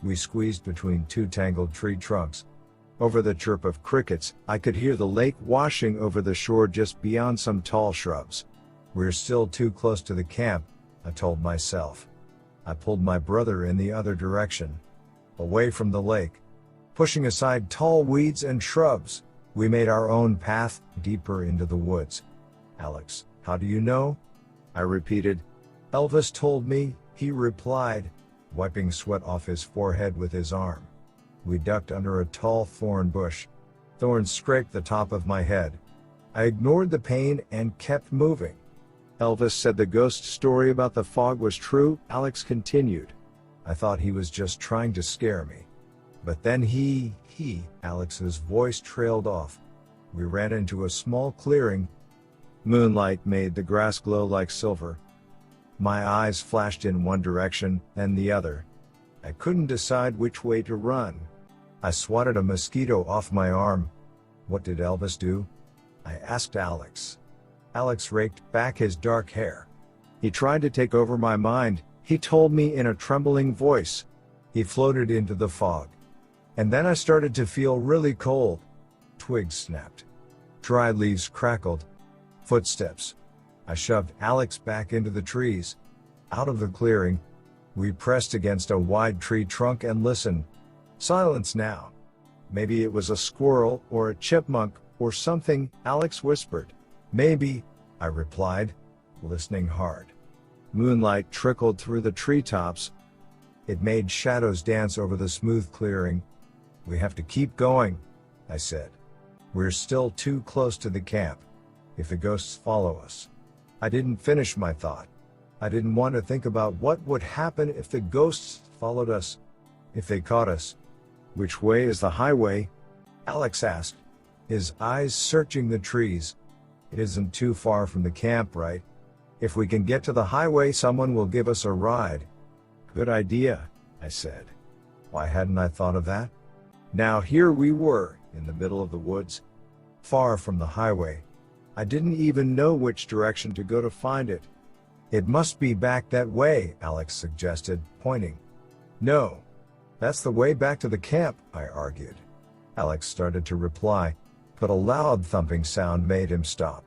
We squeezed between two tangled tree trunks. Over the chirp of crickets, I could hear the lake washing over the shore just beyond some tall shrubs. We're still too close to the camp, I told myself. I pulled my brother in the other direction. Away from the lake. Pushing aside tall weeds and shrubs, we made our own path, deeper into the woods. Alex, how do you know? I repeated. Elvis told me, he replied, wiping sweat off his forehead with his arm. We ducked under a tall thorn bush. Thorns scraped the top of my head. I ignored the pain and kept moving. Elvis said the ghost story about the fog was true, Alex continued. I thought he was just trying to scare me. But then Alex's voice trailed off. We ran into a small clearing. Moonlight made the grass glow like silver. My eyes flashed in one direction, then the other. I couldn't decide which way to run. I swatted a mosquito off my arm. What did Elvis do? I asked Alex. Alex raked back his dark hair. He tried to take over my mind, he told me in a trembling voice. He floated into the fog. And then I started to feel really cold. Twigs snapped. Dry leaves crackled. Footsteps. I shoved Alex back into the trees. Out of the clearing. We pressed against a wide tree trunk and listened. Silence now. Maybe it was a squirrel or a chipmunk or something, Alex whispered. Maybe, I replied, listening hard. Moonlight trickled through the treetops. It made shadows dance over the smooth clearing. We have to keep going, I said. We're still too close to the camp. If the ghosts follow us. I didn't finish my thought. I didn't want to think about what would happen if the ghosts followed us. If they caught us. Which way is the highway? Alex asked, his eyes searching the trees. It isn't too far from the camp, right? If we can get to the highway, someone will give us a ride. Good idea, I said. Why hadn't I thought of that? Now here we were, in the middle of the woods, far from the highway. I didn't even know which direction to go to find it. It must be back that way, Alex suggested, pointing. No. That's the way back to the camp, I argued. Alex started to reply, but a loud thumping sound made him stop.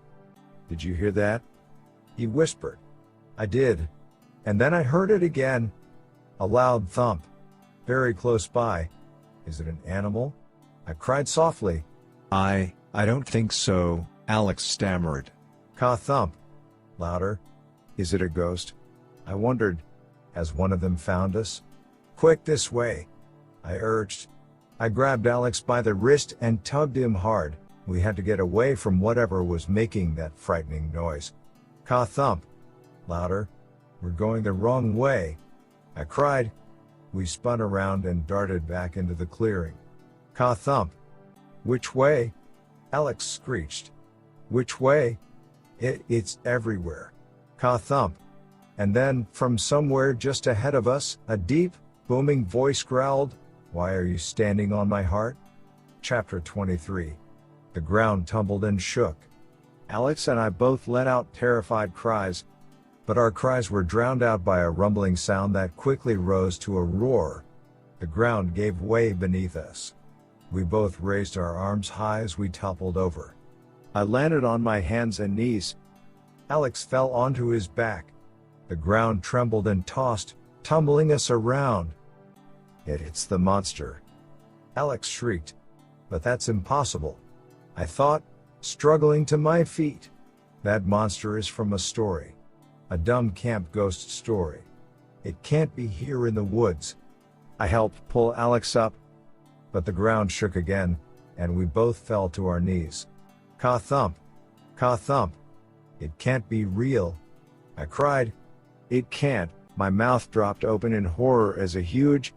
Did you hear that? He whispered. I did. And then I heard it again. A loud thump. Very close by. Is it an animal? I cried softly. I don't think so, Alex stammered. Ka thump. Louder. Is it a ghost? I wondered. Has one of them found us? Quick, this way, I urged. I grabbed Alex by the wrist and tugged him hard. We had to get away from whatever was making that frightening noise. Ka thump. Louder. We're going the wrong way, I cried. We spun around and darted back into the clearing. Ka thump. Which way? Alex screeched. Which way? It's everywhere. Ka thump. And then, from somewhere just ahead of us, a deep, booming voice growled, Why are you standing on my heart? Chapter 23. The ground tumbled and shook. Alex and I both let out terrified cries, but our cries were drowned out by a rumbling sound that quickly rose to a roar. The ground gave way beneath us. We both raised our arms high as we toppled over. I landed on my hands and knees. Alex fell onto his back. The ground trembled and tossed, tumbling us around. It's the monster. Alex shrieked. But that's impossible, I thought, struggling to my feet. That monster is from a story. A dumb camp ghost story. It can't be here in the woods. I helped pull Alex up, but the ground shook again, and we both fell to our knees. Ka thump. Ka thump. It can't be real, I cried. It can't. My mouth dropped open in horror as a huge,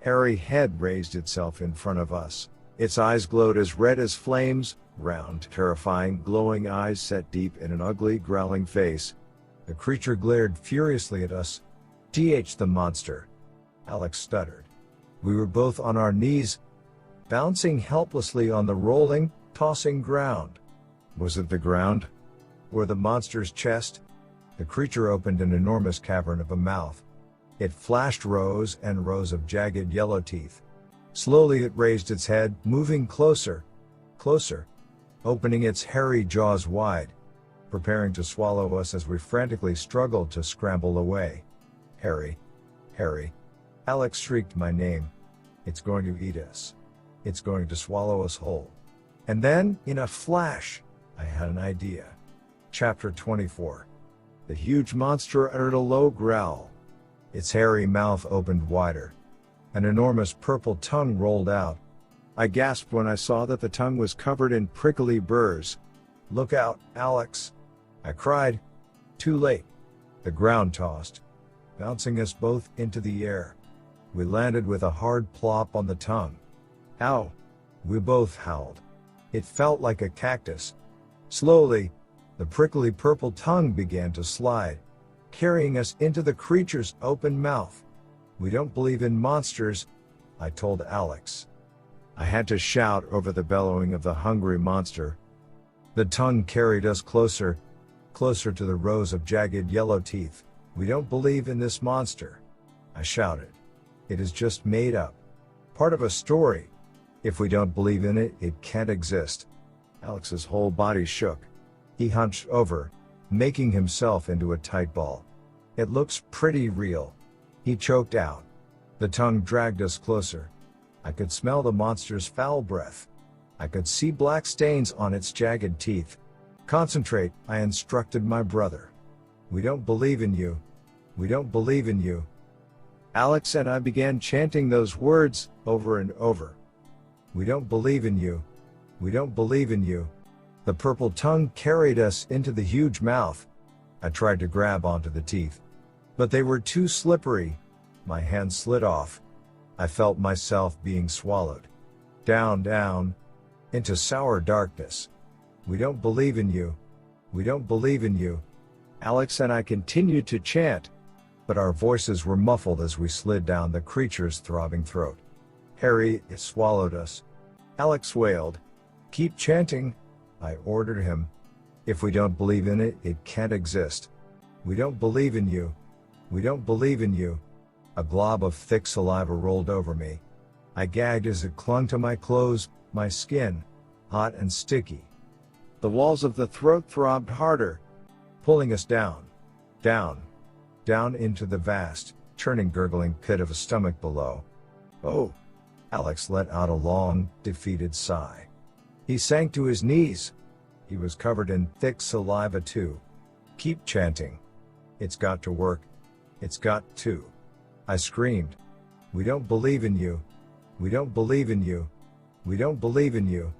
hairy head raised itself in front of us. Its eyes glowed as red as flames, round, terrifying, glowing eyes set deep in an ugly, growling face. The creature glared furiously at us. The monster. Alex stuttered. We were both on our knees, bouncing helplessly on the rolling, tossing ground. Was it the ground? Or the monster's chest? The creature opened an enormous cavern of a mouth. It flashed rows and rows of jagged yellow teeth. Slowly it raised its head, moving closer, closer, opening its hairy jaws wide, preparing to swallow us as we frantically struggled to scramble away. Harry, Harry. Alex shrieked my name. It's going to eat us. It's going to swallow us whole. And then, in a flash, I had an idea. Chapter 24. The huge monster uttered a low growl. Its hairy mouth opened wider. An enormous purple tongue rolled out. I gasped when I saw that the tongue was covered in prickly burrs. Look out, Alex, I cried. Too late. The ground tossed, bouncing us both into the air. We landed with a hard plop on the tongue. Ow! We both howled. It felt like a cactus. Slowly, the prickly purple tongue began to slide, carrying us into the creature's open mouth. We don't believe in monsters, I told Alex. I had to shout over the bellowing of the hungry monster. The tongue carried us closer, closer to the rows of jagged yellow teeth. We don't believe in this monster, I shouted. It is just made up. Part of a story. If we don't believe in it, it can't exist. Alex's whole body shook. He hunched over, making himself into a tight ball. It looks pretty real, he choked out. The tongue dragged us closer. I could smell the monster's foul breath. I could see black stains on its jagged teeth. Concentrate, I instructed my brother. We don't believe in you. We don't believe in you. Alex and I began chanting those words over and over. We don't believe in you. We don't believe in you. The purple tongue carried us into the huge mouth. I tried to grab onto the teeth, but they were too slippery. My hand slid off. I felt myself being swallowed. Down, down, into sour darkness. We don't believe in you. We don't believe in you. Alex and I continued to chant, but our voices were muffled as we slid down the creature's throbbing throat. Harry, it swallowed us. Alex wailed. Keep chanting, I ordered him. If we don't believe in it, it can't exist. We don't believe in you. We don't believe in you. A glob of thick saliva rolled over me. I gagged as it clung to my clothes, my skin, hot and sticky. The walls of the throat throbbed harder, pulling us down, down, down into the vast, churning, gurgling pit of a stomach below. Oh! Alex let out a long, defeated sigh. He sank to his knees. He was covered in thick saliva too. Keep chanting. It's got to work. It's got to. I screamed. We don't believe in you. We don't believe in you. We don't believe in you.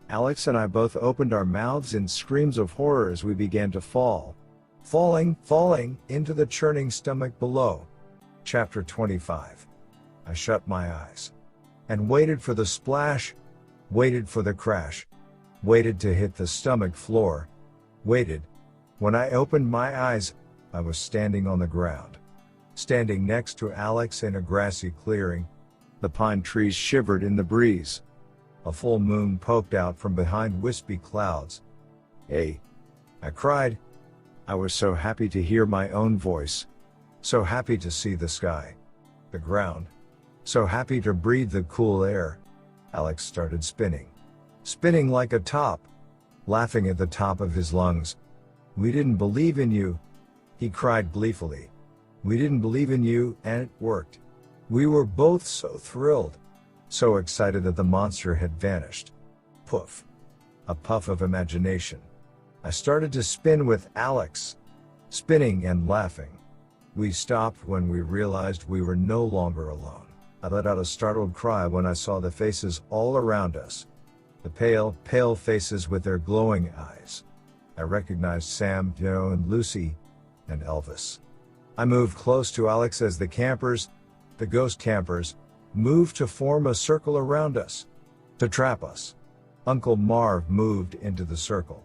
Alex and I both opened our mouths in screams of horror as we began to fall. Falling into the churning stomach below. Chapter 25. I shut my eyes and waited for the splash, waited for the crash, waited to hit the stomach floor, waited. When I opened my eyes, I was standing on the ground, standing next to Alex in a grassy clearing. The pine trees shivered in the breeze. A full moon poked out from behind wispy clouds. Hey! I cried. I was so happy to hear my own voice. So happy to see the sky, the ground. So happy to breathe the cool air. Alex started spinning. Spinning like a top. Laughing at the top of his lungs. We didn't believe in you. He cried gleefully. We didn't believe in you, and it worked. We were both so thrilled. So excited that the monster had vanished. Poof. A puff of imagination. I started to spin with Alex. Spinning and laughing. We stopped when we realized we were no longer alone. I let out a startled cry when I saw the faces all around us. The pale, pale faces with their glowing eyes. I recognized Sam, Joe, and Lucy, and Elvis. I moved close to Alex as the campers, the ghost campers, moved to form a circle around us, to trap us. Uncle Marv moved into the circle.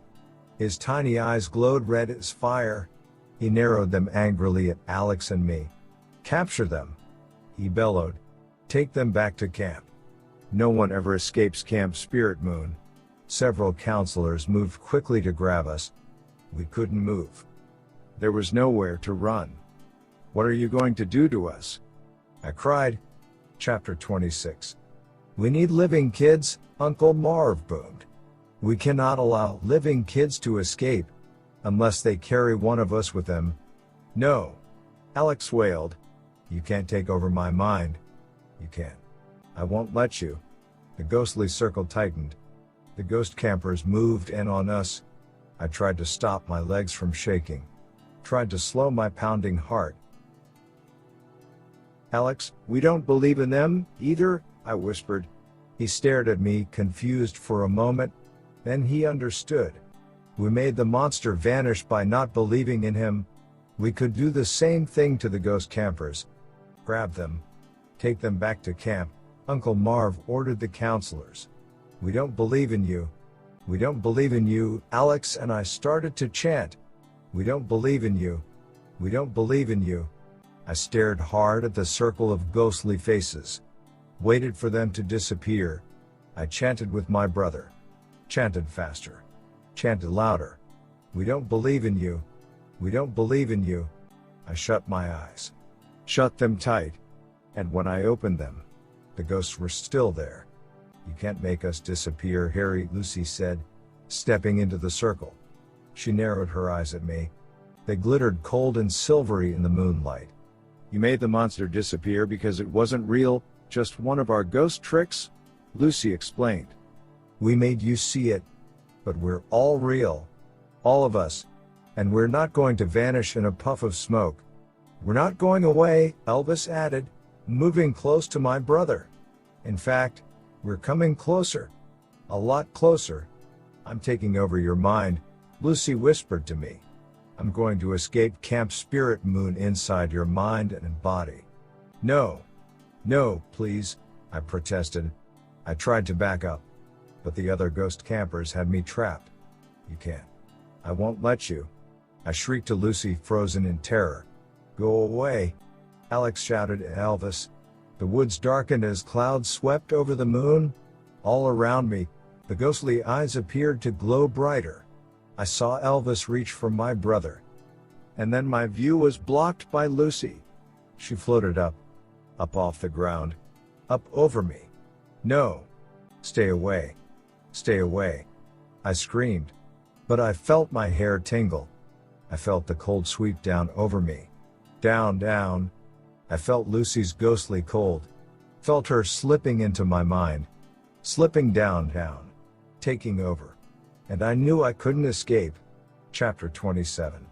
His tiny eyes glowed red as fire. He narrowed them angrily at Alex and me. Capture them, he bellowed. Take them back to camp. No one ever escapes Camp Spirit Moon. Several counselors moved quickly to grab us. We couldn't move. There was nowhere to run. What are you going to do to us? I cried. Chapter 26. We need living kids, Uncle Marv boomed. We cannot allow living kids to escape, unless they carry one of us with them. No. Alex wailed. You can't take over my mind. You can't. I won't let you. The ghostly circle tightened. The ghost campers moved in on us. I tried to stop my legs from shaking. Tried to slow my pounding heart. Alex, we don't believe in them, either, I whispered. He stared at me, confused for a moment. Then he understood. We made the monster vanish by not believing in him. We could do the same thing to the ghost campers. Grab them. Take them back to camp, Uncle Marv ordered the counselors. We don't believe in you. We don't believe in you, Alex and I started to chant. We don't believe in you. We don't believe in you. I stared hard at the circle of ghostly faces. Waited for them to disappear. I chanted with my brother. Chanted faster. Chanted louder. We don't believe in you. We don't believe in you. I shut my eyes. Shut them tight. And when I opened them, the ghosts were still there. You can't make us disappear, Harry, Lucy said, stepping into the circle. She narrowed her eyes at me. They glittered cold and silvery in the moonlight. You made the monster disappear because it wasn't real, just one of our ghost tricks? Lucy explained. We made you see it. But we're all real. All of us. And we're not going to vanish in a puff of smoke. We're not going away, Elvis added, moving close to my brother. In fact, we're coming closer. A lot closer. I'm taking over your mind, Lucy whispered to me. I'm going to escape Camp Spirit Moon inside your mind and body. No. No, please, I protested. I tried to back up, but the other ghost campers had me trapped. You can't. I won't let you. I shrieked to Lucy, frozen in terror. Go away, Alex shouted at Elvis. The woods darkened as clouds swept over the moon. All around me, the ghostly eyes appeared to glow brighter. I saw Elvis reach for my brother. And then my view was blocked by Lucy. She floated up off the ground, up over me. No. Stay away. Stay away. I screamed. But I felt my hair tingle. I felt the cold sweep down over me. Down, down. I felt Lucy's ghostly cold. Felt her slipping into my mind. Slipping down, down. Taking over. And I knew I couldn't escape. Chapter 27.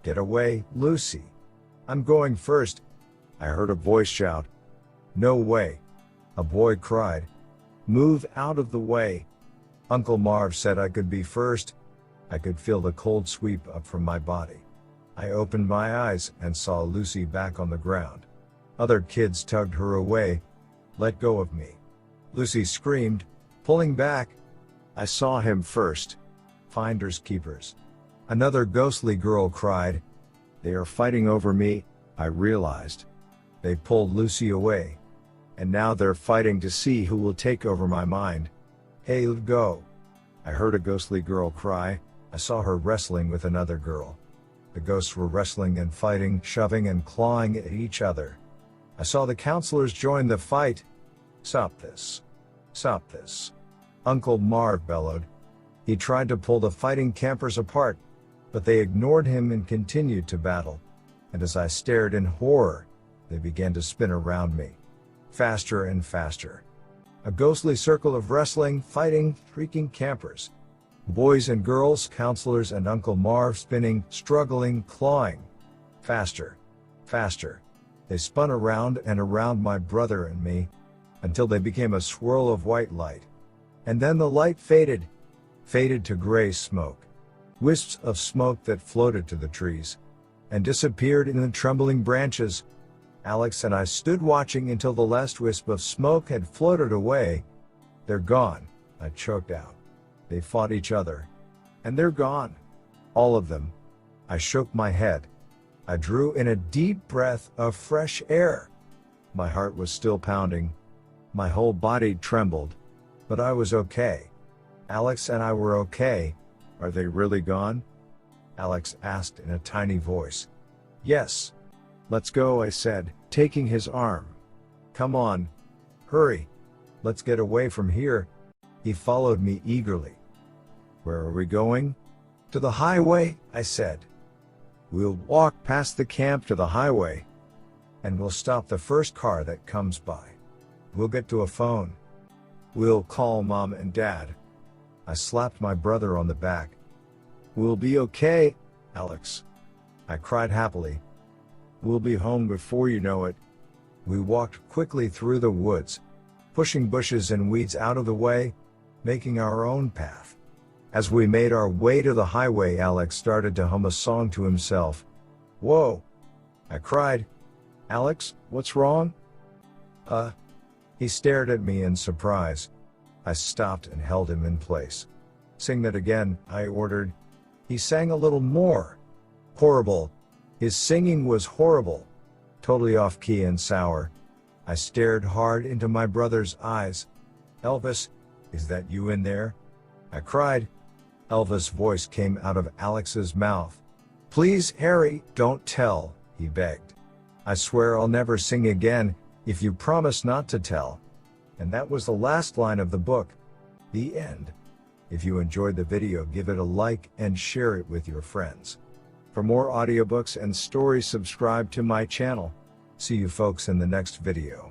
Get away, Lucy. I'm going first. I heard a voice shout. No way. A boy cried. Move out of the way. Uncle Marv said I could be first. I could feel the cold sweep up from my body. I opened my eyes and saw Lucy back on the ground. Other kids tugged her away. Let go of me. Lucy screamed, pulling back. I saw him first. Finders keepers. Another ghostly girl cried. They are fighting over me, I realized. They pulled Lucy away. And now they're fighting to see who will take over my mind. Hey, let go. I heard a ghostly girl cry. I saw her wrestling with another girl. The ghosts were wrestling and fighting, shoving and clawing at each other. I saw the counselors join the fight. Stop this. Stop this. Uncle Marv bellowed. He tried to pull the fighting campers apart, but they ignored him and continued to battle. And as I stared in horror, they began to spin around me. Faster and faster. A ghostly circle of wrestling, fighting, shrieking campers. Boys and girls, counselors and Uncle Marv spinning, struggling, clawing. Faster. Faster. They spun around and around my brother and me, until they became a swirl of white light. And then the light faded to gray smoke. Wisps of smoke that floated to the trees, and disappeared in the trembling branches. Alex and I stood watching until the last wisp of smoke had floated away. They're gone, I choked out. They fought each other. And they're gone. All of them. I shook my head. I drew in a deep breath of fresh air. My heart was still pounding. My whole body trembled. But I was okay. Alex and I were okay. Are they really gone? Alex asked in a tiny voice. Yes. Let's go, I said, taking his arm. Come on. Hurry. Let's get away from here. He followed me eagerly. Where are we going? To the highway, I said. We'll walk past the camp to the highway. And we'll stop the first car that comes by. We'll get to a phone. We'll call Mom and Dad. I slapped my brother on the back. We'll be okay, Alex. I cried happily. We'll be home before you know it. We walked quickly through the woods, pushing bushes and weeds out of the way, making our own path. As we made our way to the highway, Alex started to hum a song to himself. Whoa! I cried. Alex, what's wrong? He stared at me in surprise. I stopped and held him in place. Sing that again, I ordered. He sang a little more. Horrible. His singing was horrible. Totally off key and sour. I stared hard into my brother's eyes. Elvis, is that you in there? I cried. Elvis' voice came out of Alex's mouth. Please, Harry, don't tell, he begged. I swear I'll never sing again, if you promise not to tell. And that was the last line of the book. The end. If you enjoyed the video, give it a like and share it with your friends. For more audiobooks and stories, subscribe to my channel. See you folks in the next video.